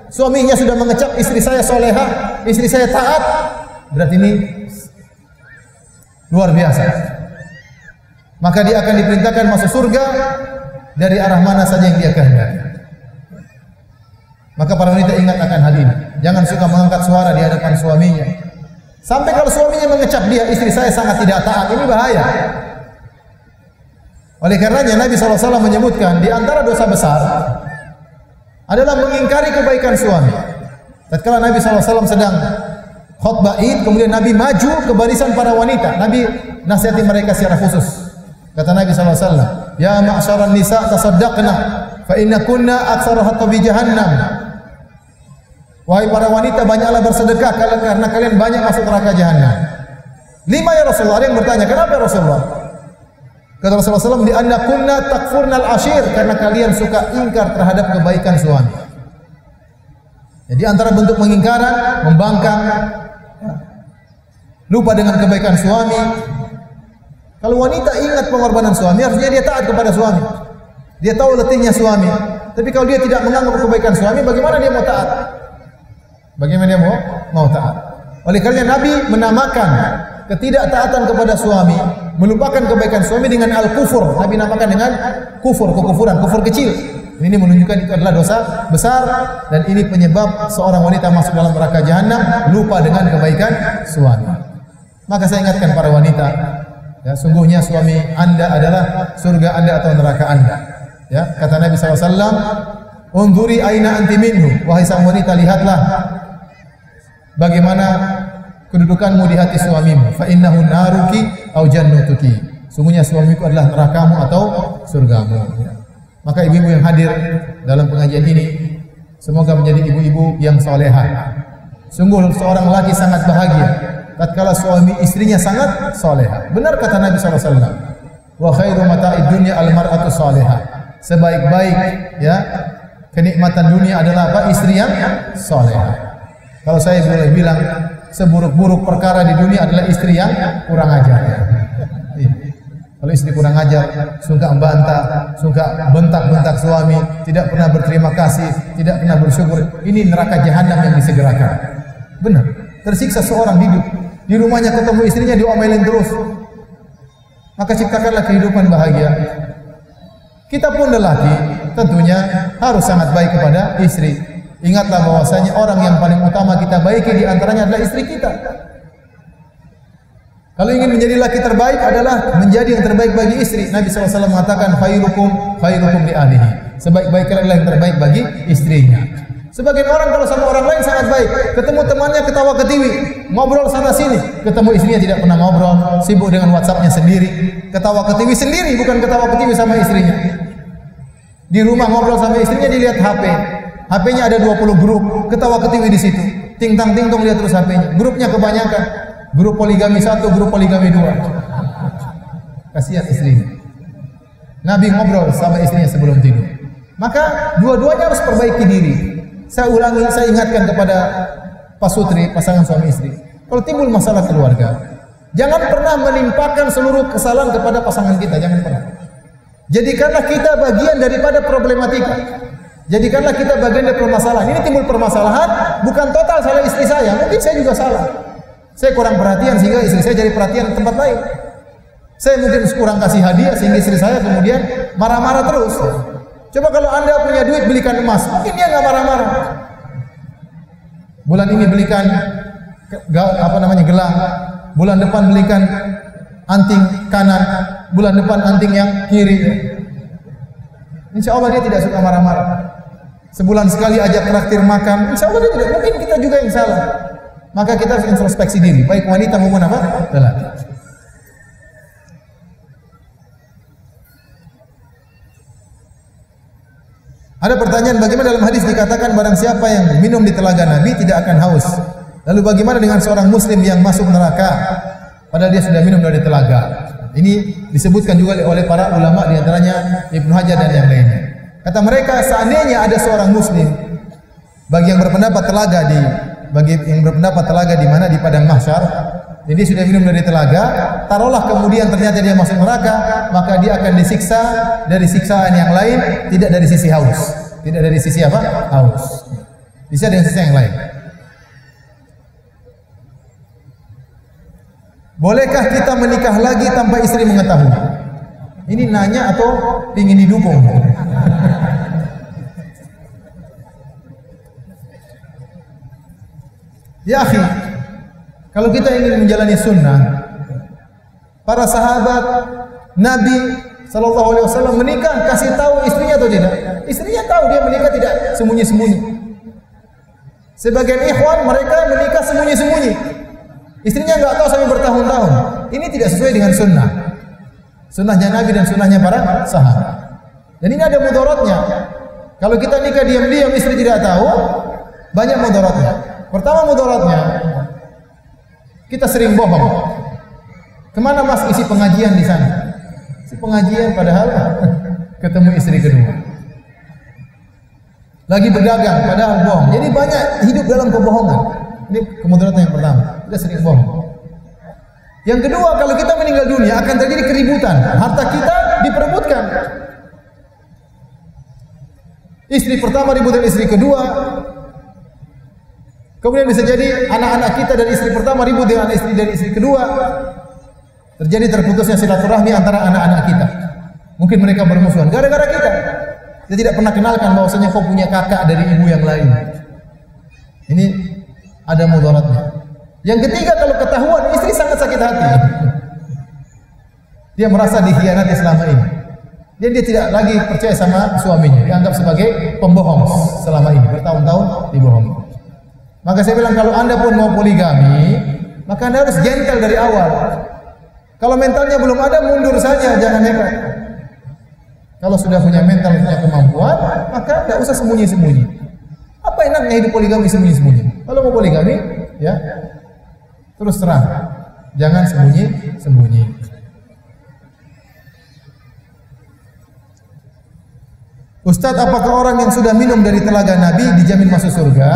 suaminya sudah mengecap istri saya solehah, istri saya taat, berarti ini luar biasa. Maka dia akan diperintahkan masuk surga dari arah mana saja yang dia kehendaki. Maka para wanita ingat akan hal ini. Jangan suka mengangkat suara di hadapan suaminya. Sampai kalau suaminya mengecap dia, istri saya sangat tidak taat, ini bahaya. Oleh karenanya Nabi SAW menyebutkan di antara dosa besar adalah mengingkari kebaikan suami. Tatkala Nabi SAW sedang khutbah Id, kemudian Nabi maju ke barisan para wanita. Nabi nasihati mereka secara khusus. Kata Nabi SAW, "Ya ma'syaran nisa tasaddaqna, fa inna kunna aktsara hatabi jahannam." Wahai para wanita, banyaklah bersedekah karena kalian banyak masuk neraka jahanam. 5 ya Rasulullah. Ada yang bertanya, kenapa ya Rasulullah? Kata Rasulullah SAW, "Di anna kunna takfurnal ashir," karena kalian suka ingkar terhadap kebaikan suami. Jadi antara bentuk pengingkaran, membangkang, lupa dengan kebaikan suami. Kalau wanita ingat pengorbanan suami, harusnya dia taat kepada suami. Dia tahu letihnya suami. Tapi kalau dia tidak menganggap kebaikan suami, bagaimana dia mau taat? Bagaimana dia mau taat? Oleh karena Nabi menamakan ketidaktaatan kepada suami, melupakan kebaikan suami dengan al-kufur. Nabi namakan dengan kufur, kekufuran, kufur kecil. Ini menunjukkan itu adalah dosa besar dan ini penyebab seorang wanita masuk dalam neraka jahanam, lupa dengan kebaikan suami. Maka saya ingatkan para wanita, ya, sungguhnya suami Anda adalah surga Anda atau neraka Anda. Ya, kata Nabi SAW, "Undhuri aina anti minhu," wahai sang wanita, lihatlah bagaimana kedudukanmu di hati suamimu. Fa innahu naruki au jannatuki. Sungguhnya suamiku adalah nerakamu atau surgamu. Ya. Maka ibu-ibu yang hadir dalam pengajian ini, semoga menjadi ibu-ibu yang salehah. Sungguh seorang laki sangat bahagia tatkala suami istrinya sangat salehah. Benar kata Nabi SAW, "Wa khairu mata'id dunya al-mar'atu salehah." Sebaik-baik ya kenikmatan dunia adalah apa? Istri yang salehah. Kalau saya boleh bilang, seburuk-buruk perkara di dunia adalah istri yang kurang ajar. Kalau istri kurang ajar, suka membantah, suka bentak-bentak suami, tidak pernah berterima kasih, tidak pernah bersyukur, ini neraka jahanam yang disegerakan. Benar, tersiksa seorang hidup di rumahnya ketemu istrinya diomelin terus. maka ciptakanlah kehidupan bahagia. Kita pun lelaki tentunya harus sangat baik kepada istri. Ingatlah bahwasanya orang yang paling utama kita baiki di antaranya adalah istri kita. Kalau ingin menjadi laki terbaik adalah menjadi yang terbaik bagi istri. Nabi SAW mengatakan khairukum li ahlihi. Sebaik-baiknya adalah yang terbaik bagi istrinya. Sebagian orang kalau sama orang lain sangat baik, ketemu temannya ketawa ketiwi, ngobrol sana sini, ketemu istrinya tidak pernah ngobrol, sibuk dengan WhatsApp-nya sendiri, ketawa ketiwi sendiri, bukan ketawa ketiwi sama istrinya. Di rumah ngobrol sama istrinya dilihat HP. HP-nya ada 20 grup, ketawa ketiwi di situ. Ting-tang ting-tong lihat terus HP-nya. Grupnya kebanyakan. Grup poligami 1, grup poligami 2. Kasihan istrinya. Nabi ngobrol sama istrinya sebelum tidur. Maka dua-duanya harus perbaiki diri. Saya ulangi, saya ingatkan kepada Pak Sutri, pasangan suami istri. Kalau timbul masalah keluarga, jangan pernah menimpakan seluruh kesalahan kepada pasangan kita, jangan pernah. Jadikanlah kita bagian daripada problematika. Jadikanlah kita bagian dari permasalahan. Ini timbul permasalahan, bukan total salah istri saya, mungkin saya juga salah. Saya kurang perhatian sehingga istri saya jadi perhatian tempat lain. Saya mungkin kurang kasih hadiah sehingga istri saya kemudian marah-marah terus. Coba kalau Anda punya duit belikan emas, mungkin dia nggak marah-marah. Bulan ini belikan gelang, bulan depan belikan anting kanan, bulan depan anting yang kiri. Insya Allah dia tidak suka marah-marah. Sebulan sekali ajak traktir makan, insya Allah dia tidak. Mungkin kita juga yang salah. Maka kita harus introspeksi diri, baik wanita maupun apa? Lelaki. Ada pertanyaan, bagaimana dalam hadis dikatakan barang siapa yang minum di telaga Nabi tidak akan haus. Lalu bagaimana dengan seorang muslim yang masuk neraka padahal dia sudah minum dari telaga? Ini disebutkan juga oleh para ulama, di antaranya Ibnu Hajar dan yang lainnya. Kata mereka, seandainya ada seorang muslim bagi yang berpendapat telaga di mana di padang mahsyar, jadi sudah minum dari telaga, taruhlah kemudian ternyata dia masuk neraka, maka dia akan disiksa dari siksaan yang lain, tidak dari sisi haus. Tidak dari sisi apa? Haus. Bisa dengan sisi yang lain. Bolehkah kita menikah lagi tanpa istri mengetahui? Ini nanya atau ingin didukung? Ya akhi, kalau kita ingin menjalani sunnah, para sahabat Nabi SAW menikah kasih tahu istrinya atau tidak? Istrinya tahu, dia menikah tidak sembunyi-sembunyi. Sebagian ikhwan mereka menikah sembunyi-sembunyi. Istrinya nggak tahu sampai bertahun-tahun. Ini tidak sesuai dengan sunnah. Sunnahnya Nabi dan sunnahnya para sahabat. Dan ini ada mudaratnya. Kalau kita nikah diam-diam istri tidak tahu, banyak mudaratnya. Pertama mudaratnya, kita sering bohong. Kemana mas isi pengajian di sana? Isi pengajian padahal ketemu istri kedua. Lagi berdagang padahal bohong. Jadi banyak hidup dalam kebohongan. Ini kemudaratan yang pertama. Kita sering bohong. Yang kedua, kalau kita meninggal dunia akan terjadi keributan. Harta kita diperebutkan. Istri pertama ribut dengan istri kedua. Kemudian bisa jadi anak-anak kita dari istri pertama ribut dengan istri dari istri kedua. Terjadi terputusnya silaturahmi antara anak-anak kita. Mungkin mereka bermusuhan gara-gara kita. Dia tidak pernah kenalkan bahwasanya kau punya kakak dari ibu yang lain. Ini ada mudaratnya. Yang ketiga, kalau ketahuan istri sangat sakit hati. Dia merasa dikhianati selama ini. Dan dia tidak lagi percaya sama suaminya. Dianggap sebagai pembohong selama ini, bertahun-tahun dibohongi. Maka saya bilang kalau Anda pun mau poligami, maka Anda harus gentle dari awal. Kalau mentalnya belum ada, mundur saja, jangan nekat. Kalau sudah punya mental, punya kemampuan, maka tidak usah sembunyi-sembunyi. Apa enaknya hidup poligami sembunyi-sembunyi? Kalau mau poligami, ya terus terang, jangan sembunyi-sembunyi. Ustadz, apakah orang yang sudah minum dari telaga Nabi dijamin masuk surga?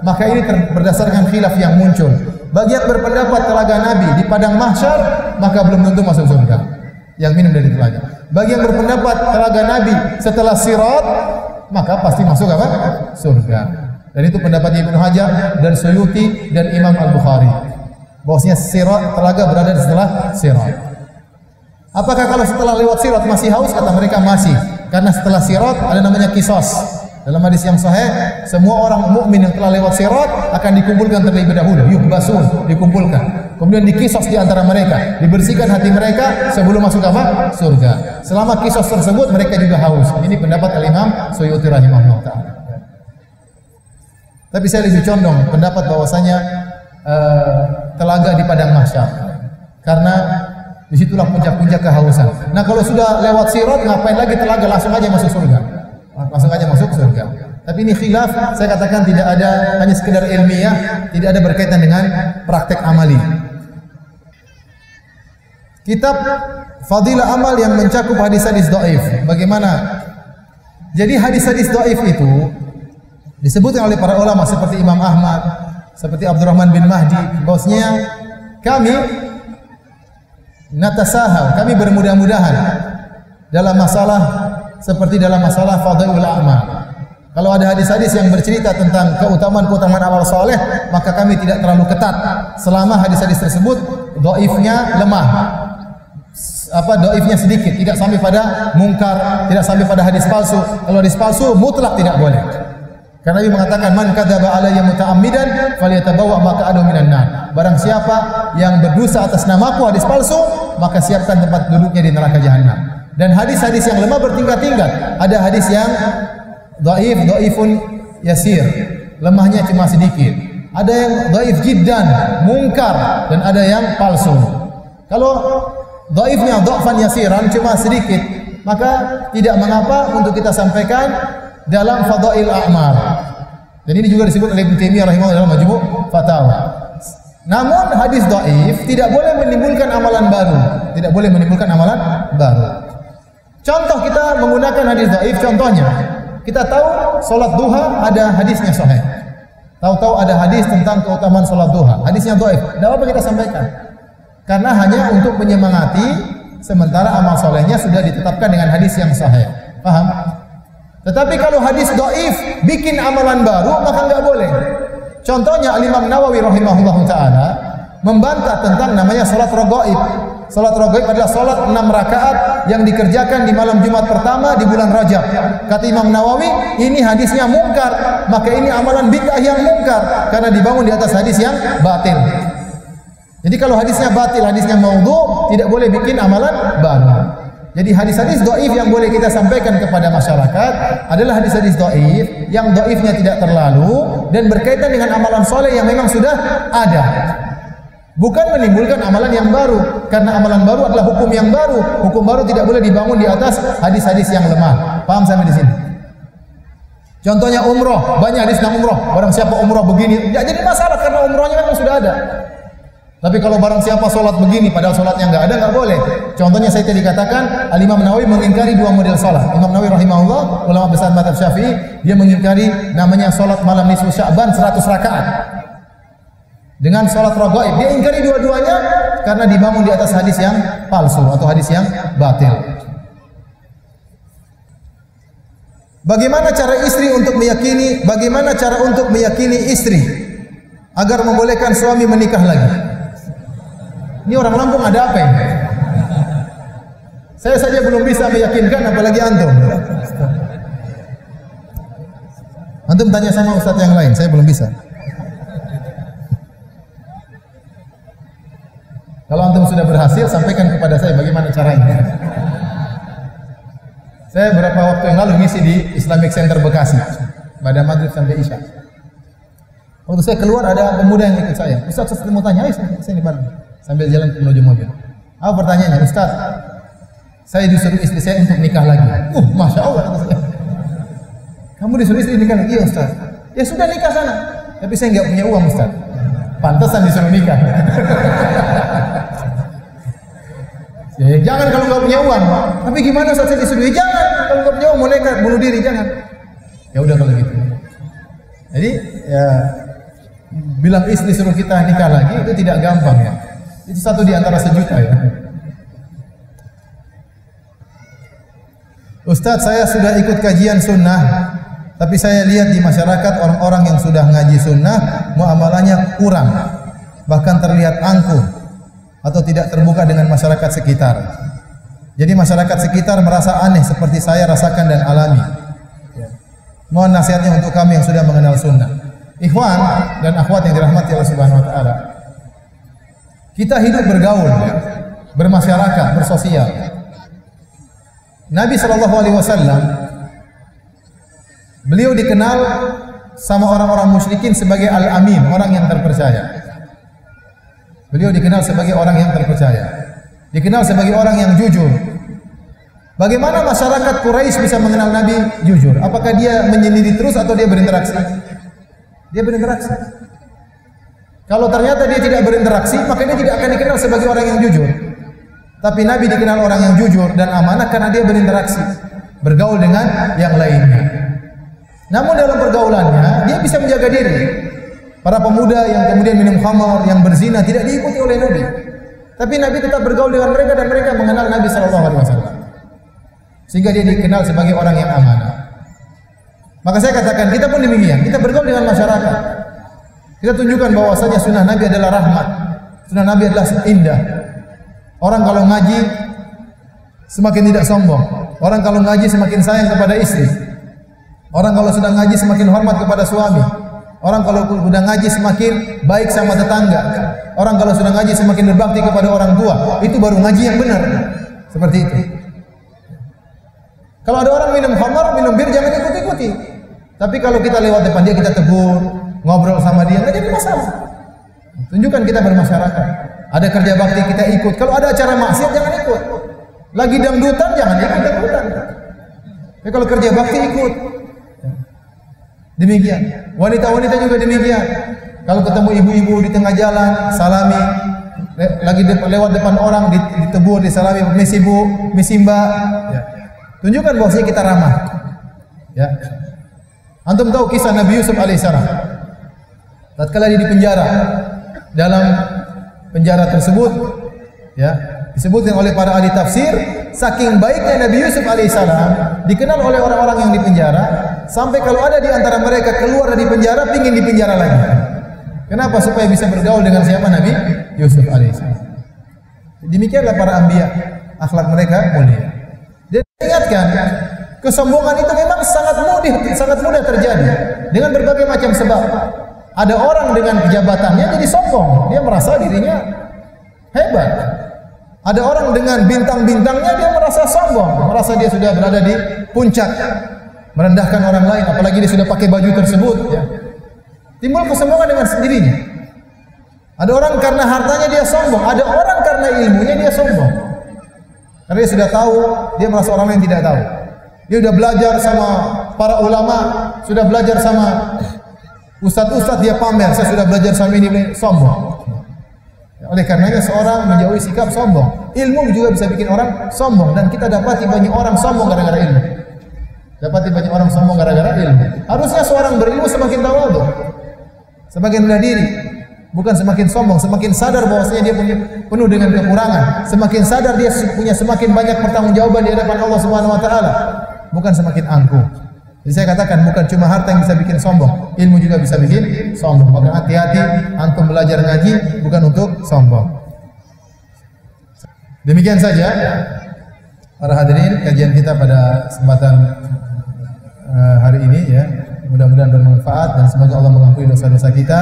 Maka ini berdasarkan khilaf yang muncul. Bagi yang berpendapat telaga Nabi di padang mahsyar, maka belum tentu masuk surga yang minum dari telaga. Bagi yang berpendapat telaga Nabi setelah sirat, maka pasti masuk apa? Surga. Dan itu pendapat Ibnu Hajar dan Suyuti dan Imam Al-Bukhari. Bahwasanya sirat telaga berada setelah sirat. Apakah kalau setelah lewat sirat masih haus? Kata mereka masih. Karena setelah sirat ada namanya kisos. Dalam hadis yang sahih, semua orang mukmin yang telah lewat sirat akan dikumpulkan terlebih dahulu, yuhbasun, dikumpulkan. Kemudian dikisos di antara mereka, dibersihkan hati mereka sebelum masuk apa? Surga. Selama kisos tersebut mereka juga haus. Ini pendapat Al-Imam Suyuti rahimahullah ta'ala. Tapi saya lebih condong pendapat bahwasanya telaga di padang mahsyar. Karena disitulah puncak-puncak kehausan. Nah, kalau sudah lewat sirat, ngapain lagi telaga? Langsung aja masuk surga. Langsung aja masuk surga. Tapi ini khilaf, saya katakan tidak ada, hanya sekedar ilmiah, tidak ada berkaitan dengan praktek amali. Kitab Fadilah Amal yang mencakup hadis-hadis dhaif. Bagaimana? Jadi hadis-hadis dhaif itu disebutkan oleh para ulama seperti Imam Ahmad, seperti Abdurrahman bin Mahdi, bahwasanya kami natasahal, kami bermudah-mudahan dalam masalah seperti dalam masalah fadhailul a'mal. Kalau ada hadis-hadis yang bercerita tentang keutamaan-keutamaan amal soleh, maka kami tidak terlalu ketat selama hadis-hadis tersebut dhaifnya lemah. Dhaifnya sedikit, tidak sampai pada mungkar, tidak sampai pada hadis palsu. Kalau hadis palsu mutlak tidak boleh. Karena Nabi mengatakan man kadzaba alayya muta'ammidan falyatabawa maq'adahu minan nar. Barang siapa yang berdosa atas namaku hadis palsu, maka siapkan tempat duduknya di neraka jahanam. Dan hadis-hadis yang lemah bertingkat-tingkat. Ada hadis yang dhaifun yasir, lemahnya cuma sedikit. Ada yang dhaif jiddan, mungkar, dan ada yang palsu. Kalau dhaifnya dhafan yasiran cuma sedikit, maka tidak mengapa untuk kita sampaikan dalam fadail a'mal. Dan ini juga disebut oleh Ibnu Taimiyah rahimahullah dalam Majmu' Fatawa. Namun hadis dhaif tidak boleh menimbulkan amalan baru, tidak boleh menimbulkan amalan baru. Contoh kita menggunakan hadis dhaif, contohnya kita tahu salat duha ada hadisnya sahih. Tahu-tahu ada hadis tentang keutamaan salat duha, hadisnya dhaif. Tidak apa kita sampaikan. Karena hanya untuk menyemangati, sementara amal solehnya sudah ditetapkan dengan hadis yang sahih. Paham? Tetapi kalau hadis dhaif bikin amalan baru, maka enggak boleh. Contohnya Imam Nawawi rahimahullahu taala membantah tentang namanya salat raghaib. Salat raghaib adalah salat 6 rakaat yang dikerjakan di malam Jumat pertama di bulan Rajab. Kata Imam Nawawi, ini hadisnya mungkar, maka ini amalan bid'ah yang mungkar karena dibangun di atas hadis yang batil. Jadi kalau hadisnya batil, hadisnya maudhu, tidak boleh bikin amalan baru. Jadi hadis-hadis dhaif yang boleh kita sampaikan kepada masyarakat adalah hadis-hadis dhaif yang dhaifnya tidak terlalu dan berkaitan dengan amalan soleh yang memang sudah ada. Bukan menimbulkan amalan yang baru, karena amalan baru adalah hukum yang baru. Hukum baru tidak boleh dibangun di atas hadis-hadis yang lemah. Paham sampai di sini? Contohnya umroh, banyak hadis tentang umroh. Barang siapa umroh begini, tidak jadi masalah karena umrohnya memang sudah ada. Tapi kalau barang siapa solat begini, padahal solatnya enggak ada, enggak boleh. Contohnya saya tadi katakan, Al-Imam Nawawi mengingkari 2 model solat. Imam Nawawi rahimahullah, ulama besar mazhab Syafi'i, dia mengingkari namanya solat malam nisfu Sya'ban 100 rakaat. Dengan solat raghaib, dia ingkari dua-duanya karena dibangun di atas hadis yang palsu atau hadis yang batil. Bagaimana cara untuk meyakini istri agar membolehkan suami menikah lagi? Ini orang Lampung ada apa ini? Saya saja belum bisa meyakinkan, apalagi antum. Antum tanya sama ustadz yang lain, saya belum bisa. Kalau antum sudah berhasil, sampaikan kepada saya bagaimana caranya. Saya beberapa waktu yang lalu ngisi di Islamic Center Bekasi, pada maghrib sampai isya. Waktu saya keluar ada pemuda yang ikut saya. Ustaz, saya mau tanya, saya di bareng. Sambil jalan menuju mobil. Apa pertanyaannya? Ustaz, saya disuruh istri saya untuk nikah lagi. Masya Allah. Kamu disuruh istri nikah lagi? Iya Ustaz. Ya sudah nikah sana. Tapi saya nggak punya uang Ustaz. Pantesan disuruh nikah. Ya, jangan kalau nggak punya uang. Tapi gimana Ustaz, saya disuruh? Ya, jangan. Kalau nggak punya uang mau nekat bunuh diri, jangan. Ya udah kalau gitu. Jadi ya bilang istri suruh kita nikah lagi itu tidak gampang ya. Itu satu di antara sejuta ya. Ustadz, saya sudah ikut kajian sunnah, tapi saya lihat di masyarakat orang-orang yang sudah ngaji sunnah muamalahnya kurang, bahkan terlihat angkuh atau tidak terbuka dengan masyarakat sekitar. Jadi masyarakat sekitar merasa aneh seperti saya rasakan dan alami. Mohon nasihatnya untuk kami yang sudah mengenal sunnah. Ikhwan dan akhwat yang dirahmati Allah Subhanahu wa taala. Kita hidup bergaul, bermasyarakat, bersosial. Nabi sallallahu alaihi wasallam beliau dikenal sama orang-orang musyrikin sebagai al-amin, orang yang terpercaya. Beliau dikenal sebagai orang yang terpercaya. Dikenal sebagai orang yang jujur. Bagaimana masyarakat Quraisy bisa mengenal Nabi jujur? Apakah dia menyendiri terus atau dia berinteraksi? Dia berinteraksi. Kalau ternyata dia tidak berinteraksi, maka dia tidak akan dikenal sebagai orang yang jujur. Tapi Nabi dikenal orang yang jujur dan amanah karena dia berinteraksi, bergaul dengan yang lainnya. Namun dalam pergaulannya, dia bisa menjaga diri. Para pemuda yang kemudian minum khamar, yang berzina tidak diikuti oleh Nabi. Tapi Nabi tetap bergaul dengan mereka dan mereka mengenal Nabi sallallahu alaihi wasallam. Sehingga dia dikenal sebagai orang yang amanah. Maka saya katakan kita pun demikian, kita bergaul dengan masyarakat. Kita tunjukkan bahwasanya sunnah Nabi adalah rahmat. Sunnah Nabi adalah indah. Orang kalau ngaji semakin tidak sombong. Orang kalau ngaji semakin sayang kepada istri. Orang kalau sudah ngaji semakin hormat kepada suami. Orang kalau sudah ngaji semakin baik sama tetangga. Orang kalau sudah ngaji semakin berbakti kepada orang tua. Itu baru ngaji yang benar. Seperti itu. Kalau ada orang minum khamar, minum bir, jangan ikuti-ikuti. Tapi kalau kita lewat depan dia, kita tegur, ngobrol sama dia, nggak jadi masalah. Tunjukkan kita bermasyarakat. Ada kerja bakti, kita ikut. Kalau ada acara maksiat, jangan ikut. Lagi dangdutan, jangan ikut dangdutan. Tapi kalau kerja bakti, ikut. Demikian. Wanita-wanita juga demikian. Kalau ketemu ibu-ibu di tengah jalan, salami. Lagi lewat depan orang, ditegur, disalami, misi bu, misi mbak. Ya. Tunjukkan bahwasanya kita ramah. Ya. Antum tahu kisah Nabi Yusuf alaihissalam. Tatkala dia di penjara, dalam penjara tersebut, ya, disebutkan oleh para ahli tafsir, saking baiknya Nabi Yusuf alaihissalam dikenal oleh orang-orang yang di penjara, sampai kalau ada di antara mereka keluar dari penjara, pingin di penjara lagi. Kenapa? Supaya bisa bergaul dengan siapa? Nabi Yusuf alaihissalam. Demikianlah para anbiya, akhlak mereka mulia. Dan ingatkan, kesombongan itu memang sangat mudah terjadi dengan berbagai macam sebab. Ada orang dengan jabatannya jadi sombong, dia merasa dirinya hebat. Ada orang dengan bintang-bintangnya dia merasa sombong, merasa dia sudah berada di puncak, merendahkan orang lain, apalagi dia sudah pakai baju tersebut. Ya. Timbul kesombongan dengan sendirinya. Ada orang karena hartanya dia sombong, ada orang karena ilmunya dia sombong. Karena dia sudah tahu, dia merasa orang lain tidak tahu. Dia sudah belajar sama para ulama, sudah belajar sama ustadz-ustadz, dia pamer, saya sudah belajar sama ini, sombong. Oleh karenanya seorang menjauhi sikap sombong. Ilmu juga bisa bikin orang sombong, dan kita dapati banyak orang sombong gara-gara ilmu. Dapati banyak orang sombong gara-gara ilmu. Harusnya seorang berilmu semakin tawadhu, semakin rendah diri, bukan semakin sombong, semakin sadar bahwasanya dia punya penuh dengan kekurangan, semakin sadar dia punya semakin banyak pertanggungjawaban di hadapan Allah Subhanahu wa taala, bukan semakin angkuh. Jadi saya katakan bukan cuma harta yang bisa bikin sombong, ilmu juga bisa bikin sombong. Maka hati-hati antum belajar ngaji bukan untuk sombong. Demikian saja para hadirin kajian kita pada kesempatan hari ini ya. Mudah-mudahan bermanfaat dan semoga Allah mengampuni dosa-dosa kita.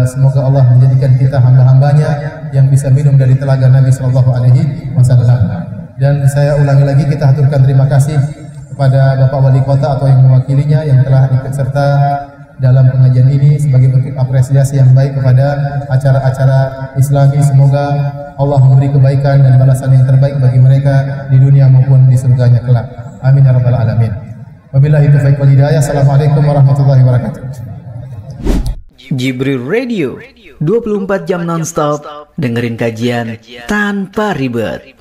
Semoga Allah menjadikan kita hamba-hambanya yang bisa minum dari telaga Nabi sallallahu alaihi wasallam. Dan saya ulangi lagi, kita haturkan terima kasih kepada Bapak Wali Kota atau yang mewakilinya yang telah ikut serta dalam pengajian ini sebagai bentuk apresiasi yang baik kepada acara-acara Islami. Semoga Allah memberi kebaikan dan balasan yang terbaik bagi mereka di dunia maupun di surganya kelak. Amin ya rabbal alamin. Wabillahi taufiq wal hidayah. Assalamualaikum warahmatullahi wabarakatuh. Jibril Radio 24 jam nonstop, dengerin kajian tanpa ribet.